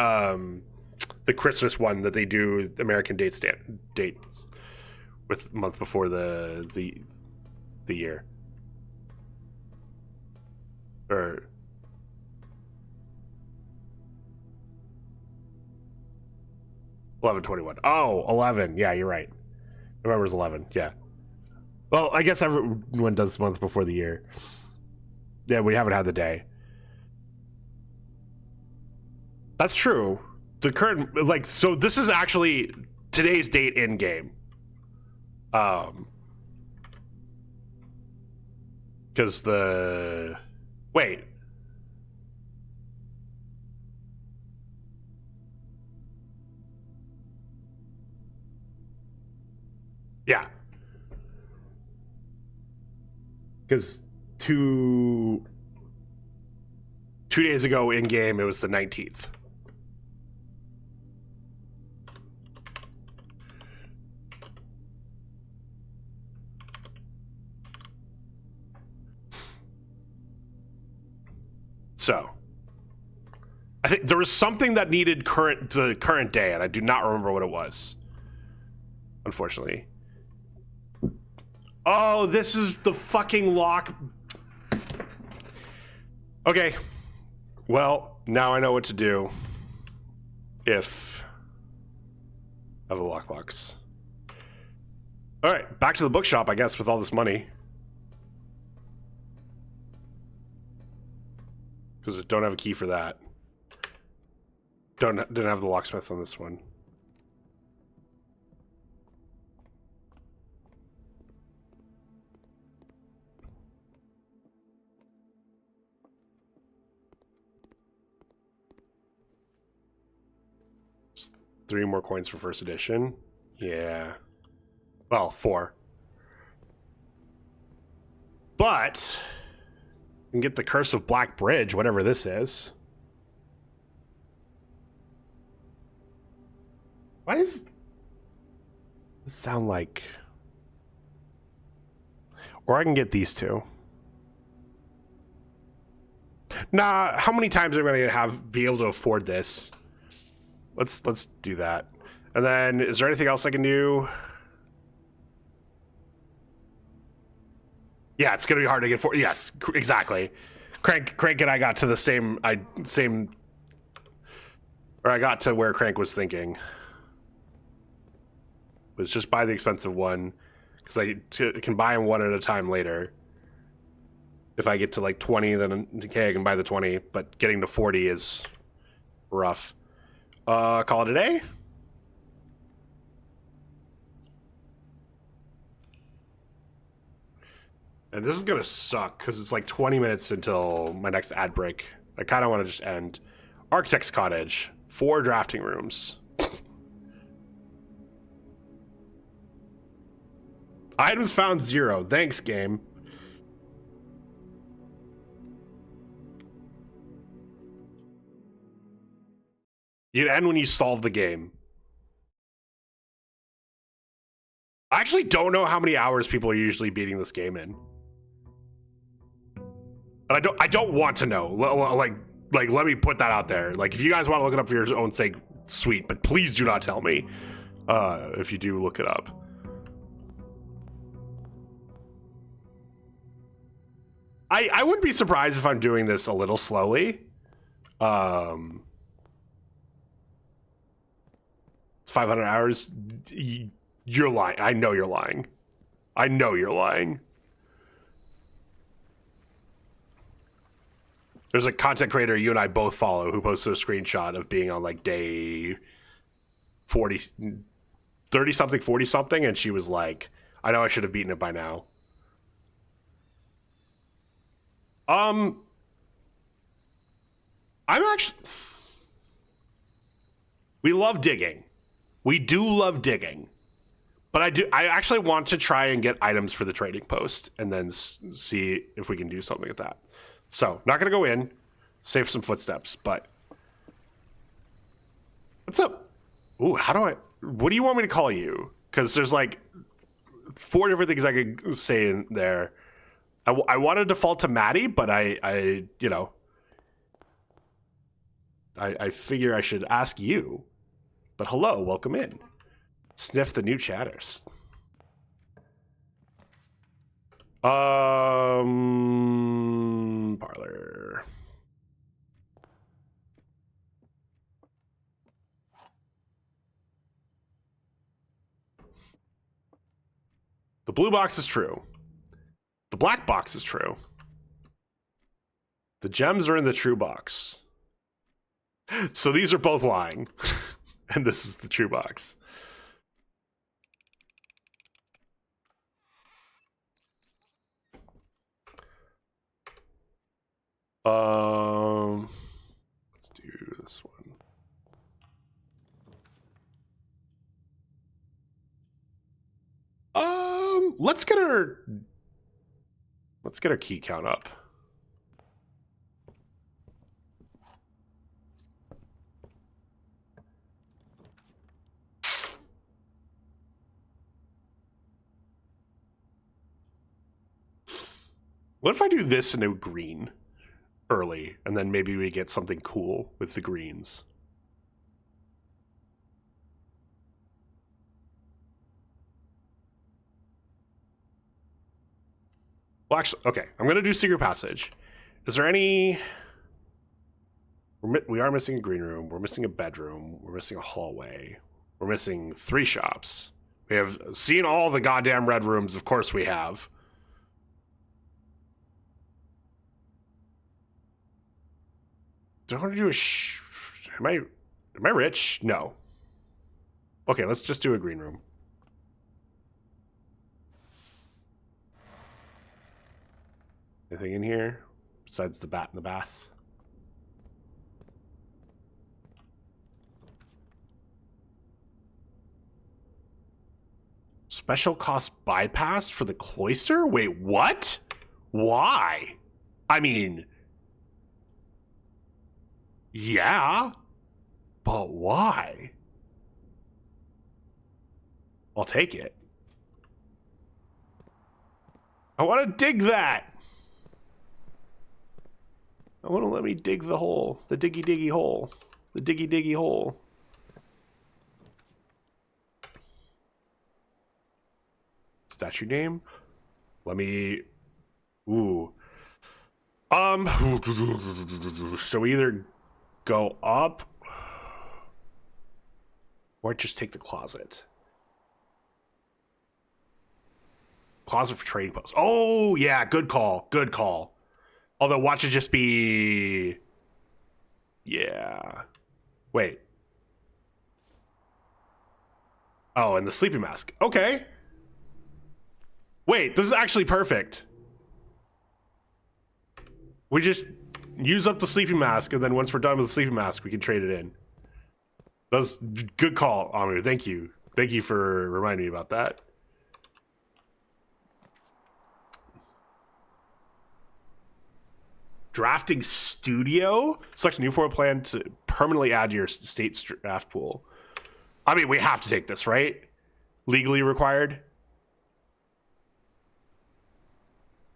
Christmas one that they do American dates with month before the year. Or $11.21. Oh, 11. Yeah, you're right. November's 11. Yeah. Well, I guess everyone does month before the year. Yeah, we haven't had the day. That's true. The current, like, so this is actually today's date in game. Because wait. Yeah. Because two days ago in game, it was the 19th. So, I think there was something that needed the current day, and I do not remember what it was. Unfortunately. Oh, this is the fucking lock. Okay. Well, now I know what to do if I have a lockbox. All right, back to the bookshop, I guess, with all this money. Because I don't have a key for that. Didn't have the locksmith on this one. Just 3 more coins for first edition. Yeah. Well, 4. But you can get the Curse of Black Bridge, whatever this is. Why does this sound like... Or I can get these two. Nah, how many times am I going to be able to afford this? Let's do that. And then, is there anything else I can do? Yeah, it's going to be hard to get for. Yes, exactly. Crank and I got to the same, or I got to where Crank was thinking. But it's just buy the expensive one, because I can buy them one at a time later. If I get to like 20, then okay, I can buy the 20, but getting to 40 is rough. Call it a day. And this is gonna suck because it's like 20 minutes until my next ad break. I kind of want to just end. Architect's Cottage, 4 drafting rooms. Items found 0. Thanks, game. You end when you solve the game. I actually don't know how many hours people are usually beating this game in. And I don't want to know. Like let me put that out there. Like, if you guys want to look it up for your own sake, sweet. But please do not tell me if you do look it up. I wouldn't be surprised if I'm doing this a little slowly. It's 500 hours. You're lying. I know you're lying. I know you're lying. There's a content creator you and I both follow who posted a screenshot of being on like day 40, 30 something, 40 something, and she was like, I know I should have beaten it by now. I'm actually... We love digging. We do love digging. But I actually want to try and get items for the trading post and then see if we can do something with that. So, not going to go in, save some footsteps, but... What's up? Ooh, what do you want me to call you? Because there's like 4 different things I could say in there. I want to default to Maddie, but I you know... I figure I should ask you. But hello, welcome in. Sniff the new chatters. Parlor. The blue box is true. The black box is true. The gems are in the true box. So these are both lying. And this is the true box. Let's do this one. Let's get our key count up. What if I do this in a green early, and then maybe we get something cool with the greens? Well, actually, okay, I'm going to do Secret Passage. Is there any... We are missing a green room. We're missing a bedroom. We're missing a hallway. We're missing 3 shops. We have seen all the goddamn red rooms. Of course we have. Do I want to do a... Am I rich? No. Okay, let's just do a green room. Anything in here besides the bat in the bath? Special cost bypassed for the cloister? Wait, what? Why? I mean, yeah, but why? I'll take it. I want to dig that. I want to let me dig the hole. The diggy diggy hole. The diggy diggy hole. Statue name? Let me... Ooh. So we either go up or just take the closet. Closet for trading posts. Oh, yeah, good call. Good call. Although, watch it just be... Yeah. Wait. Oh, and the sleeping mask. Okay. Wait, this is actually perfect. We just use up the sleeping mask, and then once we're done with the sleeping mask, we can trade it in. That's good call, Amu. Thank you. Thank you for reminding me about that. Drafting studio? Select a new floor plan to permanently add to your state draft pool. I mean, we have to take this, right? Legally required?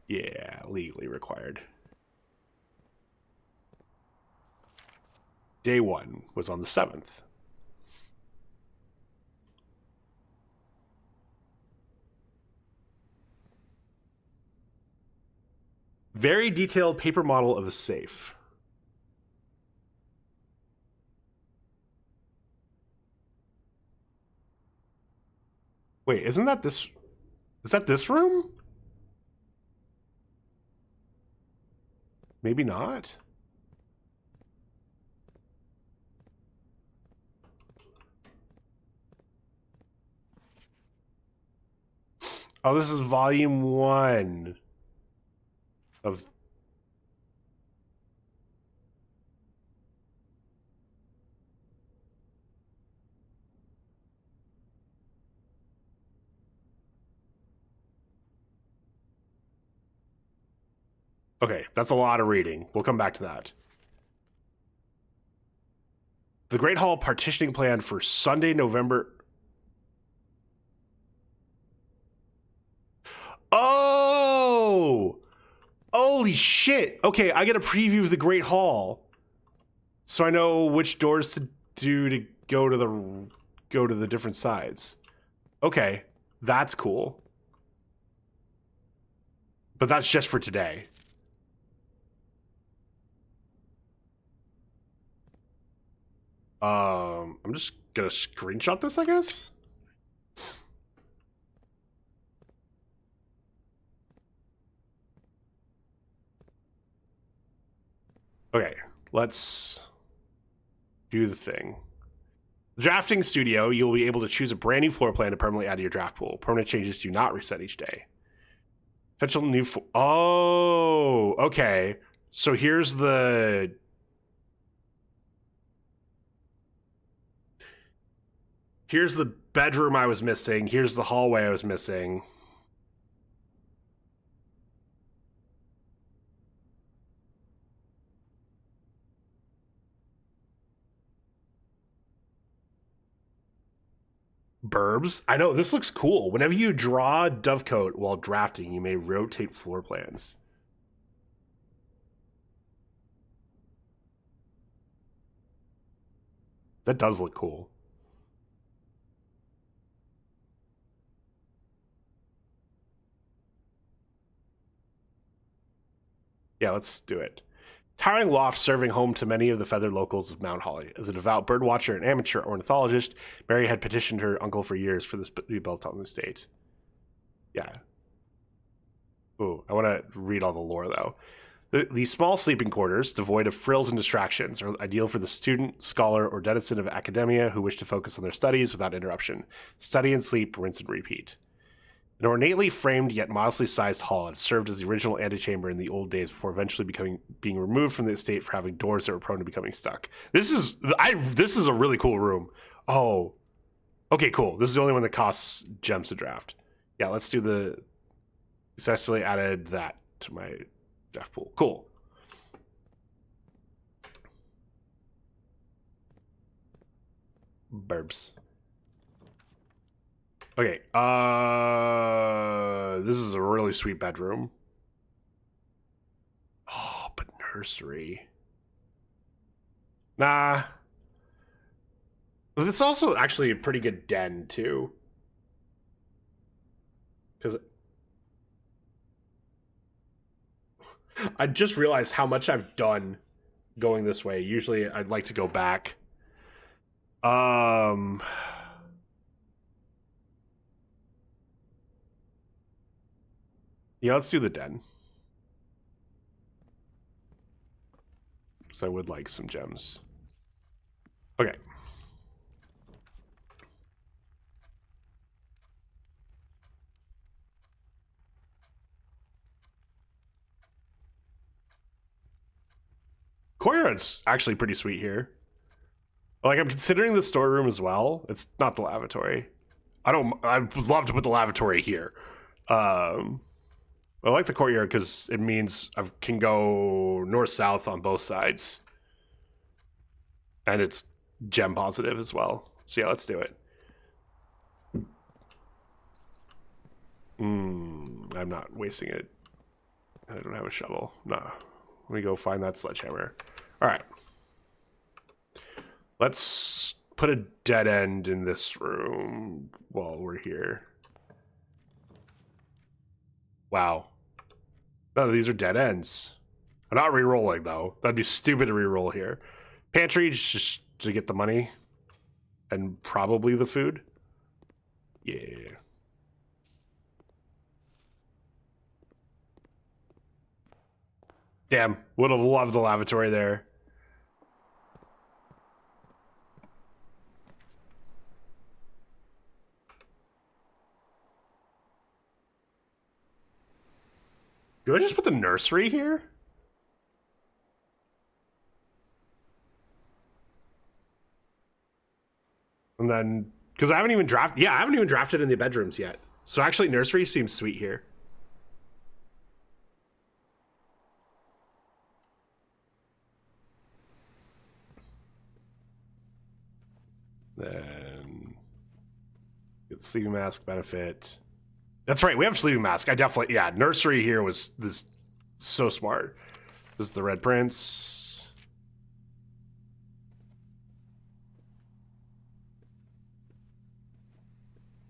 Yeah, legally required. Day 1 was on the 7th. Very detailed paper model of a safe. Wait, isn't that this? Is that this room? Maybe not. Oh, this is volume 1 of... Okay, that's a lot of reading. We'll come back to that. The Great Hall partitioning plan for Sunday, November... Oh! Holy shit! Okay, I get a preview of the Great Hall, so I know which doors to do to go to the different sides. Okay, that's cool. But that's just for today. I'm just gonna screenshot this, I guess. Okay, let's do the thing. Drafting studio, you'll be able to choose a brand new floor plan to permanently add to your draft pool. Permanent changes do not reset each day. Potential new... Oh, okay. So here's the... Here's the bedroom I was missing. Here's the hallway I was missing. Burbs? I know, this looks cool. Whenever you draw Dovecote while drafting, you may rotate floor plans. That does look cool. Yeah, let's do it. Towering loft serving home to many of the feathered locals of Mount Holly. As a devout birdwatcher and amateur ornithologist, Mary had petitioned her uncle for years for this to be built on the estate. Yeah. Ooh, I want to read all the lore, though. These small sleeping quarters, devoid of frills and distractions, are ideal for the student, scholar, or denizen of academia who wish to focus on their studies without interruption. Study and sleep, rinse and repeat. An ornately framed yet modestly sized hall had served as the original antechamber in the old days before eventually being removed from the estate for having doors that were prone to becoming stuck. This is a really cool room. Oh, okay, cool. This is the only one that costs gems to draft. Yeah, let's do the... Successfully added that to my draft pool. Cool. Burbs. Okay, this is a really sweet bedroom. Oh, but nursery. Nah. But it's also actually a pretty good den, too. Because I just realized how much I've done going this way. Usually I'd like to go back. Yeah, let's do the den. Because I would like some gems. Okay. Courtyard's actually pretty sweet here. Like, I'm considering the storeroom as well. It's not the lavatory. I would love to put the lavatory here. I like the courtyard because it means I can go north-south on both sides. And it's gem positive as well. So yeah, let's do it. I'm not wasting it. I don't have a shovel. No. Let me go find that sledgehammer. All right. Let's put a dead end in this room while we're here. Wow. None of these are dead ends. I'm not re-rolling, though. That'd be stupid to re-roll here. Pantry, just to get the money. And probably the food. Yeah. Damn, would have loved the lavatory there. Do I just put the nursery here? And then, because I haven't even drafted in the bedrooms yet. So actually nursery seems sweet here. Then get sleeping mask benefit. That's right, we have sleeping mask. I definitely, yeah, nursery here was this so smart. This is the Red Prince.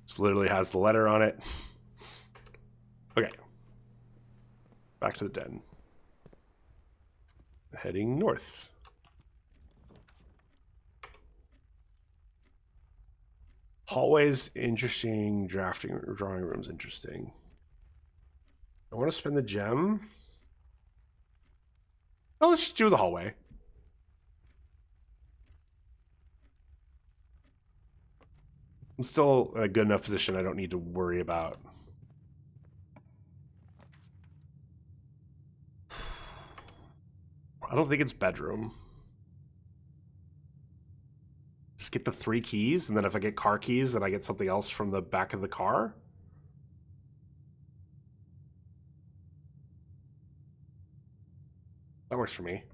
This literally has the letter on it. Okay. Back to the den. Heading north. Hallways interesting. Drawing rooms interesting. I want to spend the gem. Oh, let's just do the hallway. I'm still in a good enough position I don't need to worry about. I don't think it's bedroom. Just get the 3 keys, and then if I get car keys, then I get something else from the back of the car. That works for me.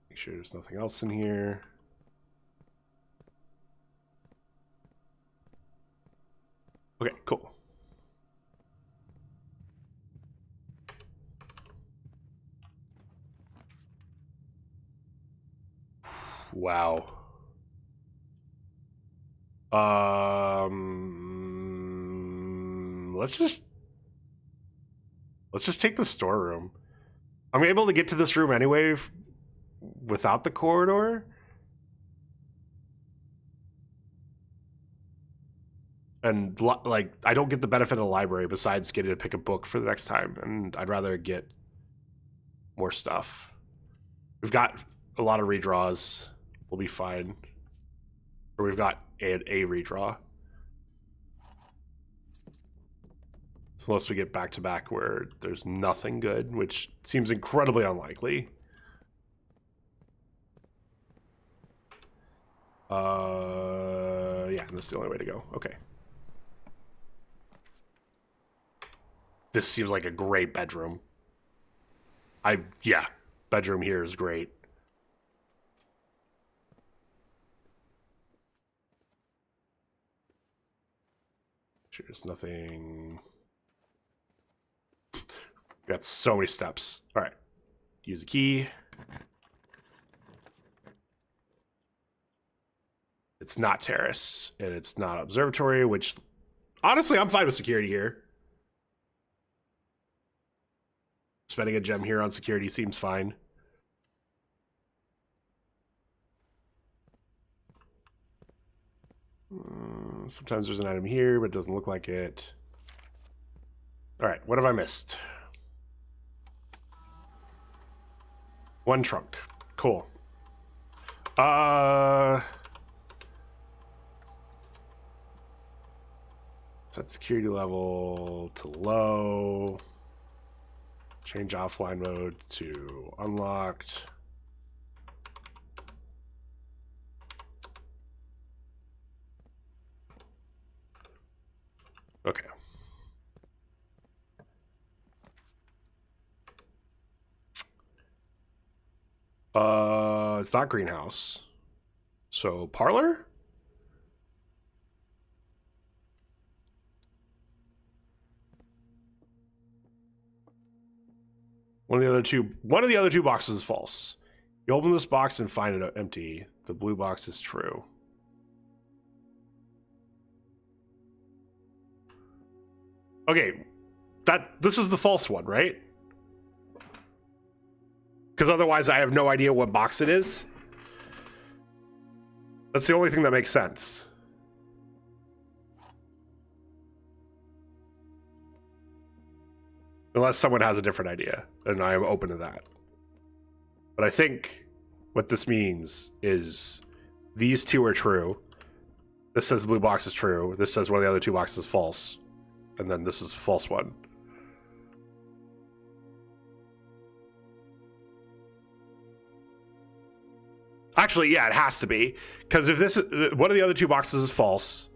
Make sure there's nothing else in here. Okay, cool. Wow. Let's just take the storeroom. I'm able to get to this room anyway without the corridor. And like, I don't get the benefit of the library besides getting to pick a book for the next time, and I'd rather get more stuff. We've got a lot of redraws. We'll be fine. Or we've got a redraw. Unless we get back to back where there's nothing good, which seems incredibly unlikely. Yeah, this is the only way to go. Okay. This seems like a great bedroom. Yeah, bedroom here is great. There's nothing. Got so many steps. All right. Use the key. It's not terrace, and it's not observatory, which honestly, I'm fine with security here. Spending a gem here on security seems fine. Sometimes there's an item here, but it doesn't look like it. All right, what have I missed? One trunk. Cool. Set security level to low. Change offline mode to unlocked. Okay. It's not greenhouse. So parlor? One of the other two boxes is false. You open this box and find it empty. The blue box is true. Okay, this is the false one, right? Because otherwise I have no idea what box it is. That's the only thing that makes sense. Unless someone has a different idea, and I am open to that. But I think what this means is these two are true. This says the blue box is true. This says one of the other two boxes is false. And then this is a false one. Actually, yeah, it has to be. Because if this one of the other two boxes is false.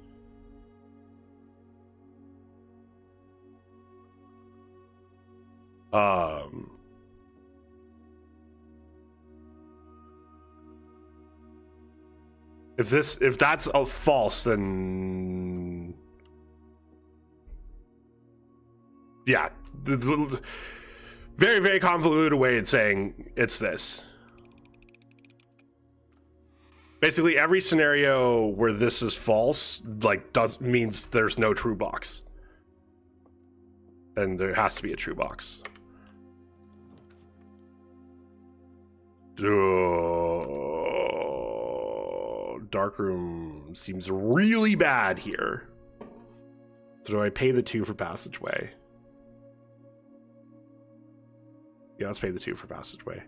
If that's a false, then yeah, very, very convoluted way of saying it's this. Basically, every scenario where this is false, like, means there's no true box, and there has to be a true box. Darkroom seems really bad here. So do I pay the 2 for passageway? Yeah, let's pay the 2 for passageway.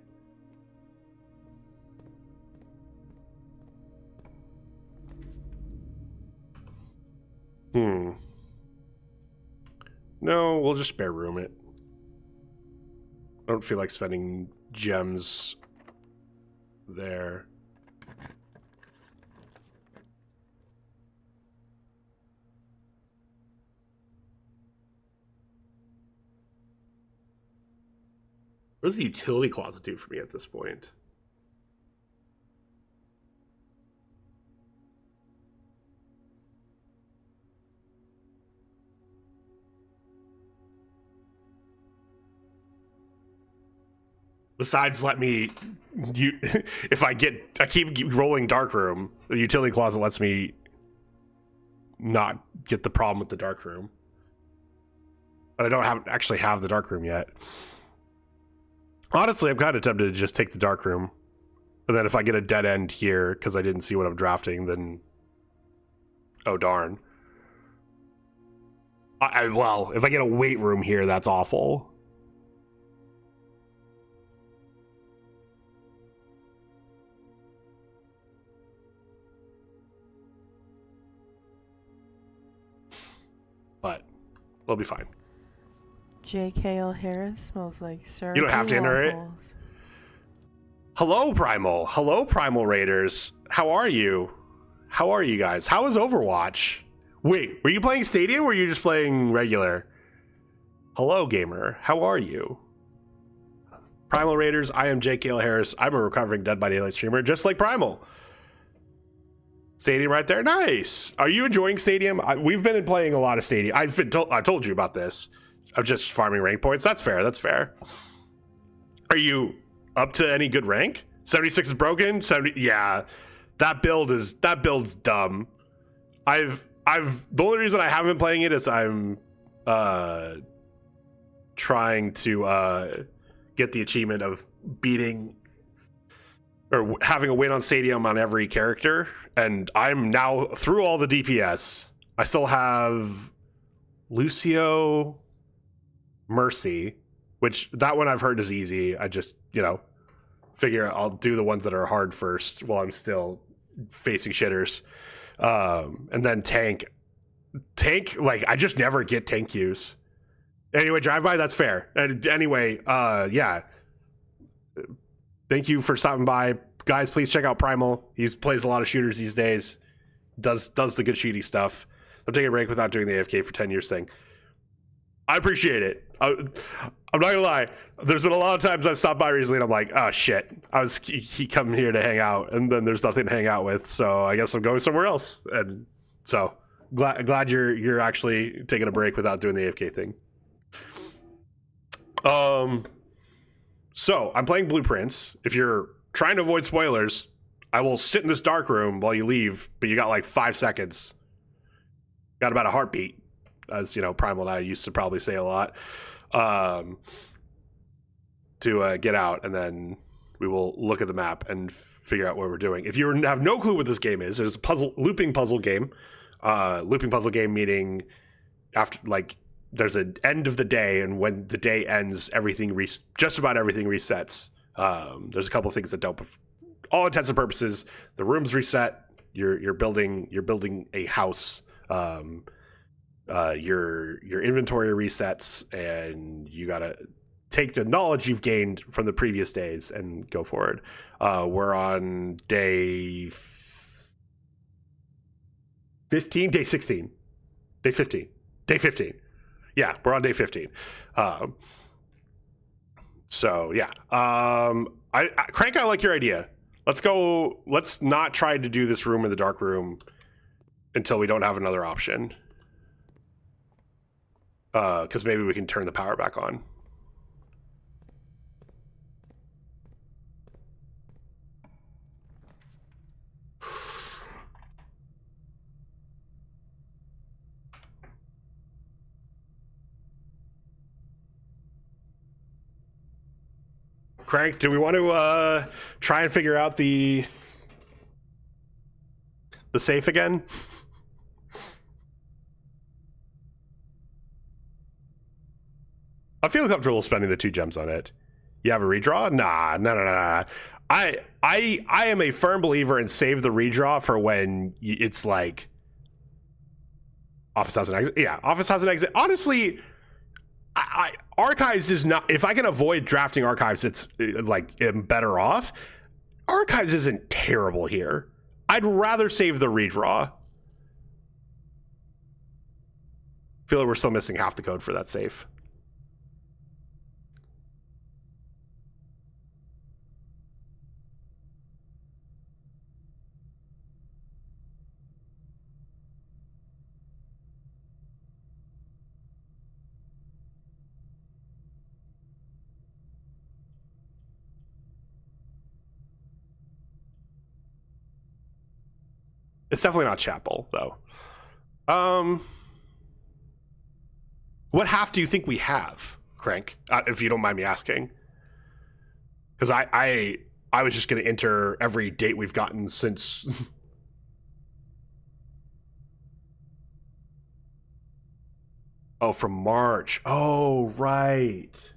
No, we'll just spare room it. I don't feel like spending gems there. What does the utility closet do for me at this point? Besides, let me, if I keep rolling darkroom, the utility closet lets me not get the problem with the darkroom. But I don't actually have the darkroom yet. Honestly, I'm kind of tempted to just take the darkroom, and then if I get a dead end here because I didn't see what I'm drafting, then oh darn. Well, if I get a weight room here, that's awful. But we'll be fine. J.K.L. Harris smells like syrup. You don't have to enter it. Hello, Primal. Hello, Primal Raiders. How are you? How are you guys? How is Overwatch? Wait, were you playing Stadium or were you just playing regular? Hello, gamer. How are you? Primal Raiders, I am JKL Harris. I'm a recovering Dead by Daylight streamer, just like Primal. Stadium right there. Nice. Are you enjoying Stadium? We've been playing a lot of Stadium. I told you about this. I'm just farming rank points. That's fair. That's fair. Are you up to any good rank? 76 is broken. 70. Yeah, that build's dumb. The only reason I haven't been playing it is I'm trying to get the achievement of beating or having a win on Stadium on every character, and I'm now through all the DPS. I still have Lucio, Mercy, which that one I've heard is easy. I just, figure I'll do the ones that are hard first while I'm still facing shitters. And then tank, like, I just never get tank use. Anyway, drive-by, that's fair. And anyway, yeah. Thank you for stopping by. Guys, please check out Primal. He plays a lot of shooters these days. Does the good shooty stuff. I'm taking a break without doing the AFK for 10 years thing. I appreciate it. I'm not gonna lie. There's been a lot of times I've stopped by recently and I'm like, oh shit. He come here to hang out and then there's nothing to hang out with. So I guess I'm going somewhere else. And so glad you're actually taking a break without doing the AFK thing. So I'm playing Blueprints. If you're trying to avoid spoilers, I will sit in this dark room while you leave, but you got like 5 seconds. Got about a heartbeat, as Primal and I used to probably say a lot, to get out, and then we will look at the map and figure out what we're doing. If you have no clue what this game is, it's a looping puzzle game. Looping puzzle game meaning after, like, there's an end of the day, and when the day ends, just about everything resets. There's a couple things that don't. All intents and purposes, the rooms reset. You're building a house. Your inventory resets, and you gotta take the knowledge you've gained from the previous days and go forward. We're on day 15, day 16, day 15, day 15. Yeah, we're on day 15. So yeah, Crank, I like your idea. Let's not try to do this room in the dark room until we don't have another option. Because maybe we can turn the power back on. Crank, do we want to try and figure out the safe again? I feel comfortable spending the 2 gems on it. You have a redraw? Nah. I am a firm believer in save the redraw for when it's like Office has an exit. Yeah, Office has an exit. Honestly, Archives is not. If I can avoid drafting Archives, it's like I'm better off. Archives isn't terrible here. I'd rather save the redraw. Feel like we're still missing half the code for that save. It's definitely not Chapel, though. What half do you think we have, Crank? If you don't mind me asking, because I was just going to enter every date we've gotten since. Oh, from March. Oh, right.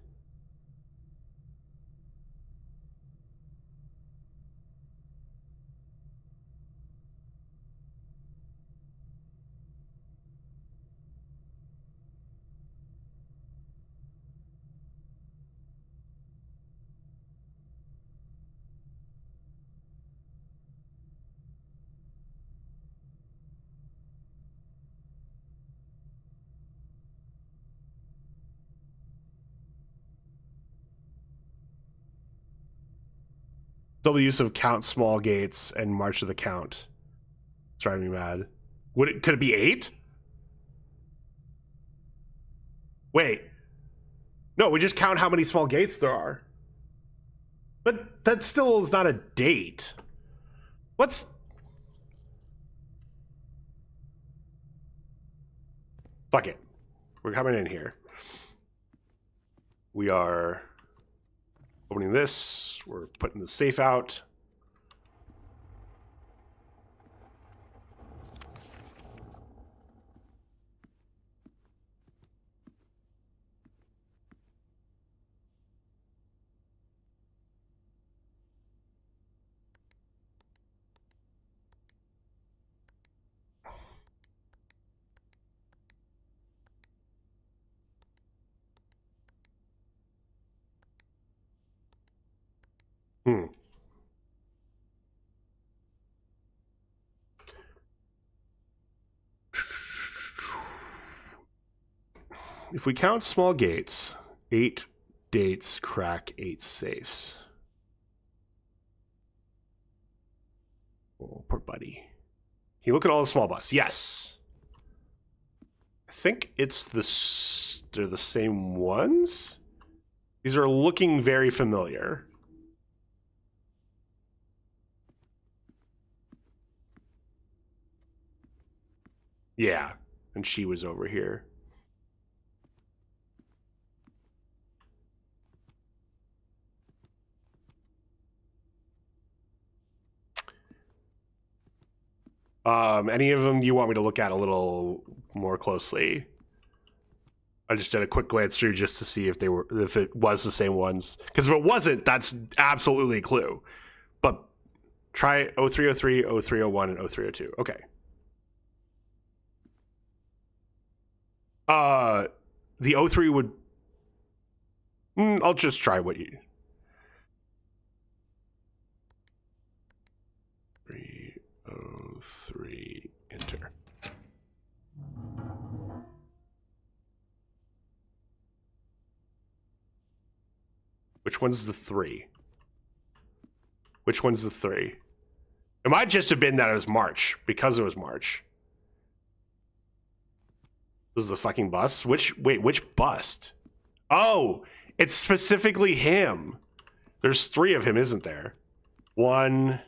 double use of count small gates and march of the count. It's driving me mad. Could it be 8? Wait. No, we just count how many small gates there are. But that still is not a date. Let's... Fuck it. We're coming in here. We are opening this. We're putting the safe out. If we count small gates, 8 dates crack 8 safes. Oh, poor buddy. You look at all the small busts. Yes. I think they're the same ones. These are looking very familiar. Yeah, and she was over here. Any of them you want me to look at a little more closely? I just did a quick glance through just to see if it was the same ones. Because if it wasn't, that's absolutely a clue. But try 0303, 0301, and 0302. Okay. The 03 would... I'll just try what you... 303, enter. Which one's the 3? Which one's the 3? It might just have been that it was March, because it was March. This is the fucking bust? Which bust? Oh, it's specifically him. There's 3 of him, isn't there? 1,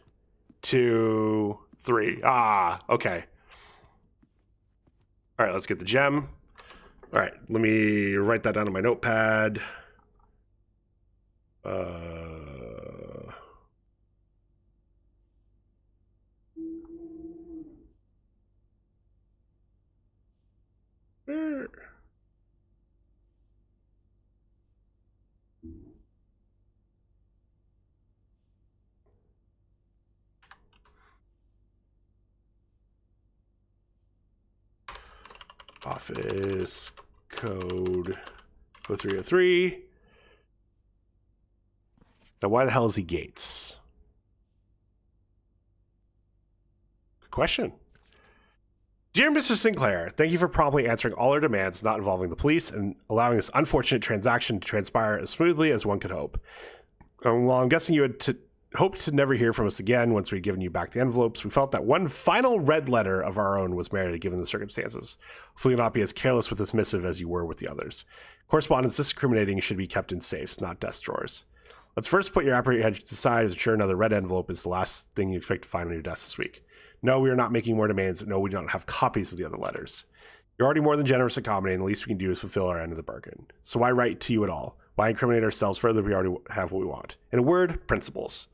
2, 3. Ah, okay. All right, let's get the gem. All right, let me write that down on my notepad. Office code 0303. Now, why the hell is he Gates? Good question. Dear Mr. Sinclair, thank you for promptly answering all our demands not involving the police and allowing this unfortunate transaction to transpire as smoothly as one could hope. While I'm guessing you had hoped to never hear from us again once we'd given you back the envelopes, we felt that one final red letter of our own was merited given the circumstances. Hopefully not be as careless with this missive as you were with the others. Correspondence this incriminating should be kept in safes, not desk drawers. Let's first put your apprehensions aside as sure another red envelope is the last thing you expect to find on your desk this week. No, we are not making more demands. No, we don't have copies of the other letters. You're already more than generous accommodating. The least we can do is fulfill our end of the bargain. So why write to you at all? Why incriminate ourselves further if we already have what we want? In a word, principles.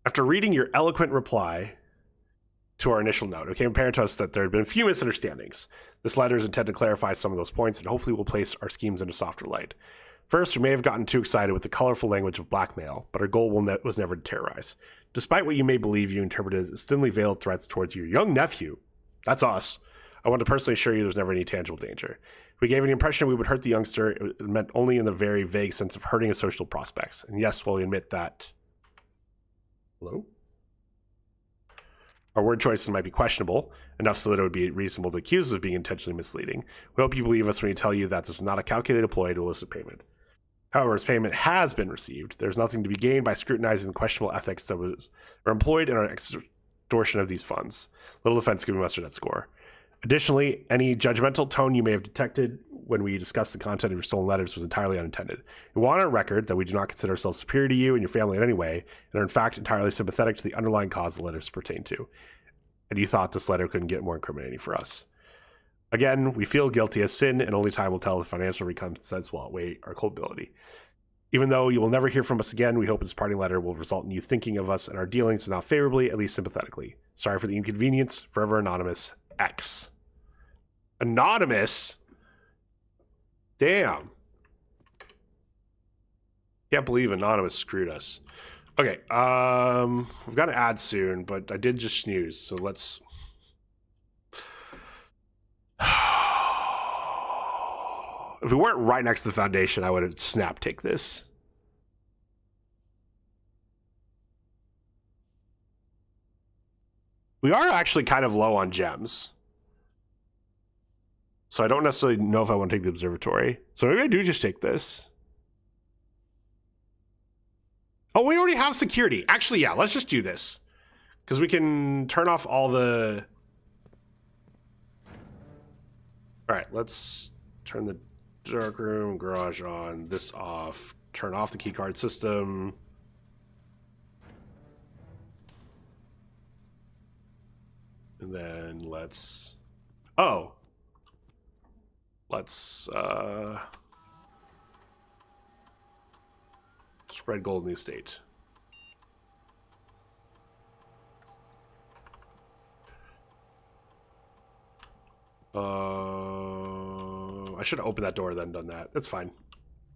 After reading your eloquent reply to our initial note, it became apparent to us that there had been a few misunderstandings. This letter is intended to clarify some of those points and hopefully will place our schemes in a softer light. First, we may have gotten too excited with the colorful language of blackmail, but our goal was never to terrorize. Despite what you may believe you interpreted as thinly veiled threats towards your young nephew, that's us, I want to personally assure you there's never any tangible danger. If we gave any impression we would hurt the youngster, it meant only in the very vague sense of hurting his social prospects. And yes, while we admit that... Hello? Our word choices might be questionable, enough so that it would be reasonable to accuse us of being intentionally misleading. We hope you believe us when we tell you that this was not a calculated ploy to elicit payment. However, as payment has been received, there's nothing to be gained by scrutinizing the questionable ethics that were employed in our extortion of these funds. Little offense can be mustered at score. Additionally, any judgmental tone you may have detected when we discussed the content of your stolen letters was entirely unintended. We want on record that we do not consider ourselves superior to you and your family in any way, and are in fact entirely sympathetic to the underlying cause the letters pertain to. And you thought this letter couldn't get more incriminating for us. Again, we feel guilty as sin, and only time will tell if financial recompense will outweigh our culpability. Even though you will never hear from us again, we hope this parting letter will result in you thinking of us and our dealings not favorably, at least sympathetically. Sorry for the inconvenience. Forever Anonymous X. Anonymous? Damn. Can't believe Anonymous screwed us. Okay, we've got an ad soon, but I did just snooze, so let's... If we weren't right next to the foundation, I would have snap take this. We are actually kind of low on gems. So I don't necessarily know if I want to take the observatory. So maybe I do just take this. Oh, we already have security. Actually, yeah, let's just do this. Because we can turn off all the... Alright, let's turn the dark room, garage on, this off, turn off the keycard system. And then let's... Oh! Let's, spread gold in the estate. I should have opened that door then done that. That's fine.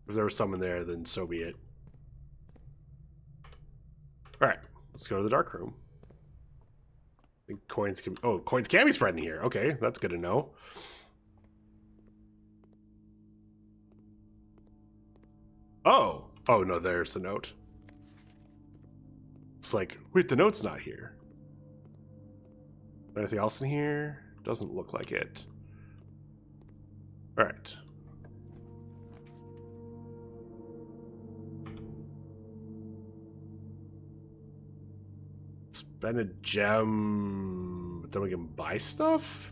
If there was someone there, then so be it. Alright, let's go to the dark room. I think coins can... Oh, coins can be spread in here. Okay, that's good to know. Oh! Oh, no, there's the note. It's like, wait, the note's not here. Anything else in here? Doesn't look like it. Alright. Spend a gem, but then we can buy stuff?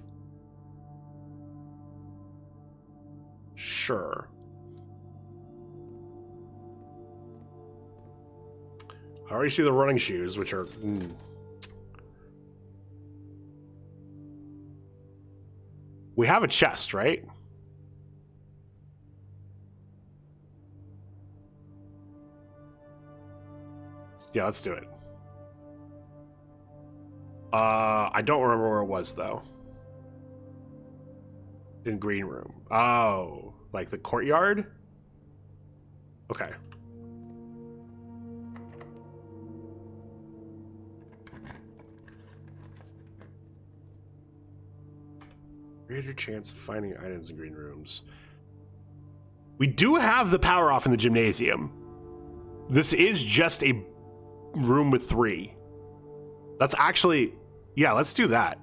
Sure. I already see the running shoes, which are... We have a chest, right? Yeah, let's do it. I don't remember where it was, though. In green room. Oh, like the courtyard? Okay. Greater chance of finding items in green rooms. We do have the power off in the gymnasium. This is just a room with 3. That's actually... Yeah, let's do that.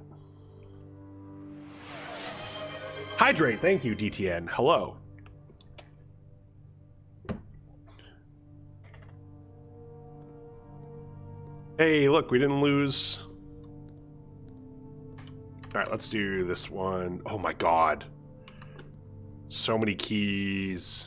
Hydrate, thank you, DTN. Hello. Hey, look, we didn't lose... Alright, let's do this one. Oh my god. So many keys.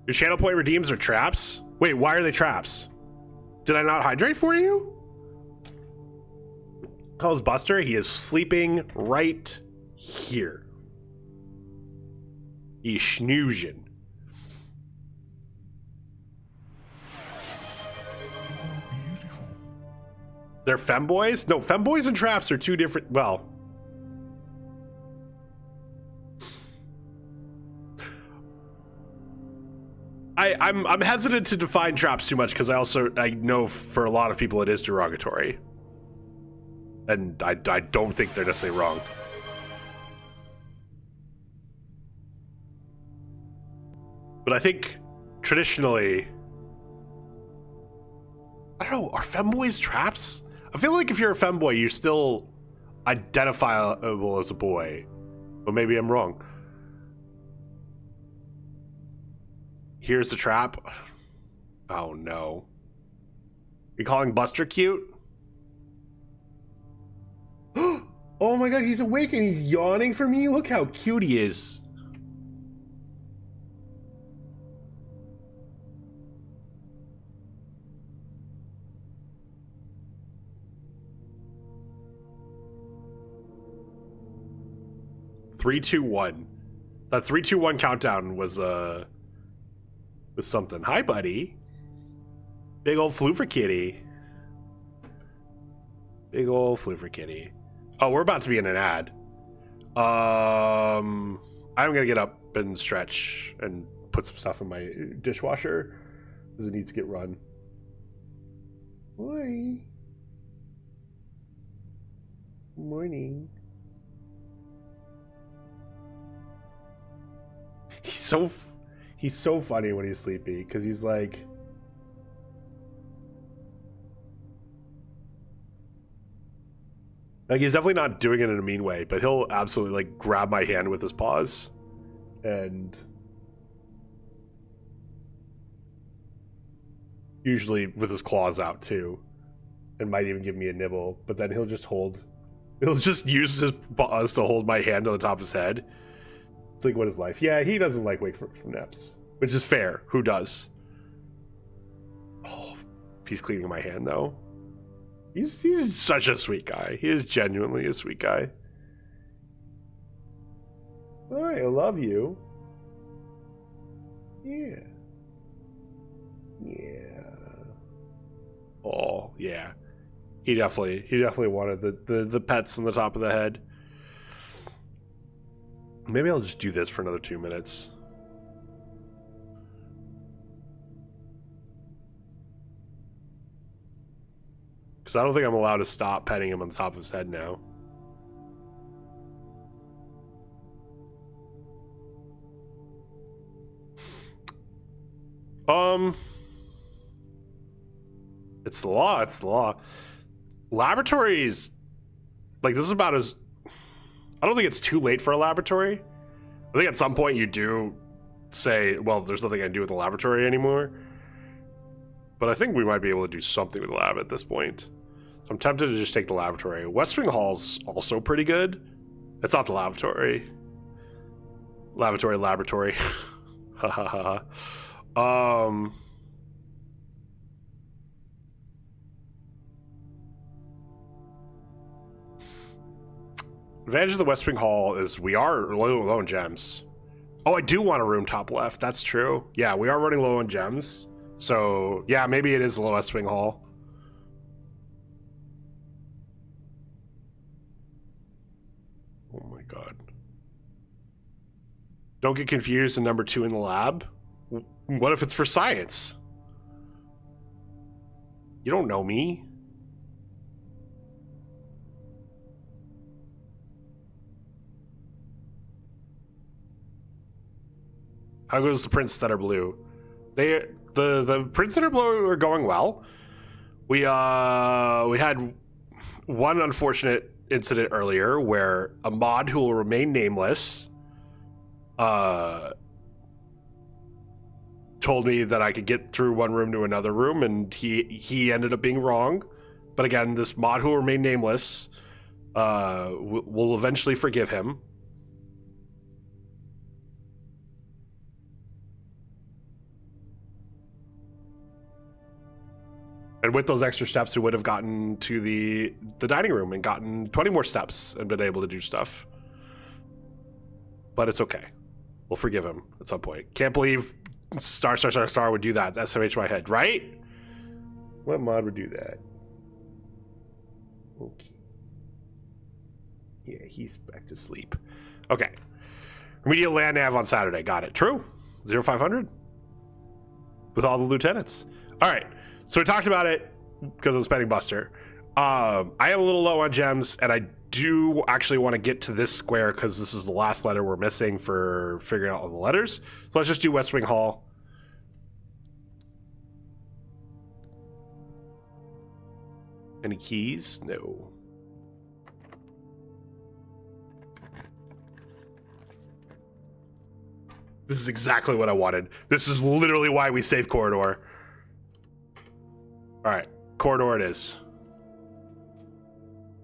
Your channel point redeems are traps? Wait, why are they traps? Did I not hydrate for you? Calls Buster. He is sleeping right here. He's snoozing. Beautiful. They're femboys? No, femboys and traps are two different... Well... I'm hesitant to define traps too much because I know for a lot of people it is derogatory. And I don't think they're necessarily wrong. But I think traditionally know. Are femboys traps? I feel like if you're a femboy, you're still identifiable as a boy. But maybe I'm wrong. Here's the trap. Oh no. You calling Buster cute? Oh my god, he's awake and he's yawning for me? Look how cute he is. Three, two, one. That 3, 2, 1 countdown was something. Hi, buddy. Big old floofer kitty. Big old floofer kitty. Oh, we're about to be in an ad. I'm gonna get up and stretch and put some stuff in my dishwasher because it needs to get run. Hi. Morning. He's so funny when he's sleepy because he's like he's definitely not doing it in a mean way, but he'll absolutely like grab my hand with his paws and usually with his claws out too, and might even give me a nibble, but then he'll just use his paws to hold my hand on the top of his head. It's like, what is life? Yeah, he doesn't like wake from naps, which is fair. Who does? Oh, he's cleaning my hand though. He's such a sweet guy. He is genuinely a sweet guy. Hi, I love you. Yeah. Yeah. Oh, yeah. He definitely wanted the pets on the top of the head. Maybe I'll just do this for another 2 minutes. Because I don't think I'm allowed to stop petting him on the top of his head now. It's the law, it's the law. Laboratories, like, this is about as... I don't think it's too late for a laboratory. I think at some point you do say, well, there's nothing I can do with the laboratory anymore. But I think we might be able to do something with the lab at this point. So I'm tempted to just take the laboratory. West Wing Hall's also pretty good. It's not the laboratory. Laboratory. Ha ha ha ha. Advantage of the West Wing Hall is we are low on gems. Oh, I do want a room top left. That's true. Yeah, we are running low on gems. So, yeah, maybe it is the West Wing Hall. Oh my god. Don't get confused in number 2 in the lab. What if it's for science? You don't know me. How goes the prints that are blue? The prints that are blue are going well. We had one unfortunate incident earlier where a mod who will remain nameless told me that I could get through one room to another room, and he ended up being wrong. But again, this mod who will remain nameless will eventually forgive him. And with those extra steps, we would have gotten to the dining room and gotten 20 more steps and been able to do stuff. But it's okay. We'll forgive him at some point. Can't believe star would do that. SMH my head, right? What mod would do that? Okay. Yeah, he's back to sleep. Okay. Remedial land nav on Saturday. Got it. True. 0500. With all the lieutenants. All right. So we talked about it because I was spending Buster. I am a little low on gems, and I do actually want to get to this square because this is the last letter we're missing for figuring out all the letters. So let's just do West Wing Hall. Any keys? No. This is exactly what I wanted. This is literally why we saved corridor. All right, corridor it is.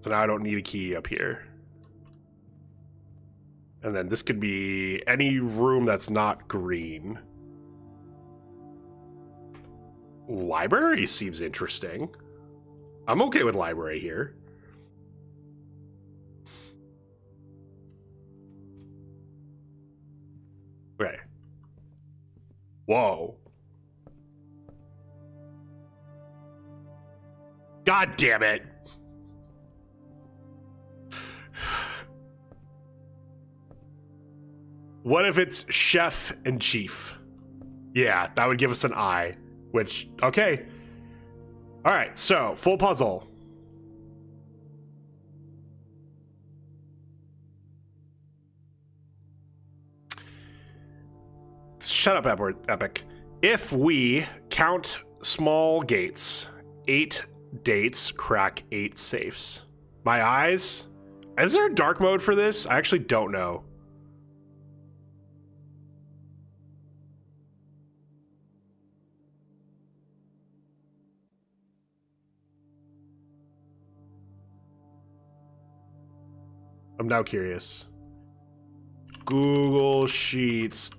So now I don't need a key up here. And then this could be any room that's not green. Library seems interesting. I'm okay with library here. Okay. Whoa. God damn it. What if it's chef and chief? Yeah, that would give us an I, which, okay. All right, so full puzzle. Shut up, Epic. If we count small gates, 8 dates crack 8 safes. My eyes? Is there a dark mode for this? I actually don't know. I'm now curious. Google Sheets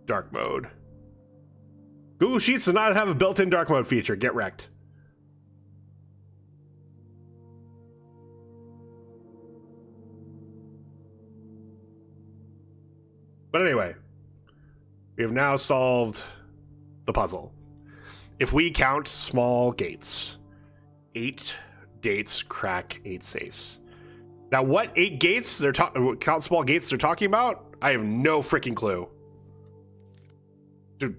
dark mode. Google Sheets does not have a built-in dark mode feature. Get wrecked. But anyway, we have now solved the puzzle. If we count small gates, 8 dates crack 8 safes. Now, what 8 gates they're count small gates they're talking about? I have no freaking clue. Dude,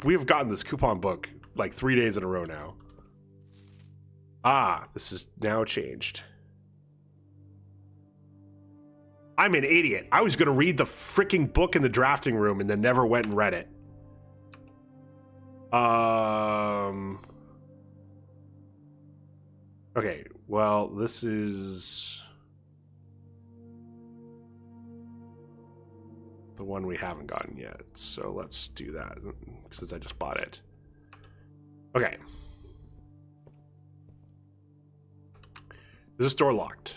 we've gotten this coupon book like 3 days in a row now. Ah, this is now changed. I'm an idiot. I was going to read the freaking book in the drafting room and then never went and read it. Okay, well, this is the one we haven't gotten yet. So let's do that because I just bought it. Okay. Is this door locked?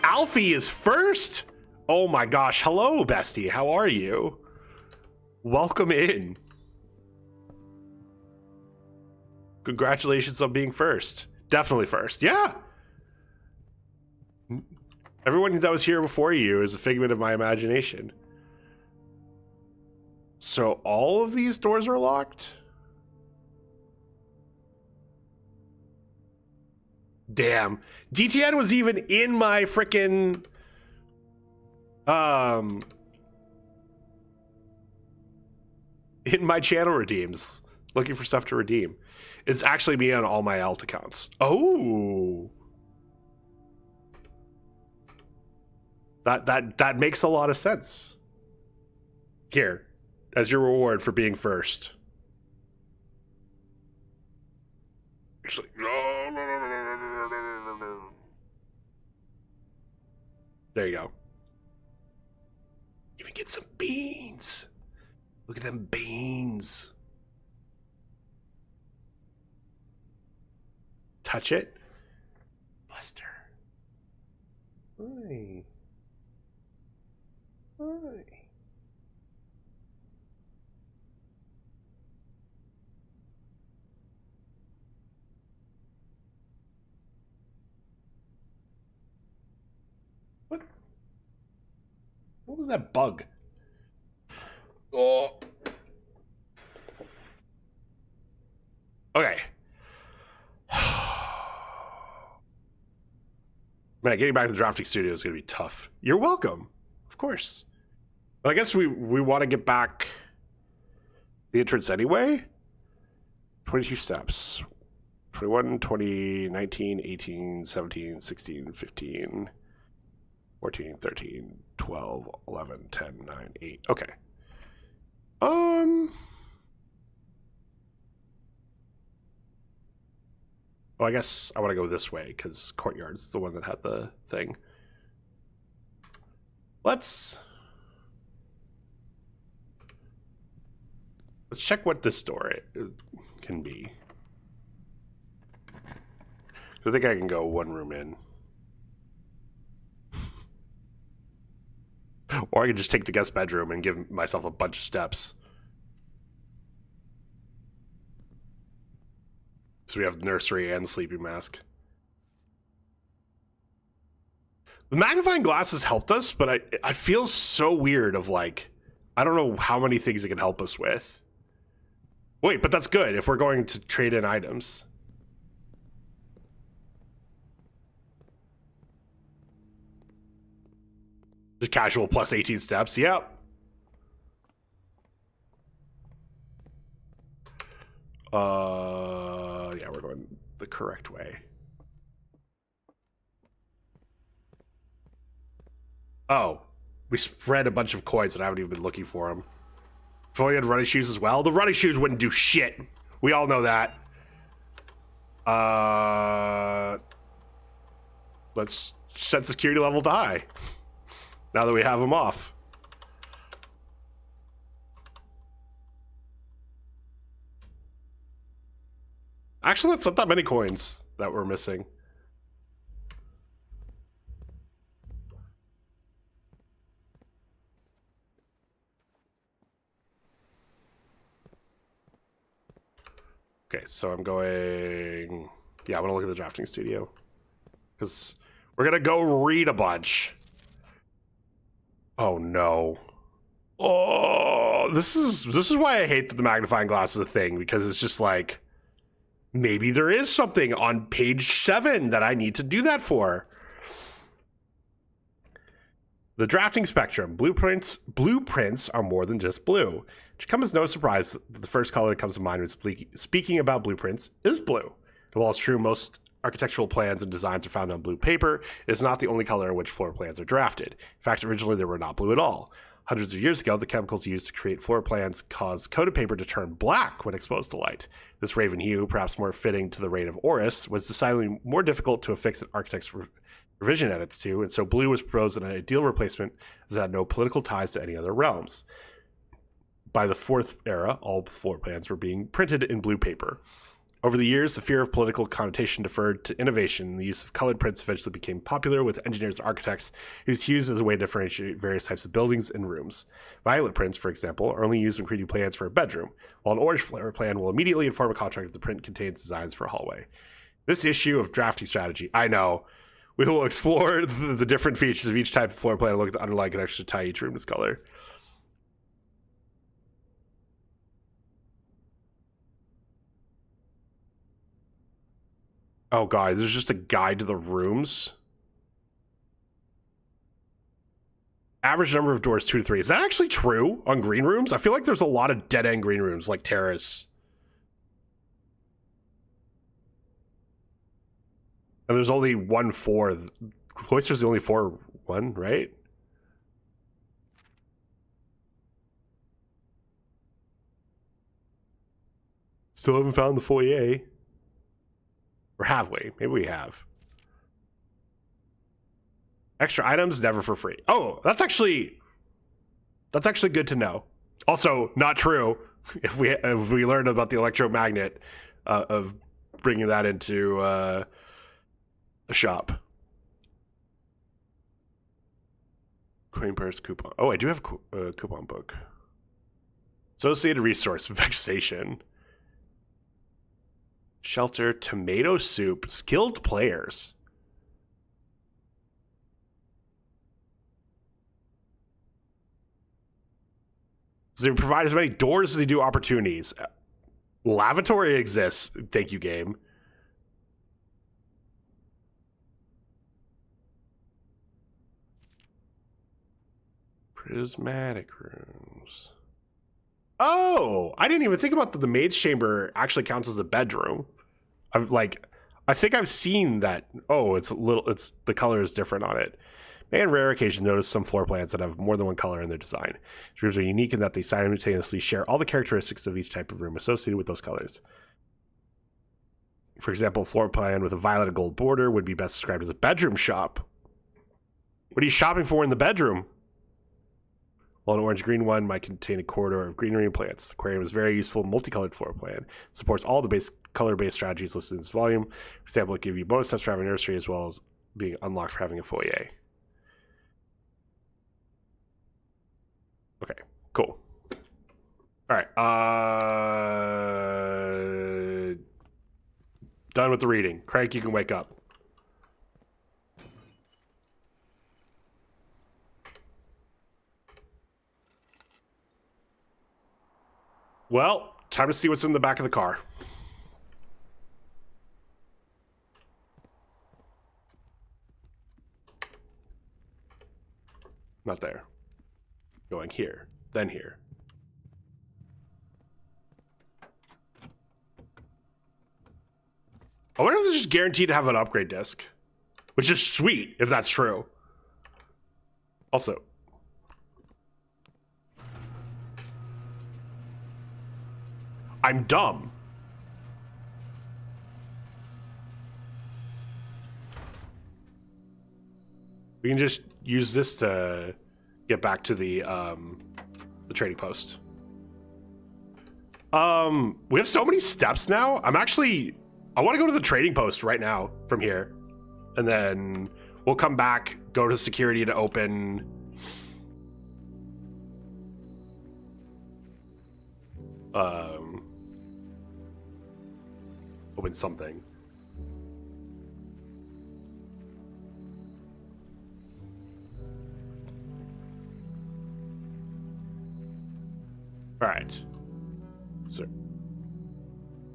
Alfie is first. Oh my gosh. Hello, bestie. How are you? Welcome in. Congratulations on being first. Definitely first. Yeah. Everyone that was here before you is a figment of my imagination. So all of these doors are locked? Damn. DTN was even in my frickin' in my channel redeems, looking for stuff to redeem. It's actually me on all my alt accounts. Oh. That makes a lot of sense. Here, as your reward for being first. Actually, no. There you go. Even get some beans. Look at them beans. Touch it. Buster. Hi. Hi. What was that bug? Oh. Okay. Man, getting back to the drafting studio is going to be tough. You're welcome. Of course. But I guess we want to get back the entrance anyway. 22 steps. 21, 20, 19, 18, 17, 16, 15, 14, 13, 12, 11, 10, 9, 8. Okay. Oh, I guess I want to go this way because courtyard's the one that had the thing. Let's check what this door can be. I think I can go one room in. Or I could just take the guest bedroom and give myself a bunch of steps. So we have nursery and sleeping mask. The magnifying glass has helped us, but I feel so weird of like, I don't know how many things it can help us with. Wait, but that's good if we're going to trade in items. Just casual plus 18 steps, yep. Yeah, we're going the correct way. Oh, we spread a bunch of coins and I haven't even been looking for them. If only had running shoes as well. The running shoes wouldn't do shit. We all know that. Let's set the security level to high. Now that we have them off. Actually, that's not that many coins that we're missing. Okay, so I'm going... Yeah, I'm going to look at the drafting studio. Because we're going to go read a bunch. Oh, no. Oh, this is why I hate that the magnifying glass is a thing. Because it's just like... Maybe there is something on page 7 that I need to do that for. The drafting spectrum. Blueprints are more than just blue. It should come as no surprise that the first color that comes to mind when speaking about blueprints is blue. And while it's true most architectural plans and designs are found on blue paper, it is not the only color in which floor plans are drafted. In fact, originally they were not blue at all. Hundreds of years ago, the chemicals used to create floor plans caused coated paper to turn black when exposed to light. This raven hue, perhaps more fitting to the reign of Horus, was decidedly more difficult to affix an architect's revision edits to, and so blue was proposed as an ideal replacement as it had no political ties to any other realms. By the Fourth Era, all floor plans were being printed in blue paper. Over the years, the fear of political connotation deferred to innovation, and the use of colored prints eventually became popular with engineers and architects who used hues as a way to differentiate various types of buildings and rooms. Violet prints, for example, are only used when creating plans for a bedroom, while an orange floor plan will immediately inform a contractor that the print contains designs for a hallway. This issue of drafting strategy, I know, we will explore the different features of each type of floor plan and look at the underlying connection to tie each room to color. Oh, God, there's just a guide to the rooms. Average number of doors, 2 to 3. Is that actually true on green rooms? I feel like there's a lot of dead-end green rooms, like Terrace. And there's only 1-4. Cloister's the only 4-1, right? Still haven't found the foyer. Or have we? Maybe we have. Extra items, never for free. Oh, that's actually good to know. Also, not true if we learned about the electromagnet of bringing that into a shop. Coin purse coupon. Oh, I do have a coupon book. Associated resource, vexation. Shelter, tomato soup, skilled players. So they provide as many doors as they do opportunities. Lavatory exists. Thank you, game. Prismatic rooms. Oh, I didn't even think about that. The maid's chamber actually counts as a bedroom. I think I've seen that. Oh, it's the color is different on it. May on rare occasion notice some floor plans that have more than one color in their design. These rooms are unique in that they simultaneously share all the characteristics of each type of room associated with those colors. For example, a floor plan with a violet and gold border would be best described as a bedroom shop. What are you shopping for in the bedroom? While an orange-green one might contain a corridor of greenery and plants. The aquarium is a very useful multicolored floor plan. It supports all the base color-based strategies listed in this volume. For example, it gives you bonus steps for having a nursery as well as being unlocked for having a foyer. Okay, cool. All right. Done with the reading. Craig, you can wake up. Well, time to see what's in the back of the car. Not there. Going here, then here. I wonder if they're just guaranteed to have an upgrade disc. Which is sweet, if that's true. Also. I'm dumb. We can just use this to get back to the trading post. We have so many steps now. I want to go to the trading post right now from here. And then we'll come back, go to security to open open something. All right. So,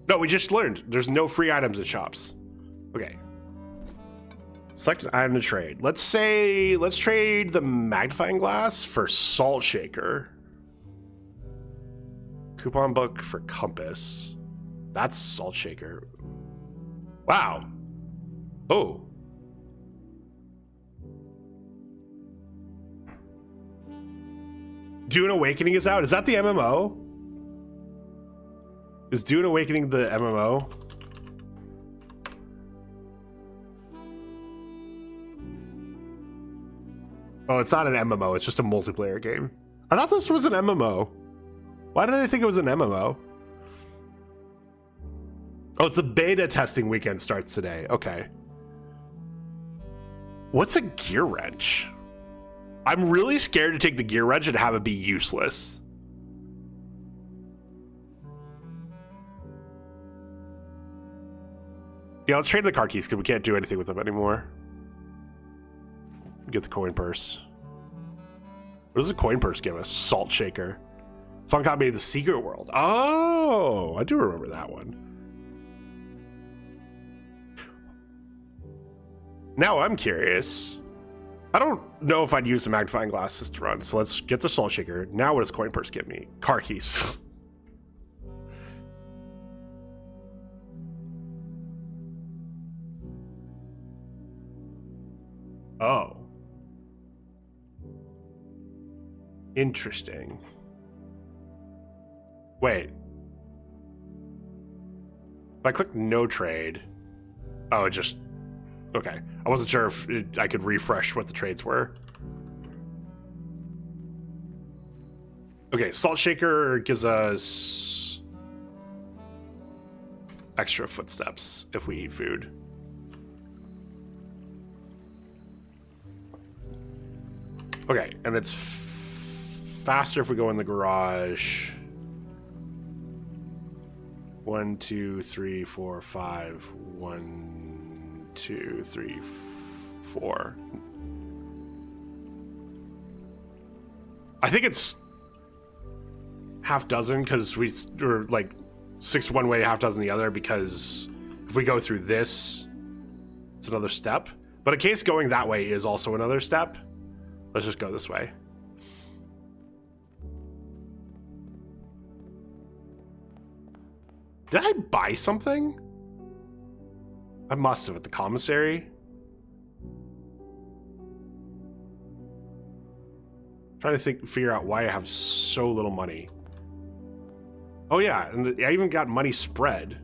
no, we just learned there's no free items at shops. Okay. Select an item to trade. Let's trade the magnifying glass for salt shaker. Coupon book for compass. That's salt shaker. Wow. Oh. Dune Awakening is out. Is that the MMO? Is Dune Awakening the MMO? Oh, it's not an MMO. It's just a multiplayer game. I thought this was an MMO. Why did I think it was an MMO? Oh, it's the beta testing weekend starts today. Okay. What's a gear wrench? I'm really scared to take the gear wrench and have it be useless. Yeah, let's trade the car keys because we can't do anything with them anymore. Get the coin purse. What does the coin purse give us? Salt shaker. Fun copy of the Secret World. Oh, I do remember that one. Now I'm curious. I don't know if I'd use the magnifying glasses to run, so let's get the salt shaker. Now what does coin purse give me? Car keys. Oh. Interesting. Wait. If I click no trade. Oh, it just... Okay. I wasn't sure if I could refresh what the trades were. Okay, salt shaker gives us extra footsteps if we eat food. Okay, and it's faster if we go in the garage. 1, 2, 3, 4, 5. 1, 2, 3, 4. I think it's half dozen because we're like 6 one way, half dozen the other, because if we go through this, it's another step. But in case going that way is also another step, let's just go this way. Did I buy something? I must have at the commissary. Trying to figure out why I have so little money. Oh yeah, and I even got money spread.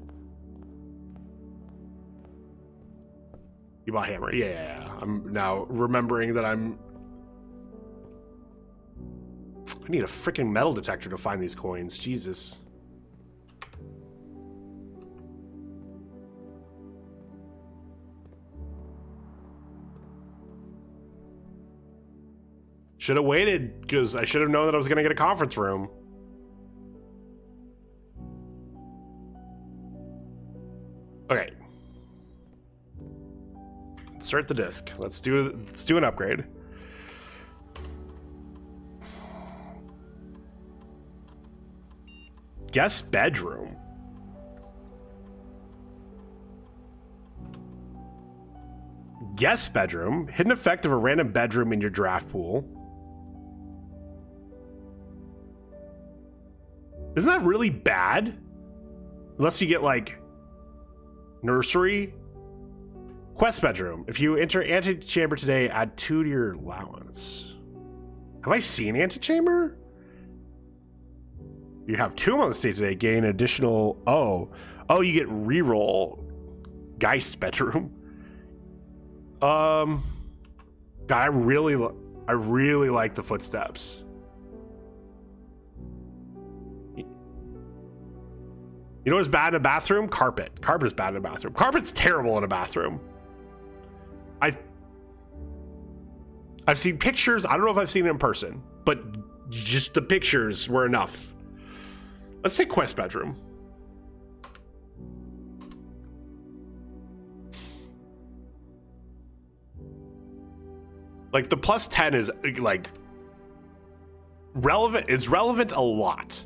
You bought hammer. Yeah. I'm now remembering that I need a freaking metal detector to find these coins. Jesus. Should have waited, because I should have known that I was going to get a conference room. Okay. Insert the disc. Let's do an upgrade. Guest bedroom. Guest bedroom. Hidden effect of a random bedroom in your draft pool. Isn't that really bad? Unless you get like nursery. Quest bedroom. If you enter antechamber today, add 2 to your allowance. Have I seen antechamber? You have 2 on the state today. Gain additional. Oh, you get reroll. Geist bedroom. God, I really like the footsteps. You know what's bad in a bathroom? Carpet. Carpet is bad in a bathroom. Carpet's terrible in a bathroom. I've seen pictures. I don't know if I've seen it in person, but just the pictures were enough. Let's say quest bedroom. Like the plus 10 is like relevant. Is relevant a lot.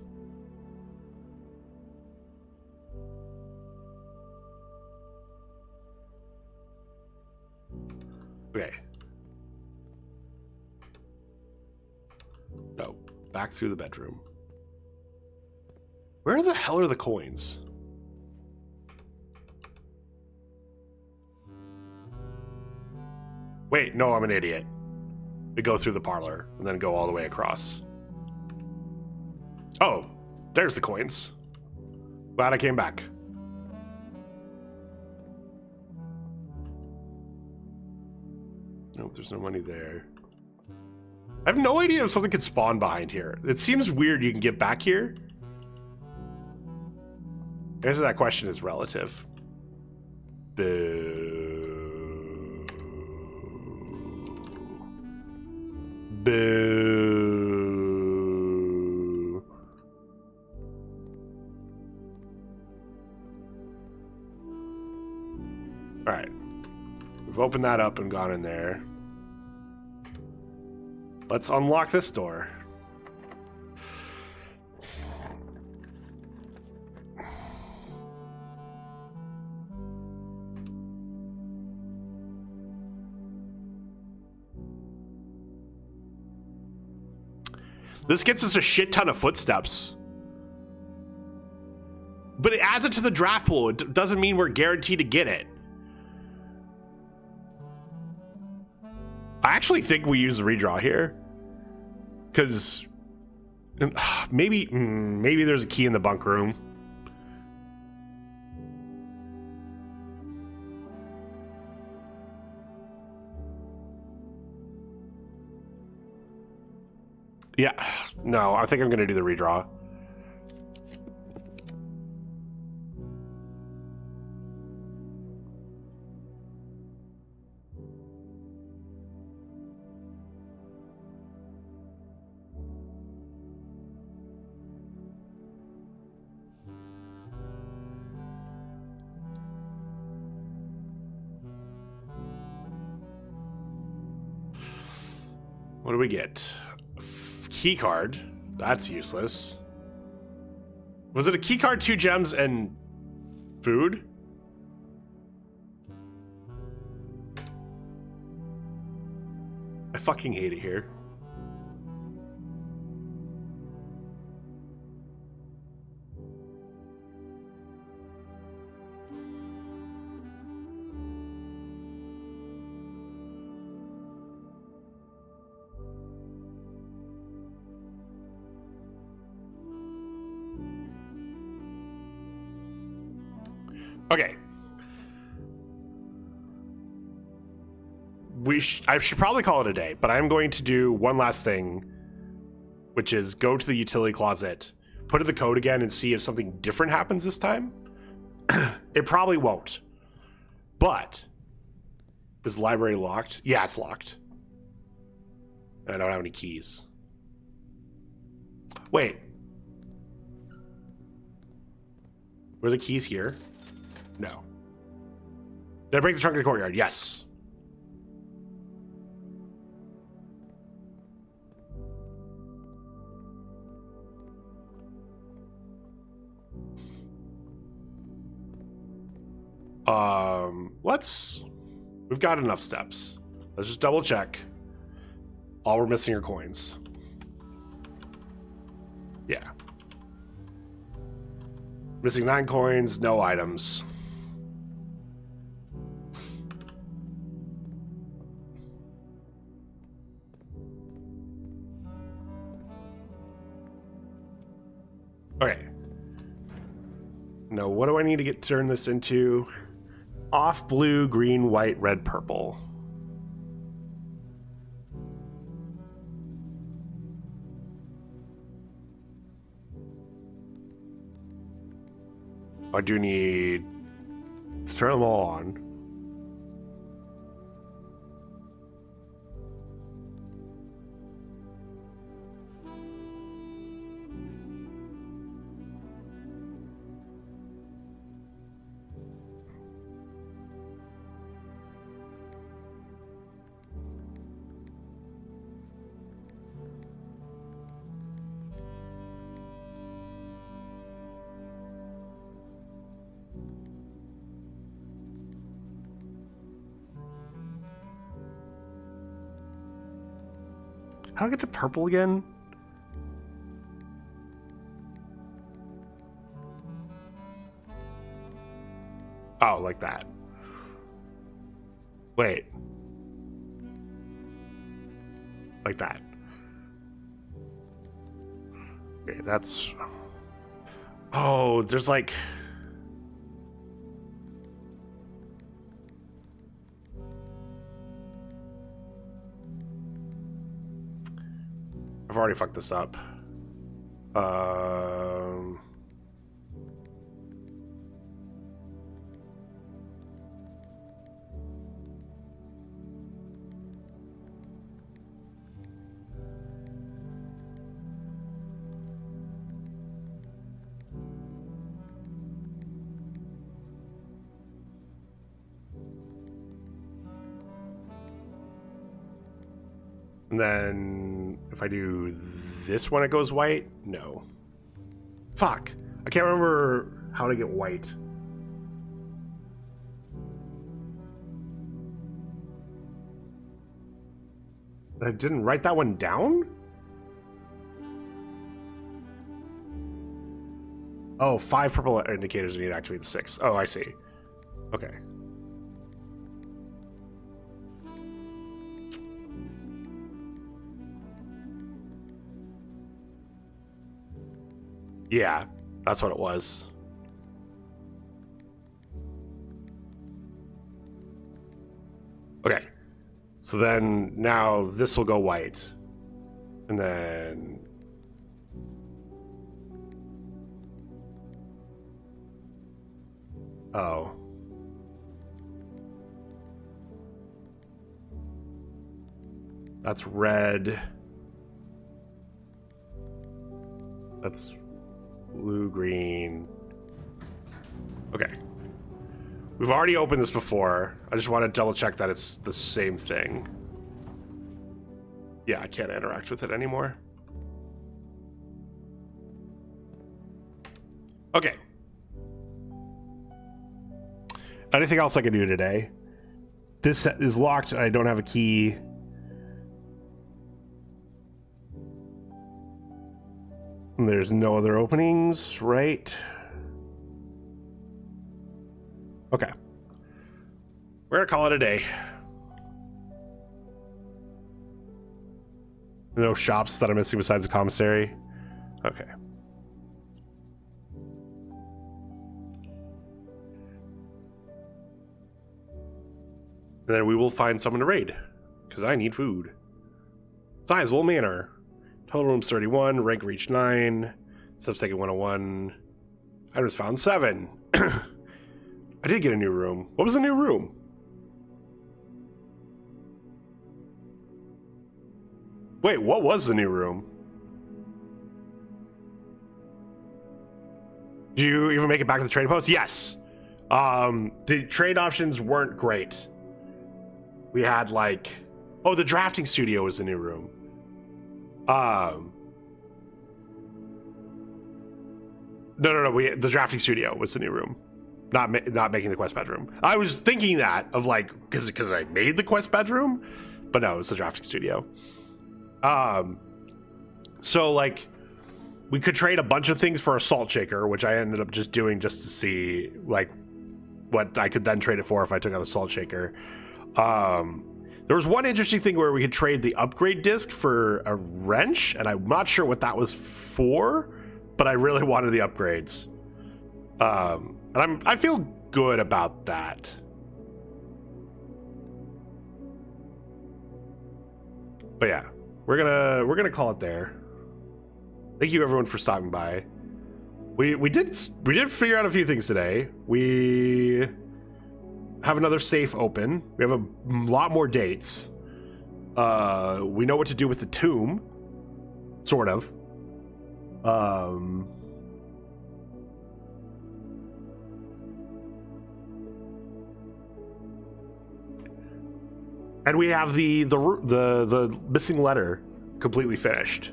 Okay. No, back through the bedroom. Where the hell are the coins? Wait, no, I'm an idiot. We go through the parlor and then go all the way across. Oh, there's the coins. Glad I came back. Nope, there's no money there. I have no idea if something could spawn behind here. It seems weird you can get back here. The answer to that question is relative. Boo. Boo. Alright. We've opened that up and gone in there. Let's unlock this door. This gets us a shit ton of footsteps. But it adds it to the draft pool. It doesn't mean we're guaranteed to get it. I actually think we use the redraw here. Because maybe there's a key in the bunk room. Yeah, no, I think I'm going to do the redraw. What do we get? Key card. That's useless. Was it a key card, 2 gems, and food? I fucking hate it here. Okay. I should probably call it a day, but I'm going to do one last thing, which is go to the utility closet, put in the code again, and see if something different happens this time. It probably won't. But is the library locked? Yeah, it's locked. I don't have any keys. Wait. Were the keys here? No. Did I break the trunk in the courtyard? Yes. We've got enough steps. Let's just double check. All we're missing are coins. Yeah. Missing 9 coins, no items. Okay. Now, what do I need to turn this into? Off blue, green, white, red, purple. I do need to turn them all on. How do I get to purple again? Oh, like that. Wait. Like that. Okay, that's... Oh, there's like... I've already fucked this up. And then if I do this when it goes white, no. Fuck. I can't remember how to get white. I didn't write that one down? Oh, 5 purple indicators we need to activate the 6. Oh, I see. Okay. Yeah, that's what it was. Okay. So then now this will go white. And then... Oh. That's red. That's blue, green. Okay. We've already opened this before. I just want to double check that it's the same thing. Yeah, I can't interact with it anymore. Okay. Anything else I can do today? This is locked and I don't have a key. And there's no other openings, right? Okay. We're gonna call it a day. No shops that I'm missing besides the commissary? Okay. And then we will find someone to raid. because I need food. Sizewell Manor. Total rooms 31. Rank reached 9. Substaking 101. Items found 7. I did get a new room. What was the new room? Wait, what was the new room? Did you even make it back to the trade post? Yes. The trade options weren't great. We had like... Oh, the drafting studio was the new room. No. The drafting studio was the new room. Not making the quest bedroom. I was thinking that of like because I made the quest bedroom, but no, it's the drafting studio. So like we could trade a bunch of things for a salt shaker, which I ended up just doing just to see like what I could then trade it for if I took out the salt shaker. There was one interesting thing where we could trade the upgrade disc for a wrench, and I'm not sure what that was for, but I really wanted the upgrades. And I feel good about that. But yeah, we're gonna call it there. Thank you everyone for stopping by. We did figure out a few things today. We have another safe open. We have a lot more dates. We know what to do with the tomb, sort of. And we have the missing letter completely finished,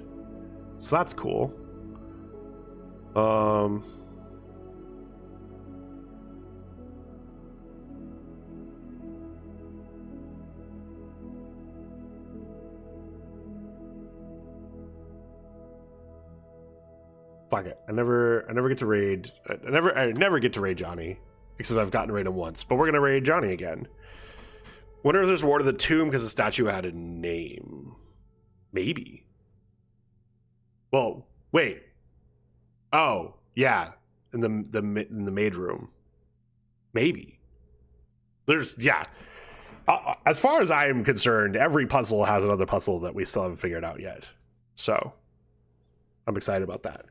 so that's cool. Fuck it. I never get to raid. I never get to raid Johnny, except I've gotten to raid him once. But we're gonna raid Johnny again. Wonder if there's more to the tomb because the statue had a name. Maybe. Well, wait. Oh, yeah. In the maid room. Maybe. There's as far as I am concerned, every puzzle has another puzzle that we still haven't figured out yet. So I'm excited about that.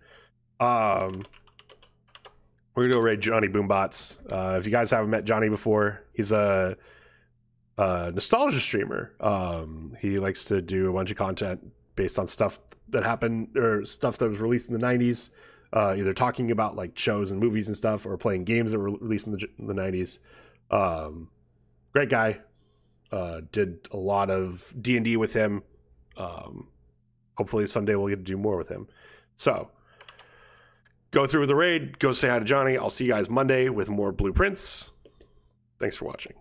We're gonna go raid Johnny Boombots. If you guys haven't met Johnny before, he's a nostalgia streamer. He likes to do a bunch of content based on stuff that happened or stuff that was released in the 90s, either talking about like shows and movies and stuff or playing games that were released in the 90s. Great guy. Did a lot of D&D with him. Hopefully someday we'll get to do more with him. So go through the raid, go say hi to Johnny. I'll see you guys Monday with more blueprints. Thanks for watching.